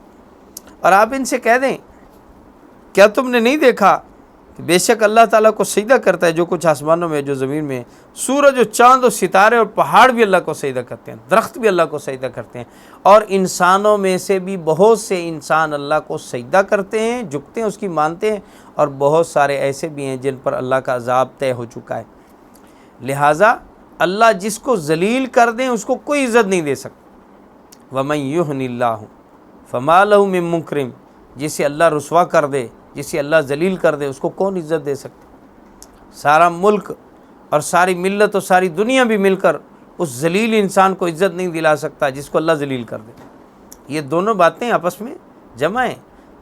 اور آپ ان سے کہہ دیں کیا تم نے نہیں دیکھا کہ بے شک اللہ تعالیٰ کو سجدہ کرتا ہے جو کچھ آسمانوں میں جو زمین میں، سورج و چاند و ستارے اور پہاڑ بھی اللہ کو سجدہ کرتے ہیں، درخت بھی اللہ کو سجدہ کرتے ہیں، اور انسانوں میں سے بھی بہت سے انسان اللہ کو سجدہ کرتے ہیں، جھکتے ہیں، اس کی مانتے ہیں، اور بہت سارے ایسے بھی ہیں جن پر اللہ کا عذاب طے ہو چکا ہے۔ لہٰذا اللہ جس کو ذلیل کر دیں اس کو کوئی عزت نہیں دے سکتا۔ وَمَن يُهْنِ اللَّهُ فَمَا لَهُ مِن مُكْرِمٍ، جسے اللہ رسوا کر دے، جسے اللہ ذلیل کر دے، اس کو کون عزت دے سکتا؟ سارا ملک اور ساری ملت اور ساری دنیا بھی مل کر اس ذلیل انسان کو عزت نہیں دلا سکتا جس کو اللہ ذلیل کر دے۔ یہ دونوں باتیں آپس میں جمع ہیں۔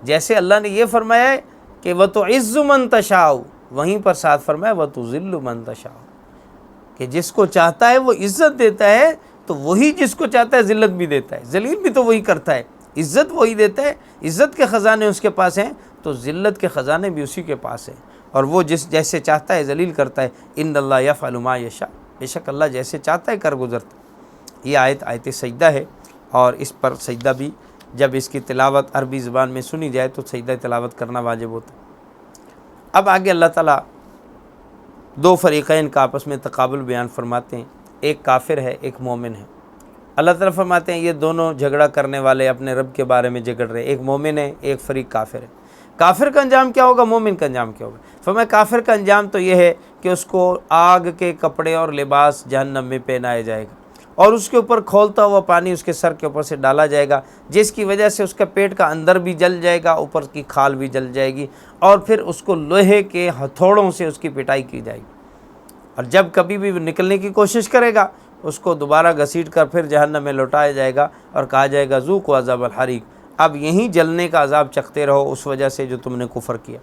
جیسے اللہ نے یہ فرمایا ہے کہ وَتُعِزُّ مَن تَشَاءُ، وہیں پر ساتھ فرمایا وَتُذِلُّ مَن تَشَاءُ، کہ جس کو چاہتا ہے وہ عزت دیتا ہے، تو وہی جس کو چاہتا ہے ذلت بھی دیتا ہے، ذلیل بھی تو وہی کرتا ہے، عزت وہی دیتا ہے۔ عزت کے خزانے اس کے پاس ہیں تو ذلت کے خزانے بھی اسی کے پاس ہیں، اور وہ جیسے چاہتا ہے ذلیل کرتا ہے۔ ان اللہ یفعل ما یشاء، بے شک اللہ جیسے چاہتا ہے کر گزرتا ہے۔ یہ آیت سجدہ ہے، اور اس پر سجدہ بھی جب اس کی تلاوت عربی زبان میں سنی جائے تو سجدہ تلاوت کرنا واجب ہوتا ہے۔ اب آگے اللہ تعالیٰ دو فریقین کا آپس میں تقابل بیان فرماتے ہیں، ایک کافر ہے، ایک مومن ہے۔ اللہ تعالیٰ فرماتے ہیں یہ دونوں جھگڑا کرنے والے اپنے رب کے بارے میں جھگڑ رہے، ایک مومن ہے، ایک فریق کافر ہے۔ کافر کا انجام کیا ہوگا؟ مومن کا انجام کیا ہوگا؟ فرمایا کافر کا انجام تو یہ ہے کہ اس کو آگ کے کپڑے اور لباس جہنم میں پہنایا جائے گا، اور اس کے اوپر کھولتا ہوا پانی اس کے سر کے اوپر سے ڈالا جائے گا، جس کی وجہ سے اس کا پیٹ کا اندر بھی جل جائے گا، اوپر کی کھال بھی جل جائے گی، اور پھر اس کو لوہے کے ہتھوڑوں سے اس کی پٹائی کی جائے گی، اور جب کبھی بھی نکلنے کی کوشش کرے گا اس کو دوبارہ گھسیٹ کر پھر جہنم میں لوٹایا جائے گا، اور کہا جائے گا ذوقوا عذاب الحریق، اب یہیں جلنے کا عذاب چکھتے رہو اس وجہ سے جو تم نے کفر کیا۔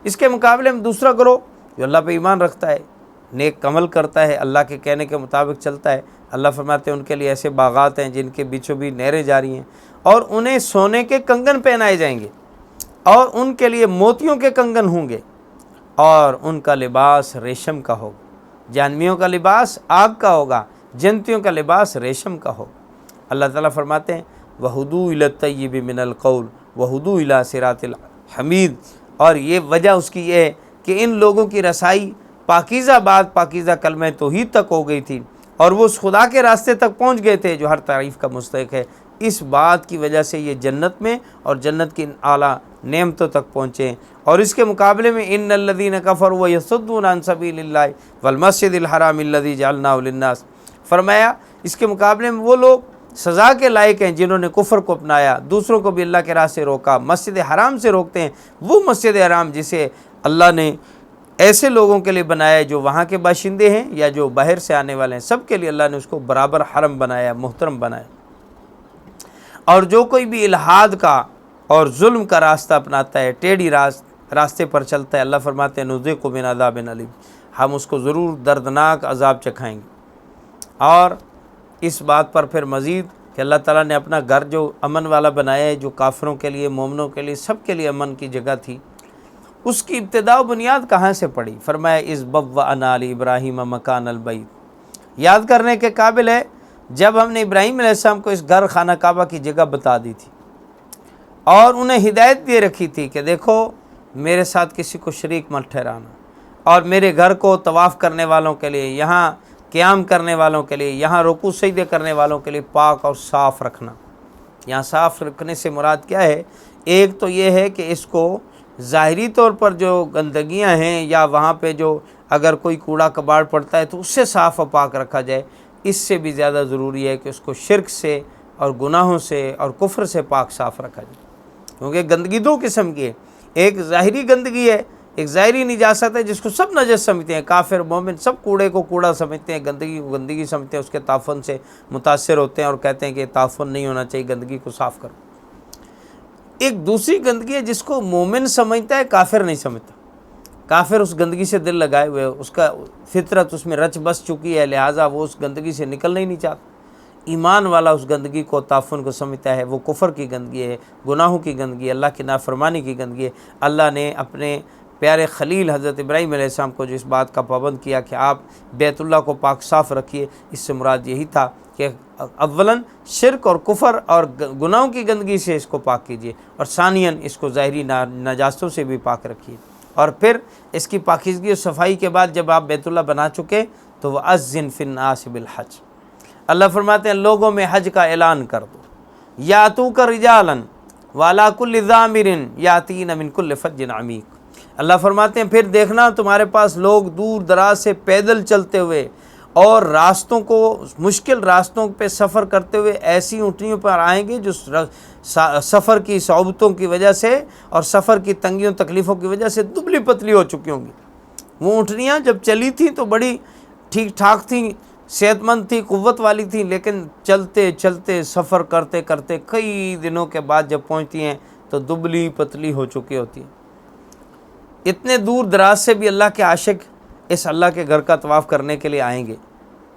اس کے مقابلے میں دوسرا گروہ جو اللہ پہ ایمان رکھتا ہے، نیک عمل کرتا ہے، اللہ کے کہنے کے مطابق چلتا ہے، اللہ فرماتے ہیں ان کے لیے ایسے باغات ہیں جن کے بیچوں بیچ نہریں جاری ہیں، اور انہیں سونے کے کنگن پہنائے جائیں گے، اور ان کے لیے موتیوں کے کنگن ہوں گے، اور ان کا لباس ریشم کا ہوگا۔ جہنمیوں کا لباس آگ کا ہوگا، جنتیوں کا لباس ریشم کا ہوگا۔ اللہ تعالیٰ فرماتے ہیں وَهُدُوا إِلَى الطَّيِّبِ مِنَ الْقَوْلِ وَهُدُوا إِلَى صِرَاطِ الْحَمِيدِ، اور یہ وجہ اس کی یہ ہے کہ ان لوگوں کی رسائی پاکیزہ بات، پاکیزہ کلمہ توحید تک ہو گئی تھی، اور وہ اس خدا کے راستے تک پہنچ گئے تھے جو ہر تعریف کا مستحق ہے۔ اس بات کی وجہ سے یہ جنت میں اور جنت کی اعلیٰ نعمتوں تک پہنچے، اور اس کے مقابلے میں ان الذین کفروا ویصدون عن سبیل اللہ والمسجد الحرام الذی جعلناہ للناس، فرمایا اس کے مقابلے میں وہ لوگ سزا کے لائق ہیں جنہوں نے کفر کو اپنایا، دوسروں کو بھی اللہ کے راہ سے روکا، مسجد حرام سے روکتے ہیں، وہ مسجد حرام جسے اللہ نے ایسے لوگوں کے لیے بنایا ہے جو وہاں کے باشندے ہیں یا جو باہر سے آنے والے ہیں، سب کے لیے اللہ نے اس کو برابر حرم بنایا، محترم بنایا۔ اور جو کوئی بھی الحاد کا اور ظلم کا راستہ اپناتا ہے، ٹیڑھی راستے پر چلتا ہے، اللہ فرماتے ہیں نذیقہ من عذاب علیم، ہم اس کو ضرور دردناک عذاب چکھائیں گے۔ اور اس بات پر پھر مزید کہ اللہ تعالیٰ نے اپنا گھر جو امن والا بنایا ہے، جو کافروں کے لیے، مومنوں کے لیے، سب کے لیے امن کی جگہ تھی، اس کی ابتدا و بنیاد کہاں سے پڑی؟ فرمایا اذ بوأنا لإبراہیم مکان البیت، یاد کرنے کے قابل ہے جب ہم نے ابراہیم علیہ السلام کو اس گھر خانہ کعبہ کی جگہ بتا دی تھی، اور انہیں ہدایت دے رکھی تھی کہ دیکھو میرے ساتھ کسی کو شریک مت ٹھہرانا، اور میرے گھر کو طواف کرنے والوں کے لیے، یہاں قیام کرنے والوں کے لیے، یہاں رکوع سجدے کرنے والوں کے لیے پاک اور صاف رکھنا۔ یہاں صاف رکھنے سے مراد کیا ہے؟ ایک تو یہ ہے کہ اس کو ظاہری طور پر جو گندگیاں ہیں یا وہاں پہ جو اگر کوئی کوڑا کباڑ پڑتا ہے تو اس سے صاف و پاک رکھا جائے، اس سے بھی زیادہ ضروری ہے کہ اس کو شرک سے اور گناہوں سے اور کفر سے پاک صاف رکھا جائے۔ کیونکہ گندگی دو قسم کی ہے، ایک ظاہری گندگی ہے، ایک ظاہری نجاست ہے جس کو سب نجس سمجھتے ہیں، کافر مومن سب کوڑے کو کوڑا سمجھتے ہیں، گندگی کو گندگی سمجھتے ہیں، اس کے تعفن سے متاثر ہوتے ہیں اور کہتے ہیں کہ تعفن نہیں ہونا چاہیے، گندگی کو صاف کرو۔ ایک دوسری گندگی ہے جس کو مومن سمجھتا ہے، کافر نہیں سمجھتا۔ کافر اس گندگی سے دل لگائے ہوئے، اس کا فطرت اس میں رچ بس چکی ہے، لہٰذا وہ اس گندگی سے نکلنا ہی نہیں چاہتا۔ ایمان والا اس گندگی کو، تعفن کو سمجھتا ہے، وہ کفر کی گندگی ہے، گناہوں کی گندگی ہے، اللہ کی نافرمانی کی گندگی ہے۔ اللہ نے اپنے پیارے خلیل حضرت ابراہیم علیہ السلام کو جو اس بات کا پابند کیا کہ آپ بیت اللہ کو پاک صاف رکھیے، اس سے مراد یہی تھا کہ اولاً شرک اور کفر اور گناہوں کی گندگی سے اس کو پاک کیجیے، اور ثانیاً اس کو ظاہری نجاستوں سے بھی پاک رکھیے، اور پھر اس کی پاکیزگی اور صفائی کے بعد جب آپ بیت اللہ بنا چکے تو وَأَذِّن فِي النَّاسِ بِالْحَجِّ، اللہ فرماتے ہیں لوگوں میں حج کا اعلان کر دو، یاتوک رجالاً وعلی کل ضامر یاتین من کل فج عمیق۔ اللہ فرماتے ہیں پھر دیکھنا تمہارے پاس لوگ دور دراز سے پیدل چلتے ہوئے اور راستوں کو، مشکل راستوں پہ سفر کرتے ہوئے ایسی اونٹنیوں پر آئیں گے جو سفر کی صعوبتوں کی وجہ سے اور سفر کی تنگیوں تکلیفوں کی وجہ سے دبلی پتلی ہو چکی ہوں گی۔ وہ اونٹنیاں جب چلی تھیں تو بڑی ٹھیک ٹھاک تھیں، صحت مند تھی، قوت والی تھیں، لیکن چلتے چلتے سفر کرتے کرتے کئی دنوں کے بعد جب پہنچتی ہیں تو دبلی پتلی ہو چکی ہوتی ہیں۔ اتنے دور دراز سے بھی اللہ کے عاشق اس اللہ کے گھر کا طواف کرنے کے لیے آئیں گے،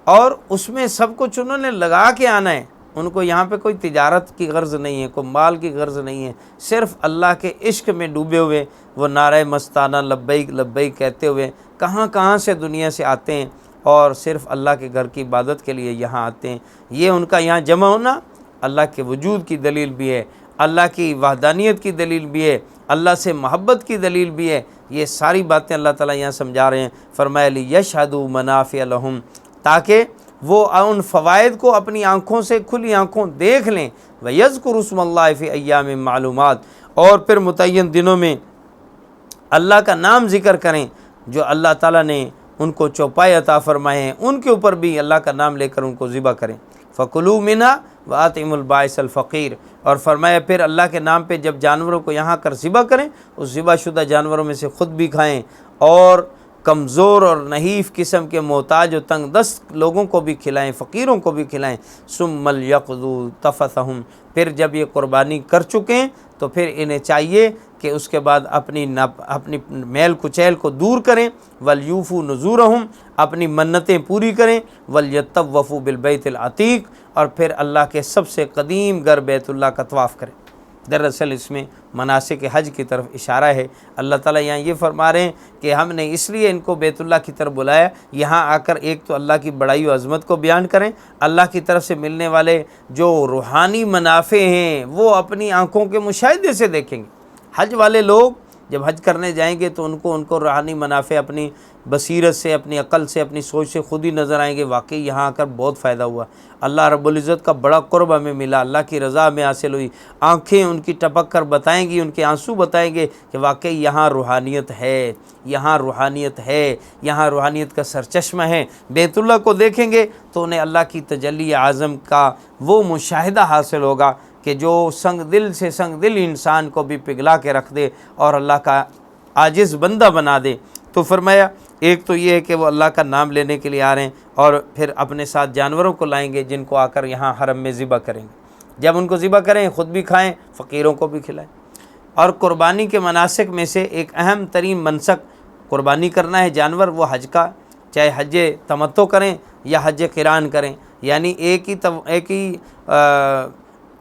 اور اس میں سب کچھ انہوں نے لگا کے آنا ہے، ان کو یہاں پہ کوئی تجارت کی غرض نہیں ہے، کوئی مال کی غرض نہیں ہے، صرف اللہ کے عشق میں ڈوبے ہوئے وہ نعرہ مستانہ لبیک لبیک کہتے ہوئے کہاں کہاں سے دنیا سے آتے ہیں اور صرف اللہ کے گھر کی عبادت کے لیے یہاں آتے ہیں۔ یہ ان کا یہاں جمع ہونا اللہ کے وجود کی دلیل بھی ہے، اللہ کی وحدانیت کی دلیل بھی ہے، اللہ سے محبت کی دلیل بھی ہے۔ یہ ساری باتیں اللہ تعالیٰ یہاں سمجھا رہے ہیں۔ فرمایا لیشہدوا منافع لہم، تاکہ وہ ان فوائد کو اپنی آنکھوں سے، کھلی آنکھوں دیکھ لیں، وَيَذْكُرُوا اسْمَ اللَّهِ فِي أَيَّامٍ معلومات، اور پھر متعین دنوں میں اللہ کا نام ذکر کریں جو اللہ تعالیٰ نے ان کو چوپائے عطا فرمائے ہیں، ان کے اوپر بھی اللہ کا نام لے کر ان کو ذبح کریں۔ فَكُلُوا مِنْهَا وَأَطْعِمُوا الْبَائِسَ الْفَقِيرَ، اور فرمایا پھر اللہ کے نام پہ جب جانوروں کو یہاں کر ذبح کریں، اس ذبح شدہ جانوروں میں سے خود بھی کھائیں اور کمزور اور نحیف قسم کے محتاج و تنگ دست لوگوں کو بھی کھلائیں، فقیروں کو بھی کھلائیں۔ ثُمَّ لْيَقْضُوا تَفَثَهُمْ، پھر جب یہ قربانی کر چکیں تو پھر انہیں چاہیے کہ اس کے بعد اپنی میل کچیل کو دور کریں، وَلْيُوفُوا نُذُورَهُمْ، اپنی منتیں پوری کریں، وَلْيَطَّوَّفُوا بِالْبَيْتِ الْعَتِيقِ، اور پھر اللہ کے سب سے قدیم گھر بیت اللہ کا طواف کریں۔ دراصل اس میں مناسک حج کی طرف اشارہ ہے۔ اللہ تعالیٰ یہاں یہ فرما رہے ہیں کہ ہم نے اس لیے ان کو بیت اللہ کی طرف بلایا، یہاں آ کر ایک تو اللہ کی بڑائی و عظمت کو بیان کریں، اللہ کی طرف سے ملنے والے جو روحانی منافع ہیں وہ اپنی آنکھوں کے مشاہدے سے دیکھیں گے۔ حج والے لوگ جب حج کرنے جائیں گے تو ان کو روحانی منافع اپنی بصیرت سے، اپنی عقل سے، اپنی سوچ سے خود ہی نظر آئیں گے، واقعی یہاں آ کر بہت فائدہ ہوا، اللہ رب العزت کا بڑا قرب ہمیں ملا، اللہ کی رضا ہمیں حاصل ہوئی۔ آنکھیں ان کی ٹپک کر بتائیں گی، ان کے آنسو بتائیں گے کہ واقعی یہاں روحانیت ہے، یہاں روحانیت ہے، یہاں روحانیت کا سرچشمہ ہے۔ بیت اللہ کو دیکھیں گے تو انہیں اللہ کی تجلی اعظم کا وہ مشاہدہ حاصل ہوگا کہ جو سنگ دل سے سنگ دل انسان کو بھی پگھلا کے رکھ دے اور اللہ کا عاجز بندہ بنا دے۔ تو فرمایا ایک تو یہ ہے کہ وہ اللہ کا نام لینے کے لیے آ رہے ہیں، اور پھر اپنے ساتھ جانوروں کو لائیں گے جن کو آ کر یہاں حرم میں ذبح کریں گے۔ جب ان کو ذبح کریں خود بھی کھائیں، فقیروں کو بھی کھلائیں۔ اور قربانی کے مناسک میں سے ایک اہم ترین منسک قربانی کرنا ہے جانور، وہ حج کا، چاہے حج تمتع کریں یا حج قران کریں، یعنی ایک ہی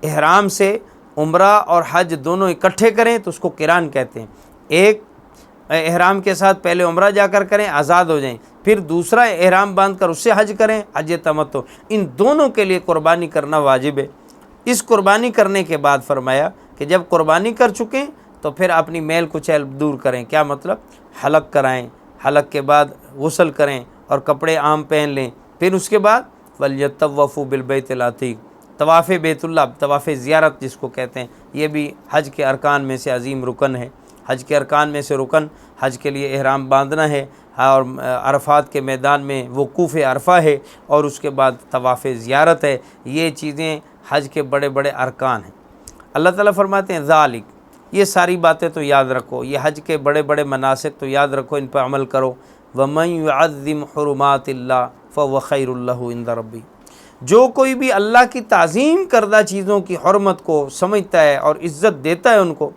احرام سے عمرہ اور حج دونوں اکٹھے کریں تو اس کو قران کہتے ہیں۔ ایک احرام کے ساتھ پہلے عمرہ جا کر کریں، آزاد ہو جائیں، پھر دوسرا احرام باندھ کر اس سے حج کریں، حج تمتع، ان دونوں کے لیے قربانی کرنا واجب ہے۔ اس قربانی کرنے کے بعد فرمایا کہ جب قربانی کر چکیں تو پھر اپنی میل کچیل دور کریں۔ کیا مطلب؟ حلق کرائیں، حلق کے بعد غسل کریں اور کپڑے عام پہن لیں، پھر اس کے بعد وَلْيَطَّوَّفُوا بِالْبَيْتِ الْعَتِيقِ، طواف بیت اللہ، طواف زیارت جس کو کہتے ہیں، یہ بھی حج کے ارکان میں سے عظیم رکن ہے۔ حج کے ارکان میں سے رکن حج کے لیے احرام باندھنا ہے، اور عرفات کے میدان میں وقوف عرفہ ہے، اور اس کے بعد طواف زیارت ہے۔ یہ چیزیں حج کے بڑے بڑے ارکان ہیں۔ اللہ تعالیٰ فرماتے ہیں ذالک، یہ ساری باتیں تو یاد رکھو، یہ حج کے بڑے بڑے مناسک تو یاد رکھو، ان پہ عمل کرو۔ وَمَن يُعَظِّمْ حُرُمَاتِ اللَّهِ فَهُوَ خَيْرٌ لَهُ عِندَ رَبِّهِ، جو کوئی بھی اللہ کی تعظیم کردہ چیزوں کی حرمت کو سمجھتا ہے اور عزت دیتا ہے ان کو،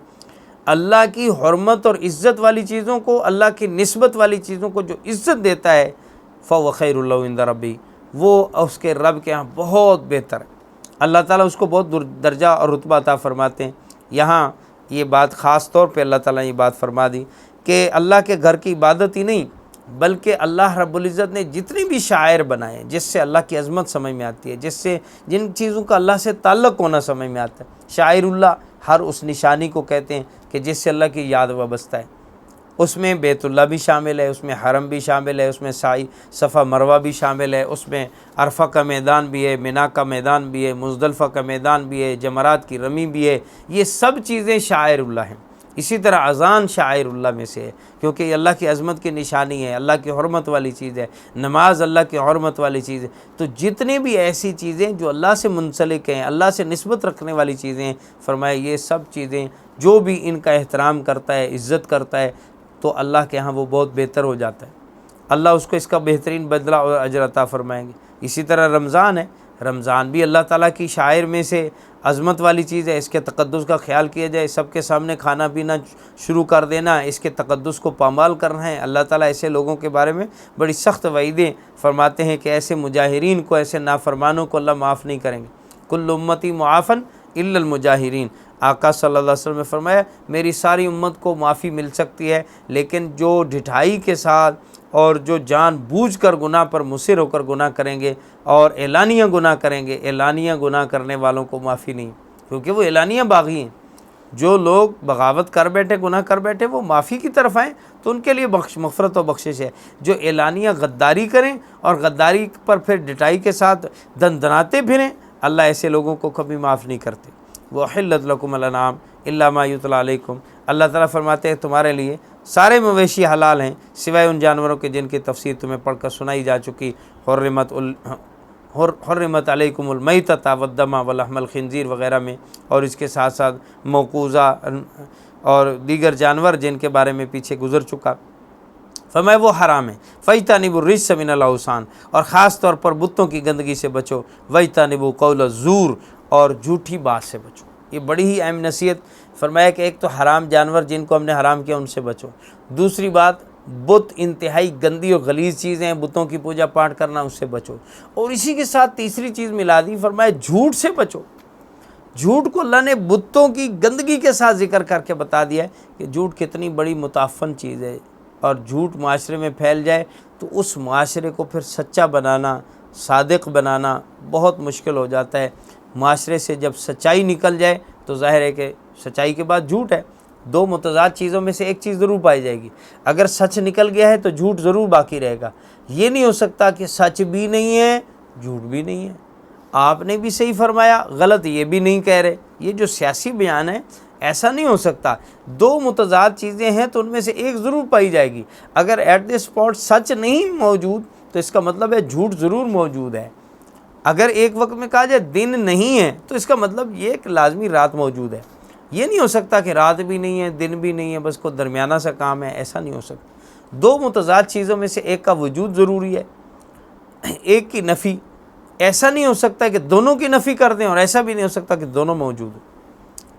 اللہ کی حرمت اور عزت والی چیزوں کو، اللہ کی نسبت والی چیزوں کو جو عزت دیتا ہے، فَهُوَ خَيْرٌ لَهُ عِندَ رَبِّهِ، وہ اس کے رب کے ہاں بہت بہتر ہے، اللہ تعالیٰ اس کو بہت درجہ اور رتبہ عطا فرماتے ہیں۔ یہاں یہ بات خاص طور پہ اللہ تعالیٰ نے یہ بات فرما دی کہ اللہ کے گھر کی عبادت ہی نہیں، بلکہ اللہ رب العزت نے جتنی بھی شعائر بنائے جس سے اللہ کی عظمت سمجھ میں آتی ہے، جس سے جن چیزوں کا اللہ سے تعلق ہونا سمجھ میں آتا ہے، شعائر اللہ ہر اس نشانی کو کہتے ہیں کہ جس سے اللہ کی یاد وابستہ ہے، اس میں بیت اللہ بھی شامل ہے، اس میں حرم بھی شامل ہے، اس میں سعی صفا مروہ بھی شامل ہے، اس میں عرفہ کا میدان بھی ہے، منا کا میدان بھی ہے، مزدلفہ کا میدان بھی ہے، جمرات کی رمی بھی ہے، یہ سب چیزیں شعائر اللہ ہیں۔ اسی طرح اذان شعائر اللہ میں سے ہے، کیونکہ یہ اللہ کی عظمت کی نشانی ہے، اللہ کی حرمت والی چیز ہے، نماز اللہ کی حرمت والی چیز ہے۔ تو جتنی بھی ایسی چیزیں جو اللہ سے منسلک ہیں، اللہ سے نسبت رکھنے والی چیزیں ہیں، فرمایا یہ سب چیزیں جو بھی ان کا احترام کرتا ہے، عزت کرتا ہے، تو اللہ کے ہاں وہ بہت بہتر ہو جاتا ہے، اللہ اس کو اس کا بہترین بدلہ اور اجر عطا فرمائیں گے۔ اسی طرح رمضان ہے، رمضان بھی اللہ تعالیٰ کی شعائر میں سے عظمت والی چیز ہے، اس کے تقدس کا خیال کیا جائے، سب کے سامنے کھانا پینا شروع کر دینا، اس کے تقدس کو پامال کرنا ہے۔ اللہ تعالیٰ ایسے لوگوں کے بارے میں بڑی سخت وعیدیں فرماتے ہیں کہ ایسے مجاہرین کو، ایسے نافرمانوں کو اللہ معاف نہیں کریں گے۔ کل امتی معافن الا المجاہرین، آقا صلی اللہ علیہ وسلم نے فرمایا میری ساری امت کو معافی مل سکتی ہے، لیکن جو ڈھٹائی کے ساتھ اور جو جان بوجھ کر گناہ پر مصر ہو کر گناہ کریں گے اور اعلانیہ گناہ کریں گے، اعلانیہ گناہ کرنے والوں کو معافی نہیں، کیونکہ وہ اعلانیہ باغی ہیں۔ جو لوگ بغاوت کر بیٹھے، گناہ کر بیٹھے، وہ معافی کی طرف آئیں تو ان کے لیے مغفرت و بخشش ہے۔ جو اعلانیہ غداری کریں اور غداری پر پھر ڈٹائی کے ساتھ دندناتے پھریں، اللہ ایسے لوگوں کو کبھی معاف نہیں کرتے۔ وَأُحِلَّتْ لَكُمُ الْأَنْعَامُ إِلَّا مَا يُتْلَىٰ عَلَيْكُمْ، اللہ تعالیٰ فرماتے ہیں تمہارے لیے سارے مویشی حلال ہیں سوائے ان جانوروں کے جن کی تفسیر تمہیں پڑھ کر سنائی جا چکی، حرمت علیکم المیتۃ والدم ولحم الخنزیر وغیرہ میں، اور اس کے ساتھ ساتھ موقوذہ اور دیگر جانور جن کے بارے میں پیچھے گزر چکا، فرمایا وہ حرام ہے۔ فَاجْتَنِبُوا الرِّجْسَ مِنَ الْأَوْثَانِ، اور خاص طور پر بتوں کی گندگی سے بچو، وَاجْتَنِبُوا قَوْلَ الزُّورِ، اور جھوٹی بات سے بچو۔ یہ بڑی ہی اہم نصیحت فرمایا کہ ایک تو حرام جانور جن کو ہم نے حرام کیا ان سے بچو، دوسری بات بت انتہائی گندی اور غلیظ چیزیں ہیں، بتوں کی پوجا پاٹ کرنا، اس سے بچو، اور اسی کے ساتھ تیسری چیز ملا دی، فرمایا جھوٹ سے بچو۔ جھوٹ کو اللہ نے بتوں کی گندگی کے ساتھ ذکر کر کے بتا دیا ہے کہ جھوٹ کتنی بڑی متعفن چیز ہے، اور جھوٹ معاشرے میں پھیل جائے تو اس معاشرے کو پھر سچا بنانا، صادق بنانا بہت مشکل ہو جاتا ہے۔ معاشرے سے جب سچائی نکل جائے تو ظاہر ہے کہ سچائی کے بعد جھوٹ ہے، دو متضاد چیزوں میں سے ایک چیز ضرور پائی جائے گی۔ اگر سچ نکل گیا ہے تو جھوٹ ضرور باقی رہے گا۔ یہ نہیں ہو سکتا کہ سچ بھی نہیں ہے جھوٹ بھی نہیں ہے، آپ نے بھی صحیح فرمایا غلط یہ بھی نہیں کہہ رہے، یہ جو سیاسی بیان ہے ایسا نہیں ہو سکتا۔ دو متضاد چیزیں ہیں تو ان میں سے ایک ضرور پائی جائے گی۔ اگر ایٹ دی اسپاٹ سچ نہیں موجود تو اس کا مطلب ہے جھوٹ ضرور موجود ہے۔ اگر ایک وقت میں کہا جائے دن نہیں ہے تو اس کا مطلب یہ کہ لازمی رات موجود ہے۔ یہ نہیں ہو سکتا کہ رات بھی نہیں ہے دن بھی نہیں ہے، بس کو درمیانہ سا کام ہے، ایسا نہیں ہو سکتا۔ دو متضاد چیزوں میں سے ایک کا وجود ضروری ہے، ایک کی نفی۔ ایسا نہیں ہو سکتا کہ دونوں کی نفی کر دیں، اور ایسا بھی نہیں ہو سکتا کہ دونوں موجود ہوں۔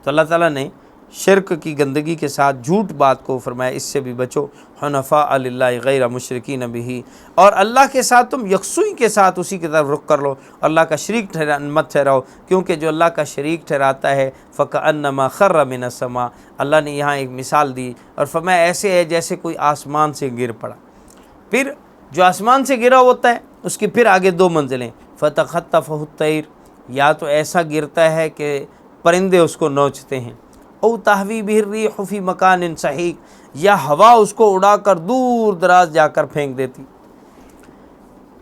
تو اللہ تعالیٰ نے شرک کی گندگی کے ساتھ جھوٹ بات کو فرمایا اس سے بھی بچو، حنفاء للہ غیر مشرکین بہ، اور اللہ کے ساتھ تم یکسوئی کے ساتھ اسی کی طرف رخ کر لو، اللہ کا شریک مت ٹھہراؤ، کیونکہ جو اللہ کا شریک ٹھہراتا ہے فکأنما خر من السماء، اللہ نے یہاں ایک مثال دی اور فرمایا ایسے ہے جیسے کوئی آسمان سے گر پڑا۔ پھر جو آسمان سے گرا ہوتا ہے اس کی پھر آگے دو منزلیں، فتخطفہ الطیر، یا تو ایسا گرتا ہے کہ پرندے اس کو نوچتے ہیں، او تہوی بہ الریح فی مکان سحیق، یا ہوا اس کو اڑا کر دور دراز جا کر پھینک دیتی۔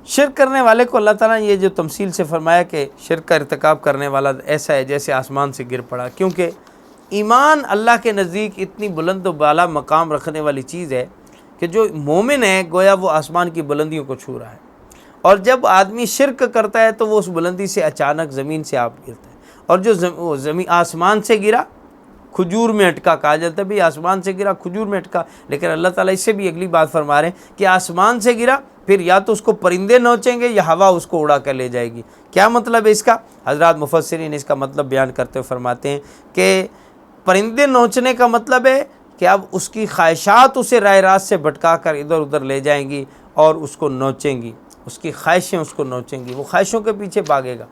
شرک کرنے والے کو اللہ تعالیٰ نے یہ جو تمثیل سے فرمایا کہ شرک کا ارتکاب کرنے والا ایسا ہے جیسے آسمان سے گر پڑا، کیونکہ ایمان اللہ کے نزدیک اتنی بلند و بالا مقام رکھنے والی چیز ہے کہ جو مومن ہے گویا وہ آسمان کی بلندیوں کو چھو رہا ہے، اور جب آدمی شرک کرتا ہے تو وہ اس بلندی سے اچانک زمین سے آپ گرتا ہے، اور جو زمین آسمان سے گرا کھجور میں اٹکا کہا جاتا ہے، بھی آسمان سے گرا کھجور میں اٹکا، لیکن اللہ تعالیٰ اس سے بھی اگلی بات فرما رہے ہیں کہ آسمان سے گرا پھر یا تو اس کو پرندے نوچیں گے یا ہوا اس کو اڑا کر لے جائے گی۔ کیا مطلب ہے اس کا؟ حضرات مفسرین اس کا مطلب بیان کرتے ہوئے فرماتے ہیں کہ پرندے نوچنے کا مطلب ہے کہ اب اس کی خواہشات اسے راہ راست سے بھٹکا کر ادھر ادھر لے جائیں گی اور اس کو نوچیں گی، اس کی خواہشیں اس کو نوچیں گی، وہ خواہشوں کے پیچھے بھاگے گا۔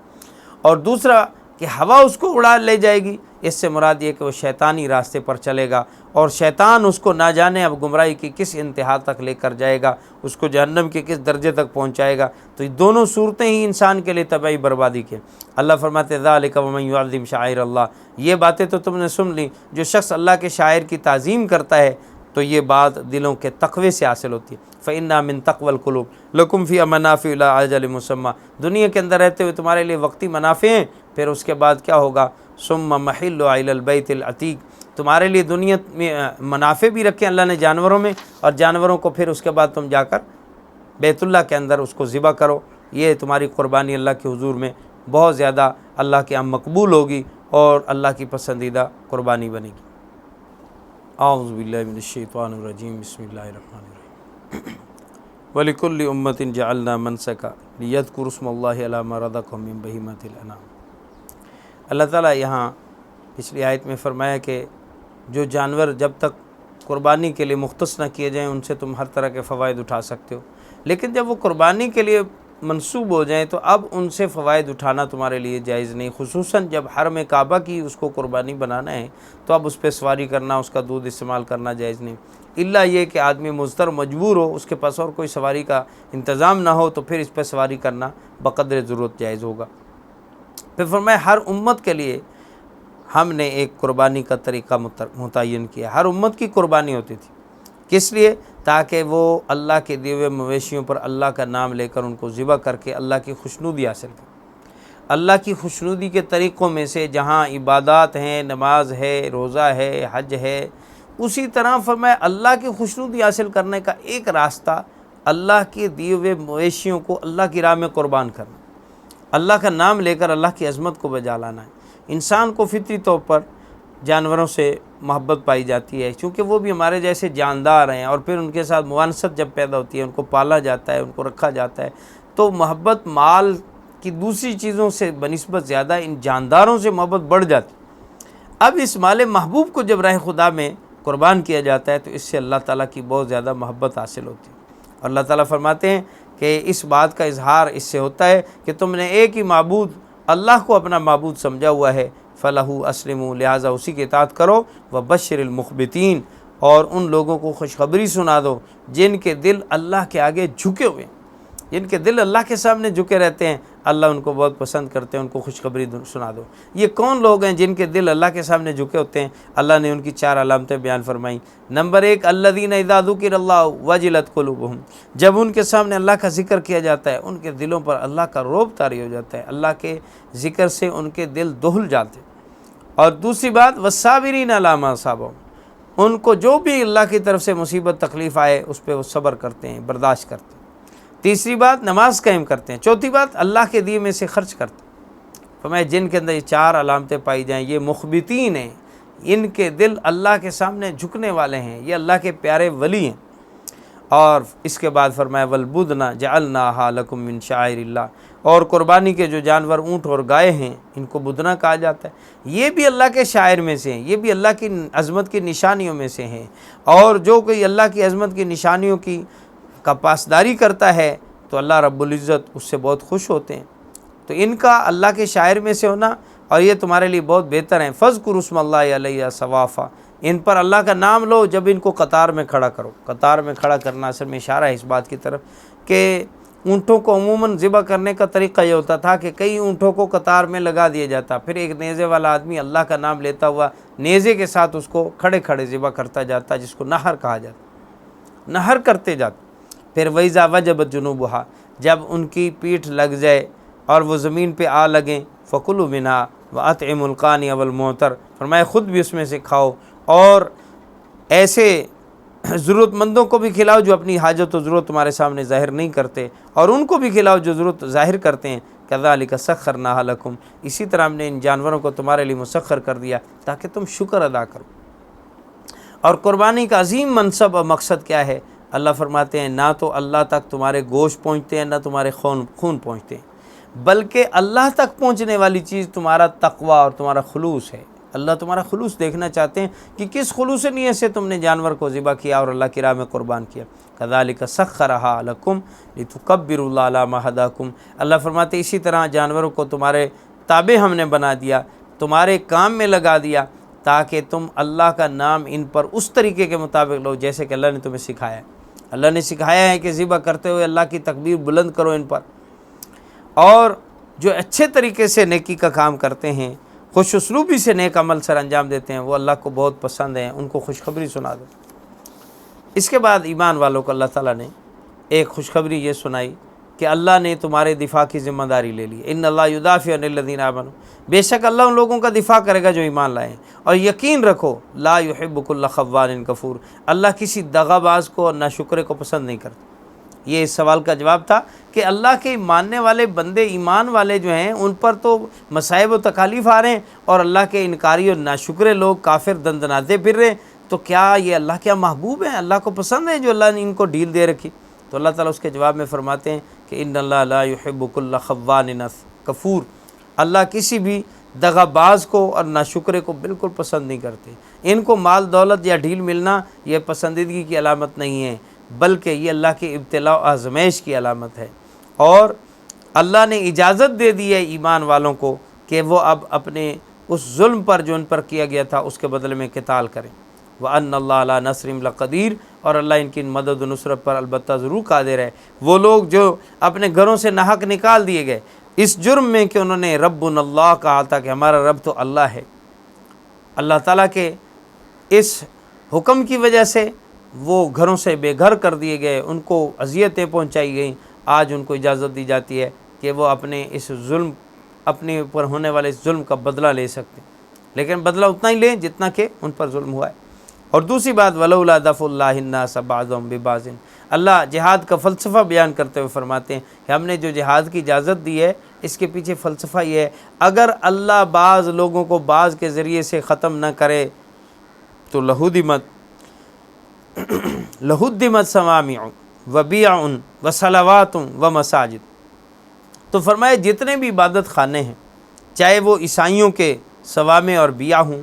اور دوسرا کہ ہوا اس کو اڑا لے جائے گی، اس سے مراد یہ کہ وہ شیطانی راستے پر چلے گا اور شیطان اس کو نہ جانے اب گمراہی کی کس انتہا تک لے کر جائے گا، اس کو جہنم کے کس درجے تک پہنچائے گا۔ تو یہ دونوں صورتیں ہی انسان کے لیے تباہی بربادی کے۔ اللہ فرماتے ہیں ذالک ومن یعظم شعائر اللہ، یہ باتیں تو تم نے سن لی، جو شخص اللہ کے شاعر کی تعظیم کرتا ہے تو یہ بات دلوں کے تقوی سے حاصل ہوتی ہے۔ فإنّا من تقوى القلوب لکم فی منافع الی اجل مسمى، دنیا کے اندر رہتے ہوئے تمہارے لیے وقتی منافع ہیں، پھر اس کے بعد کیا ہوگا؟ ثم محل الی البیت العتیق، تمہارے لیے دنیا میں منافع بھی رکھے اللہ نے جانوروں میں، اور جانوروں کو پھر اس کے بعد تم جا کر بیت اللہ کے اندر اس کو ذبح کرو، یہ تمہاری قربانی اللہ کے حضور میں بہت زیادہ اللہ کے ہاں مقبول ہوگی اور اللہ کی پسندیدہ قربانی بنے گی۔ اعوذ باللہ من الشیطان الرجیم، بسم اللہ الرحمن الرحیم۔ وَلِكُلِّ أُمَّةٍ جَعَلْنَا مَنْسَكًا لِيَذْكُرُوا اسْمَ اللَّهِ عَلَىٰ مَا رَزَقَهُم مِّن بَهِيمَةِ الْأَنْعَامِ۔ اللہ تعالیٰ یہاں پچھلی آیت میں فرمایا کہ جو جانور جب تک قربانی کے لیے مختص نہ کیے جائیں ان سے تم ہر طرح کے فوائد اٹھا سکتے ہو، لیکن جب وہ قربانی کے لیے منسوب ہو جائیں تو اب ان سے فوائد اٹھانا تمہارے لیے جائز نہیں، خصوصاً جب حرم کعبہ کی اس کو قربانی بنانا ہے تو اب اس پہ سواری کرنا، اس کا دودھ استعمال کرنا جائز نہیں، الا یہ کہ آدمی مضطر مجبور ہو، اس کے پاس اور کوئی سواری کا انتظام نہ ہو تو پھر اس پہ سواری کرنا بقدر ضرورت جائز ہوگا۔ پھر فرمایا ہر امت کے لیے ہم نے ایک قربانی کا طریقہ متعین کیا، ہر امت کی قربانی ہوتی تھی، کس لیے؟ تاکہ وہ اللہ کے دیے ہوئے مویشیوں پر اللہ کا نام لے کر ان کو ذبح کر کے اللہ کی خوشنودی حاصل کریں۔ اللہ کی خوشنودی کے طریقوں میں سے جہاں عبادات ہیں، نماز ہے، روزہ ہے، حج ہے، اسی طرح فرمایا اللہ کی خوشنودی حاصل کرنے کا ایک راستہ اللہ کے دیے ہوئے مویشیوں کو اللہ کی راہ میں قربان کرنا، اللہ کا نام لے کر اللہ کی عظمت کو بجا لانا ہے۔ انسان کو فطری طور پر جانوروں سے محبت پائی جاتی ہے کیونکہ وہ بھی ہمارے جیسے جاندار ہیں، اور پھر ان کے ساتھ موانست جب پیدا ہوتی ہے، ان کو پالا جاتا ہے، ان کو رکھا جاتا ہے، تو محبت مال کی دوسری چیزوں سے بنسبت زیادہ ان جانداروں سے محبت بڑھ جاتی۔ اب اس مال محبوب کو جب راہ خدا میں قربان کیا جاتا ہے تو اس سے اللہ تعالیٰ کی بہت زیادہ محبت حاصل ہوتی ہے، اور اللہ تعالیٰ فرماتے ہیں کہ اس بات کا اظہار اس سے ہوتا ہے کہ تم نے ایک ہی معبود اللہ کو اپنا معبود سمجھا ہوا ہے، فَلَهُ أَسْلِمُوا، لہٰذا اسی کی اطاعت کرو، وَبَشِّرِ الْمُخْبِتِينَ، اور ان لوگوں کو خوشخبری سنا دو جن کے دل اللہ کے آگے جھکے ہوئے ہیں، جن کے دل اللہ کے سامنے جھکے رہتے ہیں، اللہ ان کو بہت پسند کرتے ہیں، ان کو خوشخبری سنا دو۔ یہ کون لوگ ہیں جن کے دل اللہ کے سامنے جھکے ہوتے ہیں؟ اللہ نے ان کی 4 علامتیں بیان فرمائیں۔ نمبر 1، الذین اذا ذکر اللہ وجلت قلوبہم، جب ان کے سامنے اللہ کا ذکر کیا جاتا ہے ان کے دلوں پر اللہ کا رعب طاری ہو جاتا ہے، اللہ کے ذکر سے ان کے دل دہل جاتے ہیں۔ اور دوسری بات، والصابرین علی ما اصابہم، ان کو جو بھی اللہ کی طرف سے مصیبت تکلیف آئے اس پہ وہ صبر کرتے ہیں، برداشت کرتے ہیں۔ تیسری بات، نماز قائم کرتے ہیں۔ چوتھی بات، اللہ کے دیے میں سے خرچ کرتے ہیں۔ فرمایا جن کے اندر یہ 4 علامتیں پائی جائیں یہ مخبتین ہیں، ان کے دل اللہ کے سامنے جھکنے والے ہیں، یہ اللہ کے پیارے ولی ہیں۔ اور اس کے بعد فرمایا والبدن جعلناها لکم من شعائر اللہ، اور قربانی کے جو جانور اونٹ اور گائے ہیں ان کو بدنہ کہا جاتا ہے، یہ بھی اللہ کے شاعر میں سے ہیں، یہ بھی اللہ کی عظمت کی نشانیوں میں سے ہیں، اور جو کوئی اللہ کی عظمت کی نشانیوں کی کا پاسداری کرتا ہے تو اللہ رب العزت اس سے بہت خوش ہوتے ہیں۔ تو ان کا اللہ کے شاعر میں سے ہونا اور یہ تمہارے لیے بہت بہتر ہیں۔ فَاذْكُرُوا اسْمَ اللَّهِ عَلَيْهَا صَوَافًا، ان پر اللہ کا نام لو جب ان کو قطار میں کھڑا کرو۔ قطار میں کھڑا کرنا اصل میں اشارہ ہے اس بات کی طرف کہ اونٹوں کو عموماً ذبح کرنے کا طریقہ یہ ہوتا تھا کہ کئی اونٹوں کو قطار میں لگا دیا جاتا، پھر ایک نیزے والا آدمی اللہ کا نام لیتا ہوا نیزے کے ساتھ اس کو کھڑے کھڑے ذبح کرتا جاتا، جس کو نہر کہا جاتا، نہر کرتے جاتے۔ پھر وَإِذَا وَجَبَتْ جُنُوبُهَا، جب ان کی پیٹھ لگ جائے اور وہ زمین پہ آ لگیں، فَكُلُوا مِنْهَا وَأَطْعِمُوا الْقَانِعَ وَالْمُعْتَرَ، فرمایا خود بھی اس میں سے کھاؤ اور ایسے ضرورت مندوں کو بھی کھلاؤ جو اپنی حاجت و ضرورت تمہارے سامنے ظاہر نہیں کرتے، اور ان کو بھی کھلاؤ جو ضرورت ظاہر کرتے ہیں۔ کذالک سخرناہا لکم، اسی طرح ہم نے ان جانوروں کو تمہارے لیے مسخر کر دیا تاکہ تم شکر ادا کرو۔ اور قربانی کا عظیم منصب اور مقصد کیا ہے؟ اللہ فرماتے ہیں نہ تو اللہ تک تمہارے گوشت پہنچتے ہیں، نہ تمہارے خون پہنچتے ہیں، بلکہ اللہ تک پہنچنے والی چیز تمہارا تقوی اور تمہارا خلوص ہے۔ اللہ تمہارا خلوص دیکھنا چاہتے ہیں کہ کس خلوص نیت سے تم نے جانور کو ذبح کیا اور اللہ کی راہ میں قربان کیا۔ کذالک سخرھا لکم لتکبروا اللہ علی ما ھداکم، اللہ فرماتے ہیں اسی طرح جانوروں کو تمہارے تابع ہم نے بنا دیا، تمہارے کام میں لگا دیا، تاکہ تم اللہ کا نام ان پر اس طریقے کے مطابق لو جیسے کہ اللہ نے تمہیں سکھایا ہے۔ اللہ نے سکھایا ہے کہ ذبح کرتے ہوئے اللہ کی تکبیر بلند کرو ان پر، اور جو اچھے طریقے سے نیکی کا کام کرتے ہیں، خوش اسلوبی سے نیک عمل سر انجام دیتے ہیں، وہ اللہ کو بہت پسند ہیں، ان کو خوشخبری سنا دو۔ اس کے بعد ایمان والوں کو اللہ تعالیٰ نے ایک خوشخبری یہ سنائی کہ اللہ نے تمہارے دفاع کی ذمہ داری لے لی۔ ان اللہ یدافع عن الذین آمنوا، بے شک اللہ ان لوگوں کا دفاع کرے گا جو ایمان لائے ہیں، اور یقین رکھو لا یحب کل خوان کفور، اللہ کسی دغا باز کو اور ناشکرے کو پسند نہیں کرتا۔ یہ اس سوال کا جواب تھا کہ اللہ کے ماننے والے بندے، ایمان والے جو ہیں، ان پر تو مصائب و تکالیف آ رہے ہیں، اور اللہ کے انکاری اور ناشکرے لوگ کافر دندناتے پھر رہے ہیں، تو کیا یہ اللہ کے محبوب ہیں؟ اللہ کو پسند ہے جو اللہ نے ان کو ڈھیل دے رکھی؟ تو اللہ تعالیٰ اس کے جواب میں فرماتے ہیں کہ ان اللہ لا یحب کل خوان کفور، اللہ کسی بھی دغا باز کو اور ناشکرے کو بالکل پسند نہیں کرتے۔ ان کو مال دولت یا ڈھیل ملنا یہ پسندیدگی کی علامت نہیں ہے، بلکہ یہ اللہ کی ابتلاء و آزمائش کی علامت ہے، اور اللہ نے اجازت دے دی ہے ایمان والوں کو کہ وہ اب اپنے اس ظلم پر جو ان پر کیا گیا تھا اس کے بدلے میں قتال کریں۔ وَأَنَّ اللَّهَ عَلَىٰ نَصْرِهِمْ لَقَدِيرٌ، اور اللہ ان کی مدد و نصرت پر البتہ ضرور قادر ہے۔ وہ لوگ جو اپنے گھروں سے ناحق نکال دیے گئے اس جرم میں کہ انہوں نے ربنا اللہ کہا تھا کہ ہمارا رب تو اللہ ہے، اللہ تعالیٰ کے اس حکم کی وجہ سے وہ گھروں سے بے گھر کر دیے گئے، ان کو اذیتیں پہنچائی گئیں۔ آج ان کو اجازت دی جاتی ہے کہ وہ اپنے اس ظلم، اپنے اوپر ہونے والے اس ظلم کا بدلہ لے سکتے ہیں، لیکن بدلہ اتنا ہی لیں جتنا کہ ان پر ظلم ہوا ہے۔ اور دوسری بات ولولا دفع اللہ الناس بعضهم ببعض، اللہ جہاد کا فلسفہ بیان کرتے ہوئے فرماتے ہیں کہ ہم نے جو جہاد کی اجازت دی ہے اس کے پیچھے فلسفہ یہ ہے، اگر اللہ بعض لوگوں کو بعض کے ذریعے سے ختم نہ کرے تو لہدمت صوامع وبیع وصلوات ومساجد، تو فرمائے جتنے بھی عبادت خانے ہیں، چاہے وہ عیسائیوں کے صوامع اور بیع ہوں،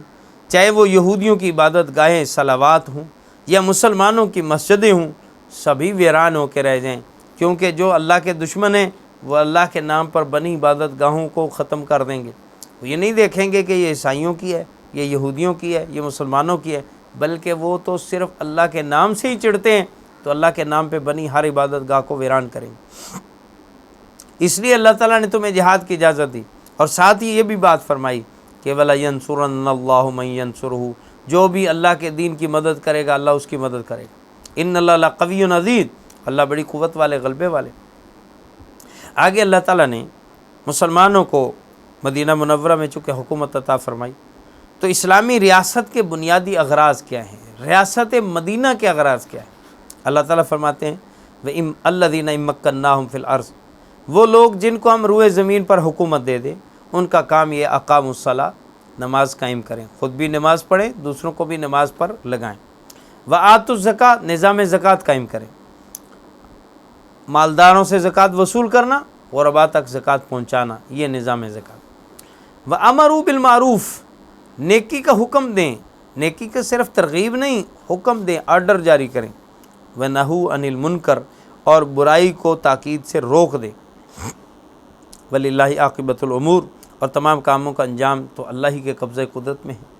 چاہے وہ یہودیوں کی عبادت گاہیں صلوات ہوں، یا مسلمانوں کی مسجدیں ہوں، سبھی ویران ہو کے رہ جائیں، کیونکہ جو اللہ کے دشمن ہیں وہ اللہ کے نام پر بنی عبادت گاہوں کو ختم کر دیں گے۔ وہ یہ نہیں دیکھیں گے کہ یہ عیسائیوں کی ہے، یہ یہودیوں کی ہے، یہ مسلمانوں کی ہے، بلکہ وہ تو صرف اللہ کے نام سے ہی چڑھتے ہیں، تو اللہ کے نام پہ بنی ہر عبادت گاہ کو ویران کریں گے۔ اس لیے اللہ تعالیٰ نے تمہیں جہاد کی اجازت دی، اور ساتھ ہی یہ بھی بات فرمائی کہ وَلَا يَنْصُرَنَّ اللَّهُ مَن يَنْصُرُهُ، جو بھی اللہ کے دین کی مدد کرے گا اللہ اس کی مدد کرے گا۔ ان اللہ لقوی عزیز، اللہ بڑی قوت والے، غلبے والے۔ آگے اللہ تعالیٰ نے مسلمانوں کو مدینہ منورہ میں چونکہ حکومت عطا فرمائی، تو اسلامی ریاست کے بنیادی اغراض کیا ہیں، ریاست مدینہ کے اغراض کیا ہیں؟ اللہ تعالیٰ فرماتے ہیں الذین ان مکناہم فی الارض، وہ لوگ جن کو ہم روئے زمین پر حکومت دے دیں، ان کا کام یہ اقاموا الصلاۃ، نماز قائم کریں، خود بھی نماز پڑھیں، دوسروں کو بھی نماز پر لگائیں، وآتوا الزکوٰۃ، نظام زکوٰۃ قائم کریں، مالداروں سے زکوٰۃ وصول کرنا، غرباء تک زکوٰۃ پہنچانا، یہ نظام زکوٰۃ۔ وامروا بالمعروف، نیکی کا حکم دیں، نیکی کا صرف ترغیب نہیں، حکم دیں، آرڈر جاری کریں۔ ونہوا عن المنکر، اور برائی کو تاکید سے روک دیں۔ وللہ عاقبۃ الامور، اور تمام کاموں کا انجام تو اللہ ہی کے قبضہ قدرت میں ہے۔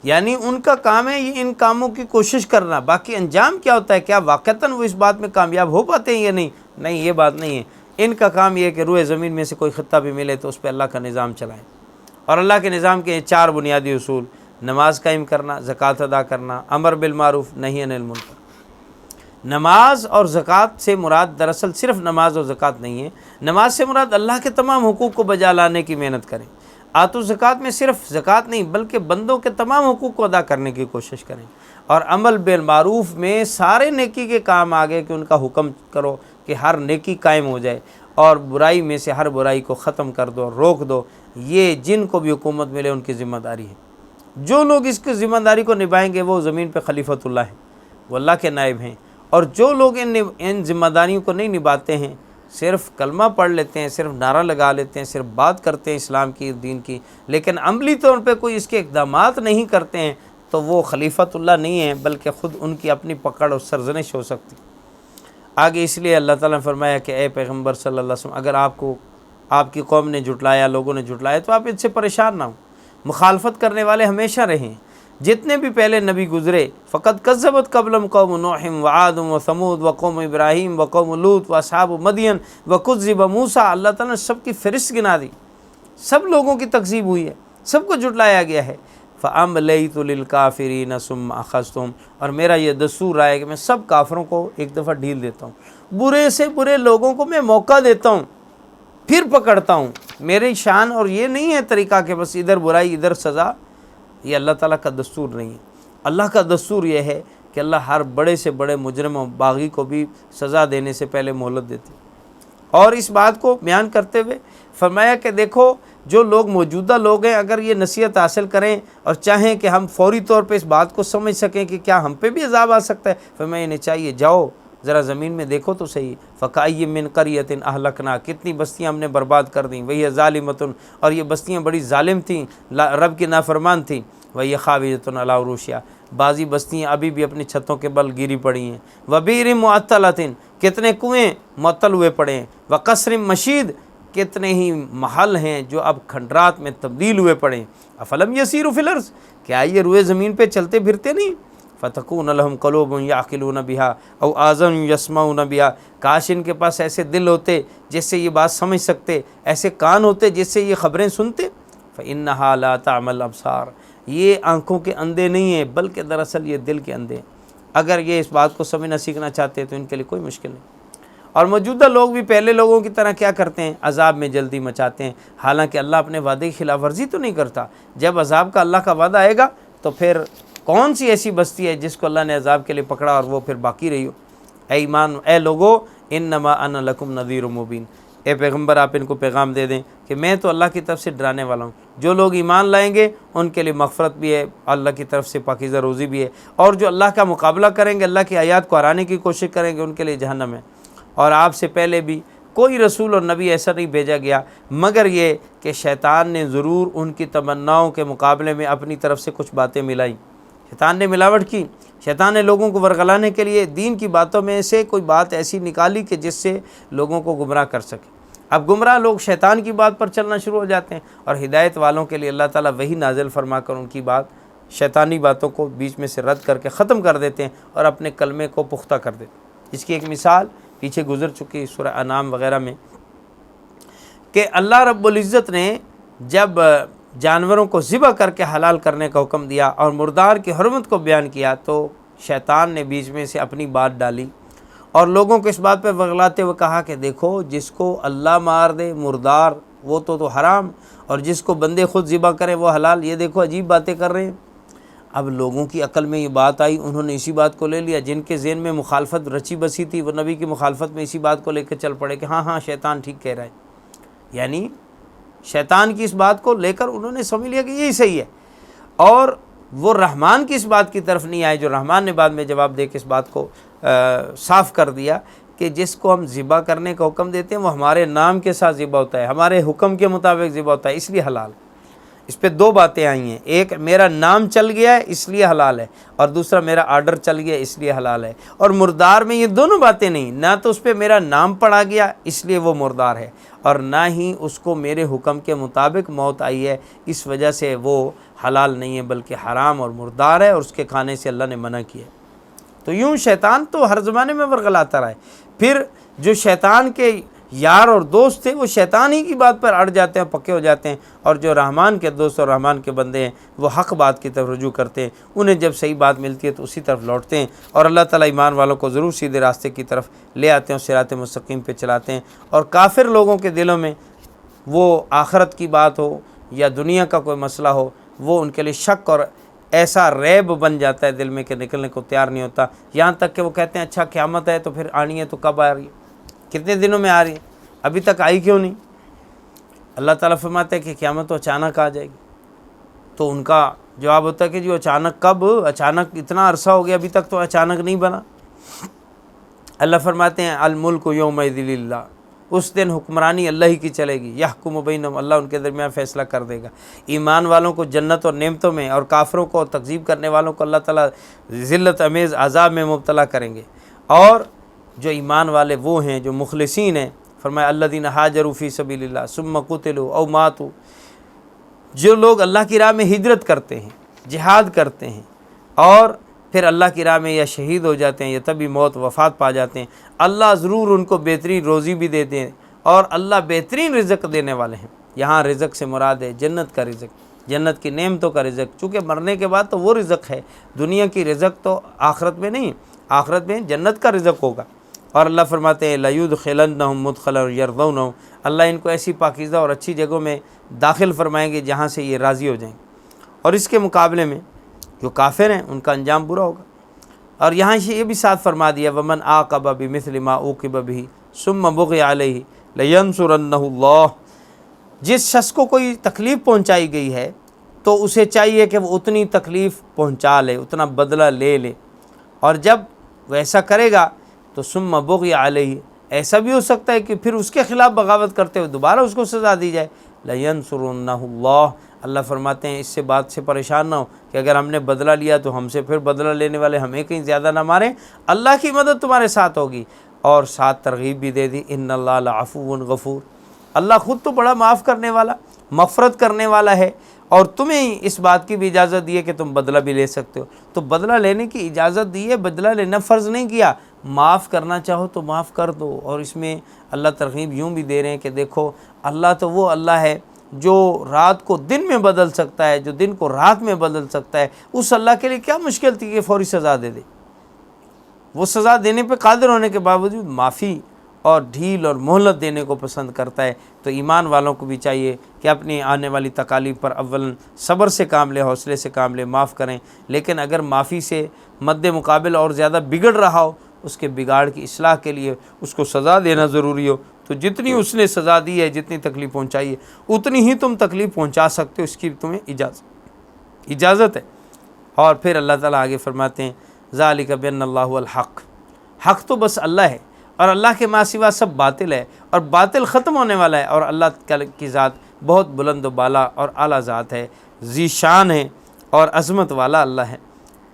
یعنی ان کا کام ہے یہ ان کاموں کی کوشش کرنا، باقی انجام کیا ہوتا ہے، کیا واقعتاً وہ اس بات میں کامیاب ہو پاتے ہیں یا نہیں، یہ بات نہیں ہے۔ ان کا کام یہ ہے کہ روئے زمین میں سے کوئی خطہ بھی ملے تو اس پہ اللہ کا نظام چلائیں، اور اللہ کے نظام کے 4 بنیادی اصول: نماز قائم کرنا، زکوٰۃ ادا کرنا، امر بالمعروف، نہی عن المنکر۔ نماز اور زکوٰۃ سے مراد دراصل صرف نماز اور زکوٰۃ نہیں ہے، نماز سے مراد اللہ کے تمام حقوق کو بجا لانے کی محنت کریں۔ آتوا الزکوٰۃ میں صرف زکوٰۃ نہیں بلکہ بندوں کے تمام حقوق کو ادا کرنے کی کوشش کریں، اور عمل بالمعروف میں سارے نیکی کے کام آگے کہ ان کا حکم کرو کہ ہر نیکی قائم ہو جائے، اور برائی میں سے ہر برائی کو ختم کر دو اور روک دو۔ یہ جن کو بھی حکومت ملے ان کی ذمہ داری ہے۔ جو لوگ اس کی ذمہ داری کو نبھائیں گے وہ زمین پہ خلیفۃ اللہ ہیں، وہ اللہ کے نائب ہیں۔ اور جو لوگ ان ذمہ داریوں کو نہیں نبھاتے ہیں، صرف کلمہ پڑھ لیتے ہیں، صرف نعرہ لگا لیتے ہیں، صرف بات کرتے ہیں اسلام کی، دین کی، لیکن عملی طور پہ کوئی اس کے اقدامات نہیں کرتے ہیں، تو وہ خلیفۃ اللہ نہیں ہیں، بلکہ خود ان کی اپنی پکڑ اور سرزنش ہو سکتی۔ آگے اس لیے اللہ تعالیٰ نے فرمایا کہ اے پیغمبر صلی اللہ علیہ وسلم، اگر آپ کی قوم نے جھٹلایا، لوگوں نے جھٹلایا، تو آپ ان سے پریشان نہ ہوں، مخالفت کرنے والے ہمیشہ رہیں۔ جتنے بھی پہلے نبی گزرے، فقط کذبت قبلہم قوم نوح وعاد وثمود وقوم ابراہیم وقوم لوط واصحاب مدین وکذب موسیٰ، اللہ تعالیٰ نے سب کی فہرست گنا دی، سب لوگوں کی تکذیب ہوئی ہے، سب کو جھٹلایا گیا ہے۔ فَأَمْلَيْتُ لِلْكَافِرِينَ ثُمَّ أَخَذْتُهُمْ، اور میرا یہ دستور رہا ہے کہ میں سب کافروں کو ایک دفعہ ڈھیل دیتا ہوں، برے سے برے لوگوں کو میں موقع دیتا ہوں، پھر پکڑتا ہوں۔ میری شان اور یہ نہیں ہے طریقہ کہ بس ادھر برائی ادھر سزا، یہ اللہ تعالیٰ کا دستور نہیں ہے۔ اللہ کا دستور یہ ہے کہ اللہ ہر بڑے سے بڑے مجرم و باغی کو بھی سزا دینے سے پہلے مہلت دیتی۔ اور اس بات کو بیان کرتے ہوئے فرمایا کہ دیکھو، جو لوگ موجودہ لوگ ہیں، اگر یہ نصیحت حاصل کریں اور چاہیں کہ ہم فوری طور پہ اس بات کو سمجھ سکیں کہ کیا ہم پہ بھی عذاب آ سکتا ہے، فرمایا انہیں چاہیے جاؤ ذرا زمین میں دیکھو تو صحیح، فَكَأَيٍّ مِّن قَرْيَةٍ أَهْلَكْنَا، کتنی بستیاں ہم نے برباد کر دیں، وہی ظالمۃ، اور یہ بستیاں بڑی ظالم تھیں، رب کی نافرمان تھیں، وہی خاویۃ علی عروشہا، بعضی بستیاں ابھی بھی اپنی چھتوں کے بل گری پڑی ہیں، وَبِئْرٍ مُعَطَّلَةٍ، کتنے کنویں معطل ہوئے پڑے ہیں، وَقَصْرٍ مَشِيدٍ، کتنے ہی محل ہیں جو اب کھنڈرات میں تبدیل ہوئے پڑے ہیں، افلم یسیروا فی الارض، کیا یہ روئے زمین پہ چلتے پھرتے نہیں، فتکون لہم قلوب یعقلون بہا او آذان یسمعون بہا، کاش ان کے پاس ایسے دل ہوتے جس سے یہ بات سمجھ سکتے، ایسے کان ہوتے جس سے یہ خبریں سنتے، فإنہا لا تعمی الابصار، یہ آنکھوں کے اندھے نہیں ہیں بلکہ دراصل یہ دل کے اندھے ہیں۔ اگر یہ اس بات کو سمجھنا سیکھنا چاہتے ہیں تو ان کے لیے کوئی مشکل نہیں۔ اور موجودہ لوگ بھی پہلے لوگوں کی طرح کیا کرتے ہیں، عذاب میں جلدی مچاتے ہیں، حالانکہ اللہ اپنے وعدے کی خلاف ورزی تو نہیں کرتا۔ جب عذاب کا اللہ کا وعدہ آئے گا تو پھر کون سی ایسی بستی ہے جس کو اللہ نے عذاب کے لیے پکڑا اور وہ پھر باقی رہی ہو۔ اے ایمان، اے لوگو، انما انا لکم نذیر مبین، اے پیغمبر آپ ان کو پیغام دے دیں کہ میں تو اللہ کی طرف سے ڈرانے والا ہوں۔ جو لوگ ایمان لائیں گے ان کے لیے مغفرت بھی ہے، اللہ کی طرف سے پاکیزہ روزی بھی ہے، اور جو اللہ کا مقابلہ کریں گے، اللہ کی آیات کو ہرانے کی کوشش کریں گے، ان کے لیے جہنم ہے۔ اور آپ سے پہلے بھی کوئی رسول اور نبی ایسا نہیں بھیجا گیا مگر یہ کہ شیطان نے ضرور ان کی تمناؤں کے مقابلے میں اپنی طرف سے کچھ باتیں ملائیں، شیطان نے ملاوٹ کی، شیطان نے لوگوں کو ورغلانے کے لیے دین کی باتوں میں سے کوئی بات ایسی نکالی کہ جس سے لوگوں کو گمراہ کر سکے۔ اب گمراہ لوگ شیطان کی بات پر چلنا شروع ہو جاتے ہیں، اور ہدایت والوں کے لیے اللہ تعالیٰ وہی نازل فرما کر ان کی بات، شیطانی باتوں کو بیچ میں سے رد کر کے ختم کر دیتے ہیں اور اپنے کلمے کو پختہ کر دیتے ہیں۔ اس کی ایک مثال پیچھے گزر چکی سورہ انعام وغیرہ میں، کہ اللہ رب العزت نے جب جانوروں کو ذبح کر کے حلال کرنے کا حکم دیا اور مردار کی حرمت کو بیان کیا، تو شیطان نے بیچ میں سے اپنی بات ڈالی اور لوگوں کو اس بات پہ ورغلاتے ہوئے کہا کہ دیکھو، جس کو اللہ مار دے مردار وہ تو حرام، اور جس کو بندے خود ذبح کریں وہ حلال، یہ دیکھو عجیب باتیں کر رہے ہیں۔ اب لوگوں کی عقل میں یہ بات آئی، انہوں نے اسی بات کو لے لیا، جن کے ذہن میں مخالفت رچی بسی تھی وہ نبی کی مخالفت میں اسی بات کو لے کے چل پڑے کہ ہاں شیطان ٹھیک کہہ رہا ہے، یعنی شیطان کی اس بات کو لے کر انہوں نے سمجھ لیا کہ یہی صحیح ہے، اور وہ رحمان کی اس بات کی طرف نہیں آئے جو رحمان نے بعد میں جواب دے کے اس بات کو صاف کر دیا کہ جس کو ہم ذبح کرنے کا حکم دیتے ہیں وہ ہمارے نام کے ساتھ ذبح ہوتا ہے، ہمارے حکم کے مطابق ذبح ہوتا ہے، اس لیے حلال۔ اس پہ دو باتیں آئی ہیں، ایک میرا نام چل گیا ہے اس لیے حلال ہے، اور دوسرا میرا آرڈر چل گیا اس لیے حلال ہے۔ اور مردار میں یہ دونوں باتیں نہیں، نہ تو اس پہ میرا نام پڑا گیا اس لیے وہ مردار ہے، اور نہ ہی اس کو میرے حکم کے مطابق موت آئی ہے اس وجہ سے وہ حلال نہیں ہے بلکہ حرام اور مردار ہے، اور اس کے کھانے سے اللہ نے منع کیا ہے۔ تو یوں شیطان تو ہر زمانے میں ورغلاتا رہا ہے، پھر جو شیطان کے یار اور دوست تھے وہ شیطان ہی کی بات پر اڑ جاتے ہیں، پکے ہو جاتے ہیں، اور جو رحمان کے دوست اور رحمان کے بندے ہیں وہ حق بات کی طرف رجوع کرتے ہیں، انہیں جب صحیح بات ملتی ہے تو اسی طرف لوٹتے ہیں، اور اللہ تعالیٰ ایمان والوں کو ضرور سیدھے راستے کی طرف لے آتے ہیں اور صراط مستقیم پہ چلاتے ہیں۔ اور کافر لوگوں کے دلوں میں وہ آخرت کی بات ہو یا دنیا کا کوئی مسئلہ ہو، وہ ان کے لیے شک اور ایسا ریب بن جاتا ہے دل میں کہ نکلنے کو تیار نہیں ہوتا، یہاں تک کہ وہ کہتے ہیں اچھا قیامت ہے تو پھر آنی ہے تو کب آ رہی ہے، کتنے دنوں میں آ رہی ہے، ابھی تک آئی کیوں نہیں؟ اللہ تعالیٰ فرماتے ہیں کہ قیامت تو اچانک آ جائے گی۔ تو ان کا جواب ہوتا ہے کہ جو اچانک کب؟ اچانک اتنا عرصہ ہو گیا ابھی تک تو اچانک نہیں بنا۔ اللہ فرماتے ہیں الملک یومئذ للہ، اس دن حکمرانی اللہ ہی کی چلے گی، یحکم بینہم، اللہ ان کے درمیان فیصلہ کر دے گا۔ ایمان والوں کو جنت اور نعمتوں میں، اور کافروں کو، تکذیب کرنے والوں کو اللہ تعالیٰ ذلت امیز عذاب میں مبتلا کریں گے۔ اور جو ایمان والے وہ ہیں جو مخلصین ہیں، فرمایا الذین ہاجروا فی سبیل اللہ ثم قتلوا او ماتوا، جو لوگ اللہ کی راہ میں ہجرت کرتے ہیں، جہاد کرتے ہیں، اور پھر اللہ کی راہ میں یا شہید ہو جاتے ہیں یا تبھی موت وفات پا جاتے ہیں، اللہ ضرور ان کو بہترین روزی بھی دیتے ہیں، اور اللہ بہترین رزق دینے والے ہیں۔ یہاں رزق سے مراد ہے جنت کا رزق، جنت کی نعمتوں کا رزق، چونکہ مرنے کے بعد تو وہ رزق ہے، دنیا کی رزق تو آخرت میں نہیں، آخرت میں جنت کا رزق ہوگا۔ اور اللہ فرماتے ہیں لَيُدْخِلَنَّهُمْ مُدْخَلًا يَرْضَوْنَهُ، اللہ ان کو ایسی پاکیزہ اور اچھی جگہوں میں داخل فرمائیں گے جہاں سے یہ راضی ہو جائیں گے، اور اس کے مقابلے میں جو کافر ہیں ان کا انجام برا ہوگا۔ اور یہاں یہ بھی ساتھ فرما دیا وَمَنْ عَاقَبَ بِمِثْلِ مَا عُوقِبَ بِهِ ثُمَّ بُغِيَ عَلَيْهِ لَيَنْصُرَنَّهُ اللَّهُ، جس شخص کو کوئی تکلیف پہنچائی گئی ہے تو اسے چاہیے کہ وہ اتنی تکلیف پہنچا لے، اتنا بدلہ لے لے، اور جب وہ ایسا کرے گا تو ثُمَّ بُغِيَ عَلَيْهِ، ایسا بھی ہو سکتا ہے کہ پھر اس کے خلاف بغاوت کرتے ہوئے دوبارہ اس کو سزا دی جائے۔ لَيَنْصُرَنَّهُ اللَّهُ، اللہ فرماتے ہیں اس سے بات سے پریشان نہ ہو کہ اگر ہم نے بدلہ لیا تو ہم سے پھر بدلہ لینے والے ہمیں کہیں زیادہ نہ ماریں، اللہ کی مدد تمہارے ساتھ ہوگی۔ اور ساتھ ترغیب بھی دے دی ان اللہ لعفو غفور، اللہ خود تو بڑا معاف کرنے والا، مغفرت کرنے والا ہے، اور تمہیں اس بات کی بھی اجازت دی ہے کہ تم بدلہ بھی لے سکتے ہو۔ تو بدلہ لینے کی اجازت دی ہے، بدلہ لینا فرض نہیں کیا، معاف کرنا چاہو تو معاف کر دو۔ اور اس میں اللہ ترغیب یوں بھی دے رہے ہیں کہ دیکھو اللہ تو وہ اللہ ہے جو رات کو دن میں بدل سکتا ہے، جو دن کو رات میں بدل سکتا ہے، اس اللہ کے لیے کیا مشکل تھی کہ فوری سزا دے دے؟ وہ سزا دینے پہ قادر ہونے کے باوجود معافی اور ڈھیل اور مہلت دینے کو پسند کرتا ہے۔ تو ایمان والوں کو بھی چاہیے کہ اپنی آنے والی تکالیف پر اولاً صبر سے کام لے، حوصلے سے کام لے، معاف کریں، لیکن اگر معافی سے مد مقابل اور زیادہ بگڑ رہا ہو، اس کے بگاڑ کی اصلاح کے لیے اس کو سزا دینا ضروری ہو، تو جتنی اس نے سزا دی ہے، جتنی تکلیف پہنچائی ہے، اتنی ہی تم تکلیف پہنچا سکتے ہو، اس کی تمہیں اجازت ہے۔ اور پھر اللہ تعالیٰ آگے فرماتے ہیں ذالک بان اللہ هو الحق، حق تو بس اللہ ہے، اور اللہ کے ماں سوا سب باطل ہے، اور باطل ختم ہونے والا ہے، اور اللہ کی ذات بہت بلند و بالا اور اعلیٰ ذات ہے، ذی شان ہے اور عظمت والا اللہ ہے۔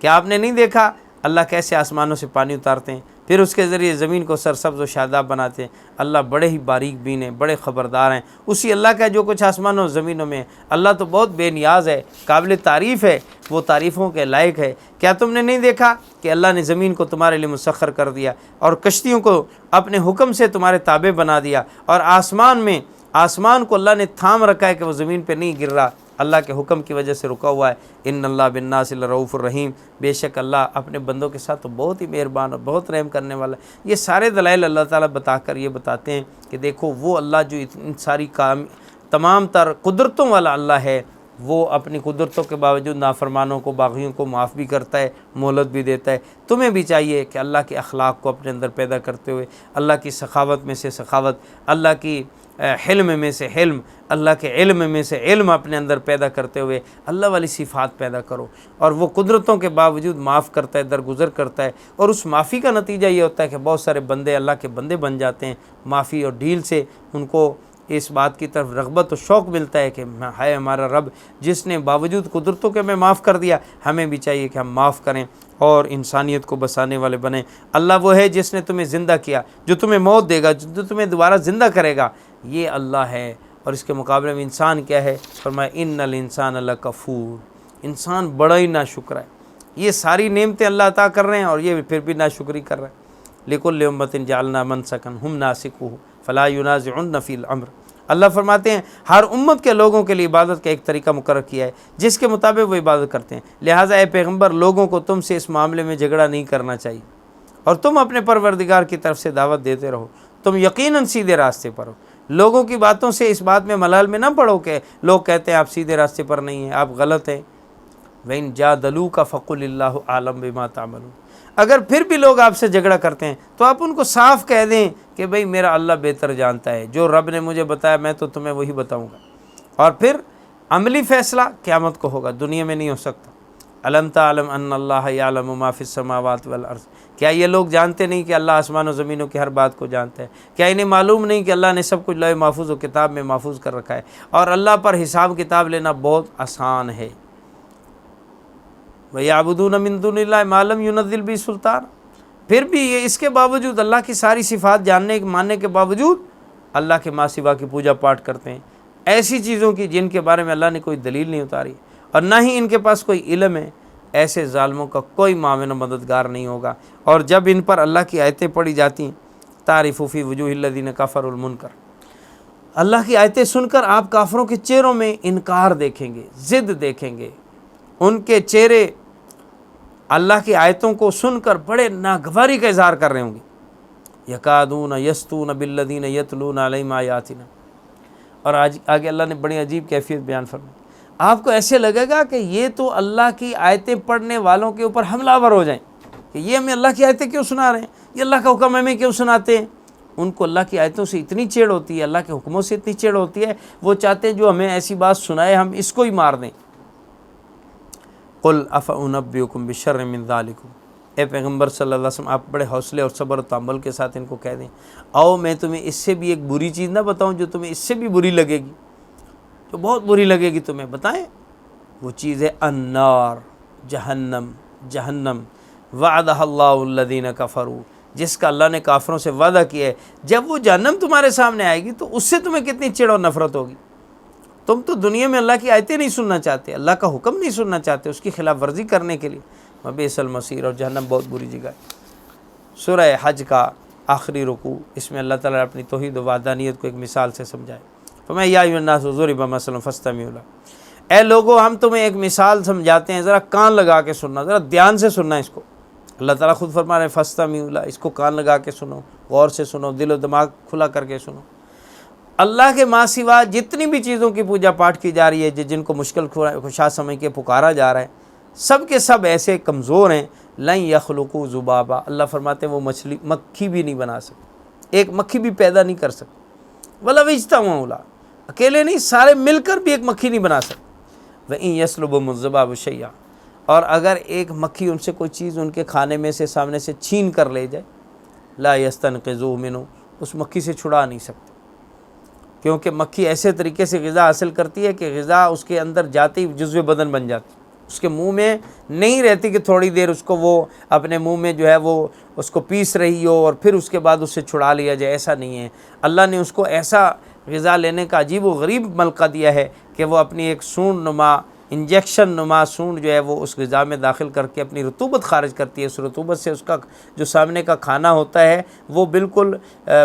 کیا آپ نے نہیں دیکھا اللہ کیسے آسمانوں سے پانی اتارتے ہیں، پھر اس کے ذریعے زمین کو سرسبز و شاداب بناتے ہیں؟ اللہ بڑے ہی باریک بین ہیں، بڑے خبردار ہیں، اسی اللہ کا جو کچھ آسمانوں و زمینوں میں ہے۔ اللہ تو بہت بے نیاز ہے، قابل تعریف ہے، وہ تعریفوں کے لائق ہے۔ کیا تم نے نہیں دیکھا کہ اللہ نے زمین کو تمہارے لیے مسخر کر دیا، اور کشتیوں کو اپنے حکم سے تمہارے تابع بنا دیا، اور آسمان کو اللہ نے تھام رکھا ہے کہ وہ زمین پہ نہیں گر رہا، اللہ کے حکم کی وجہ سے رکا ہوا ہے۔ ان اللہ بالناس لرؤوف الرحیم، بے شک اللہ اپنے بندوں کے ساتھ تو بہت ہی مہربان اور بہت رحم کرنے والا ہے۔ یہ سارے دلائل اللہ تعالیٰ بتا کر یہ بتاتے ہیں کہ دیکھو وہ اللہ جو ان ساری تمام تر قدرتوں والا اللہ ہے، وہ اپنی قدرتوں کے باوجود نافرمانوں کو، باغیوں کو معاف بھی کرتا ہے، مہلت بھی دیتا ہے۔ تمہیں بھی چاہیے کہ اللہ کے اخلاق کو اپنے اندر پیدا کرتے ہوئے، اللہ کی سخاوت میں سے سخاوت، اللہ کی حلم میں سے حلم، اللہ کے علم میں سے علم اپنے اندر پیدا کرتے ہوئے اللہ والی صفات پیدا کرو۔ اور وہ قدرتوں کے باوجود معاف کرتا ہے، درگزر کرتا ہے، اور اس معافی کا نتیجہ یہ ہوتا ہے کہ بہت سارے بندے اللہ کے بندے بن جاتے ہیں۔ معافی اور ڈھیل سے ان کو اس بات کی طرف رغبت و شوق ملتا ہے کہ ہے ہمارا رب جس نے باوجود قدرتوں کے میں معاف کر دیا، ہمیں بھی چاہیے کہ ہم معاف کریں اور انسانیت کو بسانے والے بنیں۔ اللہ وہ ہے جس نے تمہیں زندہ کیا، جو تمہیں موت دے گا، جو تمہیں دوبارہ زندہ کرے گا، یہ اللہ ہے۔ اور اس کے مقابلے میں انسان کیا ہے؟ فرمایا ان الانسان لکفور، انسان بڑا ہی ناشکر ہے۔ یہ ساری نعمتیں اللہ عطا کر رہے ہیں اور یہ پھر بھی ناشکری کر رہے ہیں۔ لکل امۃ جعلنا منسکا ہم ناسکوہ فلا ینازعن فی الامر، اللہ فرماتے ہیں ہر امت کے لوگوں کے لیے عبادت کا ایک طریقہ مقرر کیا ہے جس کے مطابق وہ عبادت کرتے ہیں، لہٰذا اے پیغمبر لوگوں کو تم سے اس معاملے میں جھگڑا نہیں کرنا چاہیے، اور تم اپنے پروردگار کی طرف سے دعوت دیتے رہو، تم یقیناً سیدھے راستے پر ہو۔ لوگوں کی باتوں سے اس بات میں ملال میں نہ پڑو کہ لوگ کہتے ہیں آپ سیدھے راستے پر نہیں ہیں، آپ غلط ہیں۔ وَإِن جَادَلُوكَ فَقُلِ اللَّهُ أَعْلَمُ بِمَا تَعْمَلُونَ۔ اگر پھر بھی لوگ آپ سے جھگڑا کرتے ہیں تو آپ ان کو صاف کہہ دیں کہ بھئی میرا اللہ بہتر جانتا ہے، جو رب نے مجھے بتایا میں تو تمہیں وہی بتاؤں گا۔ اور پھر عملی فیصلہ قیامت کو ہوگا، دنیا میں نہیں ہو سکتا۔ الم تعلم ان اللہ یعلم ما فی السماوات والارض، کیا یہ لوگ جانتے نہیں کہ اللہ آسمان و زمینوں کی ہر بات کو جانتا ہے؟ کیا انہیں معلوم نہیں کہ اللہ نے سب کچھ لوح محفوظ و کتاب میں محفوظ کر رکھا ہے، اور اللہ پر حساب کتاب لینا بہت آسان ہے۔ وَيَعْبُدُونَ مِن دُونِ اللَّهِ مَا لَمْ يُنَزِّلْ بِهِ سُلْطَانًا، پھر بھی یہ اس کے باوجود اللہ کی ساری صفات جاننے ماننے کے باوجود اللہ کے ماں سوا کی پوجا پاٹ کرتے ہیں، ایسی چیزوں کی جن کے بارے میں اللہ نے کوئی دلیل نہیں اتاری اور نہ ہی ان کے پاس کوئی علم ہے۔ ایسے ظالموں کا کوئی معاون و مددگار نہیں ہوگا۔ اور جب ان پر اللہ کی آیتیں پڑھی جاتی ہیں، تعرف فی وجوہ الذین کفروا المنکر، اللہ کی آیتیں سن کر آپ کافروں کے چہروں میں انکار دیکھیں گے، ضد دیکھیں گے۔ ان کے چہرے اللہ کی آیتوں کو سن کر بڑے ناگواری کا اظہار کر رہے ہوں گے۔ یکادون یسطون بالذین یتلون علیہم آیاتنا، اور آگے اللہ نے بڑی عجیب کیفیت بیان فرمائی، آپ کو ایسے لگے گا کہ یہ تو اللہ کی آیتیں پڑھنے والوں کے اوپر حملہ آور ہو جائیں کہ یہ ہمیں اللہ کی آیتیں کیوں سنا رہے ہیں، یہ اللہ کا حکم ہمیں کیوں سناتے ہیں۔ ان کو اللہ کی آیتوں سے اتنی چڑ ہوتی ہے، اللہ کے حکموں سے اتنی چڑ ہوتی ہے، وہ چاہتے ہیں جو ہمیں ایسی بات سنائے ہم اس کو ہی مار دیں۔ قل افانبئکم بشر من ذالکم، اے پیغمبر صلی اللہ علیہ وسلم آپ بڑے حوصلے اور صبر و تحمل کے ساتھ ان کو کہہ دیں، آؤ میں تمہیں اس سے بھی ایک بری چیز نہ بتاؤں جو تمہیں اس سے بھی بری لگے گی، جو بہت بری لگے گی تمہیں، بتائیں؟ وہ چیز ہے النار، جہنم وعدہ اللہ الذین کفروا، جس کا اللہ نے کافروں سے وعدہ کیا ہے۔ جب وہ جہنم تمہارے سامنے آئے گی تو اس سے تمہیں کتنی چڑ اور نفرت ہوگی۔ تم تو دنیا میں اللہ کی آیتیں نہیں سننا چاہتے، اللہ کا حکم نہیں سننا چاہتے، اس کی خلاف ورزی کرنے کے لیے وبئس المصیر، اور جہنم بہت بری جگہ ہے۔ سورہ حج کا آخری رکوع، اس میں اللہ تعالیٰ نے اپنی توحید و وحدانیت کو ایک مثال سے سمجھائے۔ فرمایا یا ایھا الناس ضرب مثل فاستمعوا لہ، اے لوگو ہم تمہیں ایک مثال سمجھاتے ہیں، ذرا کان لگا کے سننا، ذرا دھیان سے سننا اس کو۔ اللہ تعالیٰ خود فرما رہے ہیں فاستمعوا لہ، اس کو کان لگا کے سنو، غور سے سنو، دل و دماغ کھلا کر کے سنو۔ اللہ کے ماں سوا جتنی بھی چیزوں کی پوجا پاٹ کی جا رہی ہے، جن کو مشکل کشا سمجھ کے پکارا جا رہا ہے، سب کے سب ایسے کمزور ہیں، لن یخلقوا ذبابا، اللہ فرماتے ہیں وہ مکھی بھی نہیں بنا سکتے، ایک مکھی بھی پیدا نہیں کر سکتے۔ ولو اجتمعوا لہ، اکیلے نہیں، سارے مل کر بھی ایک مکھی نہیں بنا سکتے۔ وَإِن يَسْلُبْهُمُ الذُّبَابُ شَيْئًا، اور اگر ایک مکھی ان سے کوئی چیز ان کے کھانے میں سے سامنے سے چھین کر لے جائے، لا يَسْتَنْقِذُوهُ مِنْهُ، اس مکھی سے چھڑا نہیں سکتے، کیونکہ مکھی ایسے طریقے سے غذا حاصل کرتی ہے کہ غذا اس کے اندر جاتی جزو بدن بن جاتی، اس کے منہ میں نہیں رہتی کہ تھوڑی دیر اس کو وہ اپنے منہ میں جو ہے وہ اس کو پیس رہی ہو اور پھر اس کے بعد اس سے چھڑا لیا جائے، ایسا نہیں ہے۔ اللہ نے اس کو ایسا غذا لینے کا عجیب و غریب ملکہ دیا ہے کہ وہ اپنی ایک سونڈ نما، انجیکشن نما سونڈ جو ہے وہ اس غذا میں داخل کر کے اپنی رطوبت خارج کرتی ہے، اس رطوبت سے اس کا جو سامنے کا کھانا ہوتا ہے وہ بالکل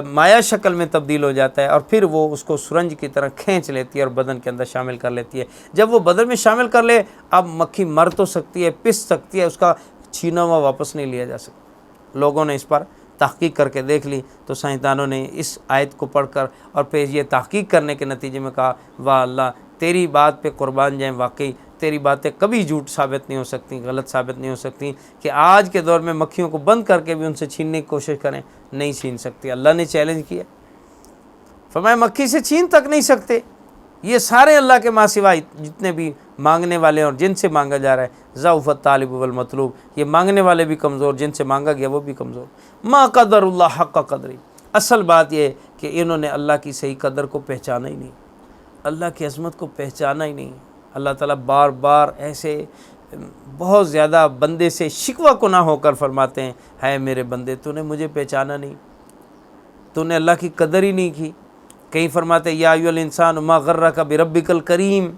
مائع شکل میں تبدیل ہو جاتا ہے، اور پھر وہ اس کو سرنج کی طرح کھینچ لیتی ہے اور بدن کے اندر شامل کر لیتی ہے۔ جب وہ بدن میں شامل کر لے، اب مکھی مر تو سکتی ہے، پس سکتی ہے، اس کا چھینا ہوا واپس نہیں لیا جا سکتا۔ لوگوں نے اس پر تحقیق کر کے دیکھ لی تو سائنسدانوں نے اس آیت کو پڑھ کر اور پھر یہ تحقیق کرنے کے نتیجے میں کہا واہ اللہ تیری بات پہ قربان جائیں، واقعی تیری باتیں کبھی جھوٹ ثابت نہیں ہو سکتی، غلط ثابت نہیں ہو سکتی، کہ آج کے دور میں مکھیوں کو بند کر کے بھی ان سے چھیننے کی کوشش کریں، نہیں چھین سکتی۔ اللہ نے چیلنج کیا، فرمایا مکھی سے چھین تک نہیں سکتے۔ یہ سارے اللہ کے ماں سوا جتنے بھی مانگنے والے اور جن سے مانگا جا رہا ہے، ضعف الطالب والمطلوب، یہ مانگنے والے بھی کمزور، جن سے مانگا گیا وہ بھی کمزور۔ ما قدر اللہ حق قدری، اصل بات یہ ہے کہ انہوں نے اللہ کی صحیح قدر کو پہچانا ہی نہیں، اللہ کی عظمت کو پہچانا ہی نہیں۔ اللہ تعالیٰ بار بار ایسے بہت زیادہ بندے سے شکوہ کناہ ہو کر فرماتے ہیں، ہے میرے بندے تو نے مجھے پہچانا نہیں، تو نے اللہ کی قدر ہی نہیں کی۔ کہیں فرماتے یا ایھا الانسان ما غرک بربک الکریم،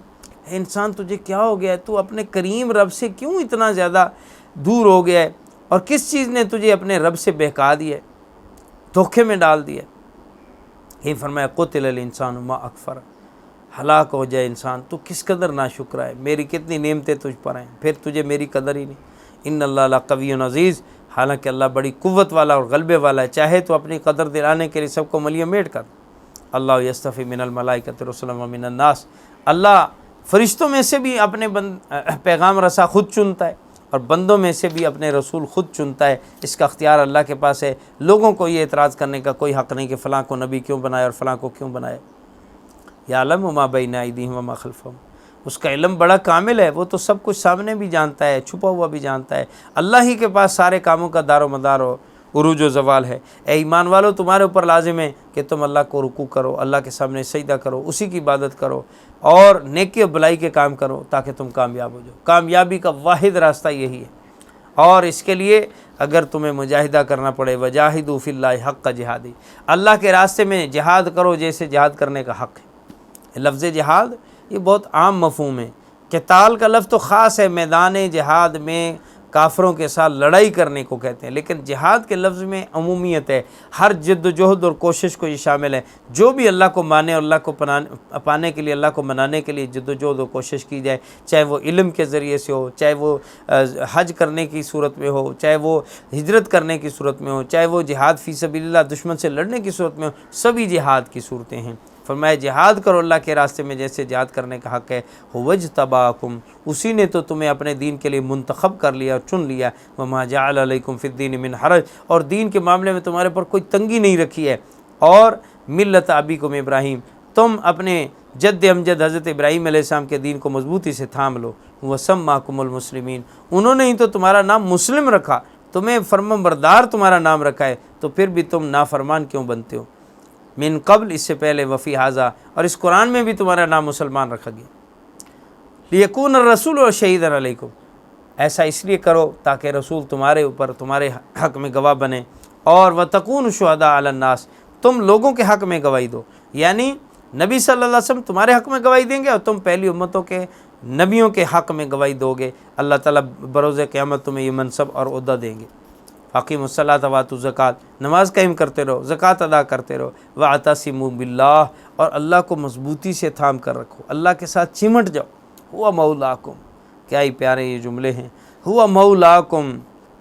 اے انسان تجھے کیا ہو گیا ہے، تو اپنے کریم رب سے کیوں اتنا زیادہ دور ہو گیا ہے، اور کس چیز نے تجھے اپنے رب سے بہکا دیا ہے، دھوکے میں ڈال دیا۔ کہیں فرمایا قتل الانسان ما اکفر، ہلاک ہو جائے انسان تو کس قدر ناشکرا ہے، میری کتنی نعمتیں تجھ پر ہیں پھر تجھے میری قدر ہی نہیں۔ ان اللہ لقوی عزیز، حالانکہ اللہ بڑی قوت والا اور غلبے والا ہے، چاہے تو اپنی قدر دلانے کے لیے سب کو ملیے میٹ کر۔ اللہ یستفی من الملائکۃ رسلا ومن الناس، اللہ فرشتوں میں سے بھی اپنے پیغام رسا خود چنتا ہے، اور بندوں میں سے بھی اپنے رسول خود چنتا ہے۔ اس کا اختیار اللہ کے پاس ہے۔ لوگوں کو یہ اعتراض کرنے کا کوئی حق نہیں کہ فلاں کو نبی کیوں بنایا اور فلاں کو کیوں بنایا۔ یعلم ما بین ایدیہم وما خلفہم، اس کا علم بڑا کامل ہے، وہ تو سب کچھ سامنے بھی جانتا ہے، چھپا ہوا بھی جانتا ہے۔ اللہ ہی کے پاس سارے کاموں کا دار و مدار و عروج و زوال ہے۔ اے ایمان والو، تمہارے اوپر لازم ہے کہ تم اللہ کو رکوع کرو، اللہ کے سامنے سجدہ کرو، اسی کی عبادت کرو، اور نیکی و بلائی کے کام کرو تاکہ تم کامیاب ہو جاؤ۔ کامیابی کا واحد راستہ یہی ہے، اور اس کے لیے اگر تمہیں مجاہدہ کرنا پڑے، وجاہدوا فی اللہ حق جہادی، اللہ کے راستے میں جہاد کرو جیسے جہاد کرنے کا حق ہے۔ لفظ جہاد یہ بہت عام مفہوم ہے۔ قتال کا لفظ تو خاص ہے، میدان جہاد میں کافروں کے ساتھ لڑائی کرنے کو کہتے ہیں، لیکن جہاد کے لفظ میں عمومیت ہے، ہر جد و جہد اور کوشش کو یہ شامل ہے۔ جو بھی اللہ کو مانے اور اللہ کو پانے کے لیے، اللہ کو منانے کے لیے جد و جہد اور کوشش کی جائے، چاہے وہ علم کے ذریعے سے ہو، چاہے وہ حج کرنے کی صورت میں ہو، چاہے وہ ہجرت کرنے کی صورت میں ہو، چاہے وہ جہاد فی سبیل اللہ دشمن سے لڑنے کی صورت میں ہو، سبھی جہاد کی صورتیں ہیں۔ فرمایا جہاد کرو اللہ کے راستے میں جیسے جہاد کرنے کا حق ہے۔ وَاجْتَبَاكُمْ، اسی نے تو تمہیں اپنے دین کے لیے منتخب کر لیا اور چن لیا۔ وَمَا جَعَلَ عَلَيْكُمْ فِي الدِّينِ مِنْ حَرَجٍ، اور دین کے معاملے میں تمہارے پر کوئی تنگی نہیں رکھی ہے۔ اور ملت ابیکم ابراہیم، تم اپنے جد امجد حضرت ابراہیم علیہ السلام کے دین کو مضبوطی سے تھام لو۔ وَسَمَّاكُمُ الْمُسْلِمِينَ، انہوں نے ہی تو تمہارا نام مسلم رکھا، تمہیں فرمانبردار تمہارا نام رکھا ہے، تو پھر بھی تم نافرمان کیوں بنتے ہو؟ من قبل، اس سے پہلے، وفی ھذا، اور اس قرآن میں بھی تمہارا نام مسلمان رکھا گیا۔ لیکون الرسول شہیدا علیکم، ایسا اس لیے کرو تاکہ رسول تمہارے اوپر تمہارے حق میں گواہ بنے، اور وتکون شہداء علی الناس، تم لوگوں کے حق میں گواہی دو، یعنی نبی صلی اللہ علیہ وسلم تمہارے حق میں گواہی دیں گے اور تم پہلی امتوں کے نبیوں کے حق میں گواہی دو گے۔ اللہ تعالیٰ بروز قیامت تمہیں یہ منصب اور عہدہ دیں گے۔ اقیموا الصلاۃ وآتوا الزکوٰۃ، نماز قائم کرتے رہو، زکوٰۃ ادا کرتے رہو۔ واعتصموا باللہ، اور اللہ کو مضبوطی سے تھام کر رکھو، اللہ کے ساتھ چمٹ جاؤ۔ ہوا مولاکم، کیا ہی پیارے یہ جملے ہیں۔ ہوا مولاکم،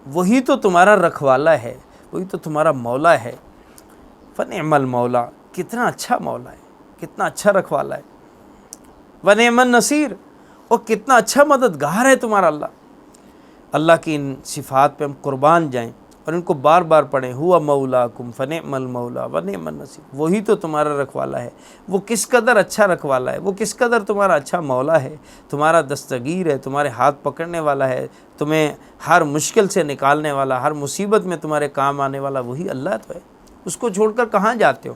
وہی تو تمہارا رکھوالا ہے، وہی تو تمہارا مولا ہے۔ فنعم المولا، کتنا اچھا مولا ہے، کتنا اچھا رکھوالا ہے۔ ونعم النصیر، اور کتنا اچھا مددگار ہے تمہارا اللہ۔ اللہ کی ان صفات پہ ہم قربان جائیں اور ان کو بار بار پڑھیں۔ ہوا مولاکم فنعم المولا ونعم النصیر، وہی تو تمہارا رکھوالا ہے۔ وہ کس قدر اچھا رکھوالا ہے، وہ کس قدر تمہارا اچھا مولا ہے، تمہارا دستگیر ہے، تمہارے ہاتھ پکڑنے والا ہے، تمہیں ہر مشکل سے نکالنے والا، ہر مصیبت میں تمہارے کام آنے والا وہی اللہ تو ہے۔ اس کو چھوڑ کر کہاں جاتے ہو؟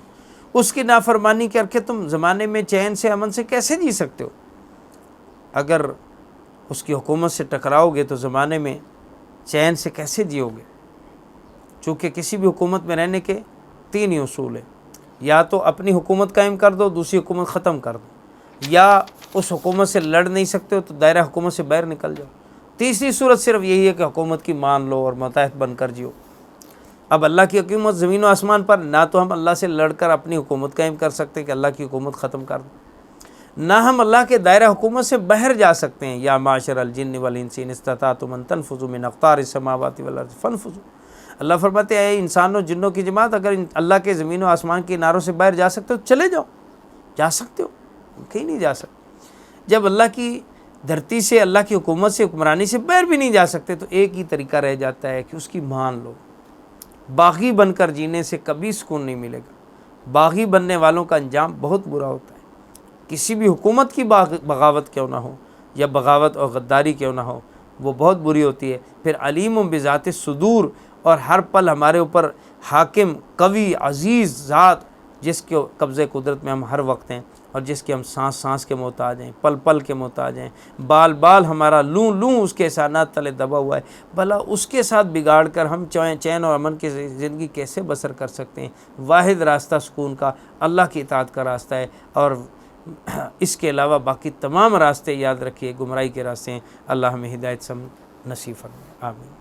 اس کی نافرمانی کر کے تم زمانے میں چین سے امن سے کیسے جی سکتے ہو؟ اگر اس کی حکومت سے ٹکراؤ گے تو زمانے میں چین سے کیسے جیو گے؟ چونکہ کسی بھی حکومت میں رہنے کے تین ہی اصول ہیں، یا تو اپنی حکومت قائم کر دو، دوسری حکومت ختم کر دو، یا اس حکومت سے لڑ نہیں سکتے ہو تو دائرہ حکومت سے باہر نکل جاؤ۔ تیسری صورت صرف یہی ہے کہ حکومت کی مان لو اور ماتحت بن کر جیو۔ اب اللہ کی حکومت زمین و آسمان پر، نہ تو ہم اللہ سے لڑ کر اپنی حکومت قائم کر سکتے کہ اللہ کی حکومت ختم کر دیں، نہ ہم اللہ کے دائرہ حکومت سے باہر جا سکتے ہیں۔ یا معاشر الجن والانس ان استطعتم ان تنفذوا من اقطار السماوات والارض فانفذوا، اللہ فرماتے ہیں اے انسانوں جنوں کی جماعت، اگر اللہ کے زمین و آسمان کی ناروں سے باہر جا سکتے ہو چلے جاؤ، جا سکتے ہو، کہیں نہیں جا سکتے۔ جب اللہ کی دھرتی سے، اللہ کی حکومت سے، حکمرانی سے باہر بھی نہیں جا سکتے تو ایک ہی طریقہ رہ جاتا ہے کہ اس کی مان لو۔ باغی بن کر جینے سے کبھی سکون نہیں ملے گا، باغی بننے والوں کا انجام بہت برا ہوتا ہے۔ کسی بھی حکومت کی بغاوت کیوں نہ ہو، یا بغاوت اور غداری کیوں نہ ہو، وہ بہت بری ہوتی ہے۔ پھر علیم بذات الصدور، اور ہر پل ہمارے اوپر حاکم، قوی، عزیز ذات، جس کے قبضے قدرت میں ہم ہر وقت ہیں، اور جس کے ہم سانس سانس کے محتاج ہیں، پل پل کے محتاج ہیں، بال بال ہمارا لوں لوں اس کے احسانات تلے دبا ہوا ہے۔ بھلا اس کے ساتھ بگاڑ کر ہم چین اور امن کی زندگی کیسے بسر کر سکتے ہیں؟ واحد راستہ سکون کا اللہ کی اطاعت کا راستہ ہے، اور اس کے علاوہ باقی تمام راستے یاد رکھیے گمراہی کے راستے ہیں۔ اللہ ہمیں ہدایت نصیب فرمائے، آمین۔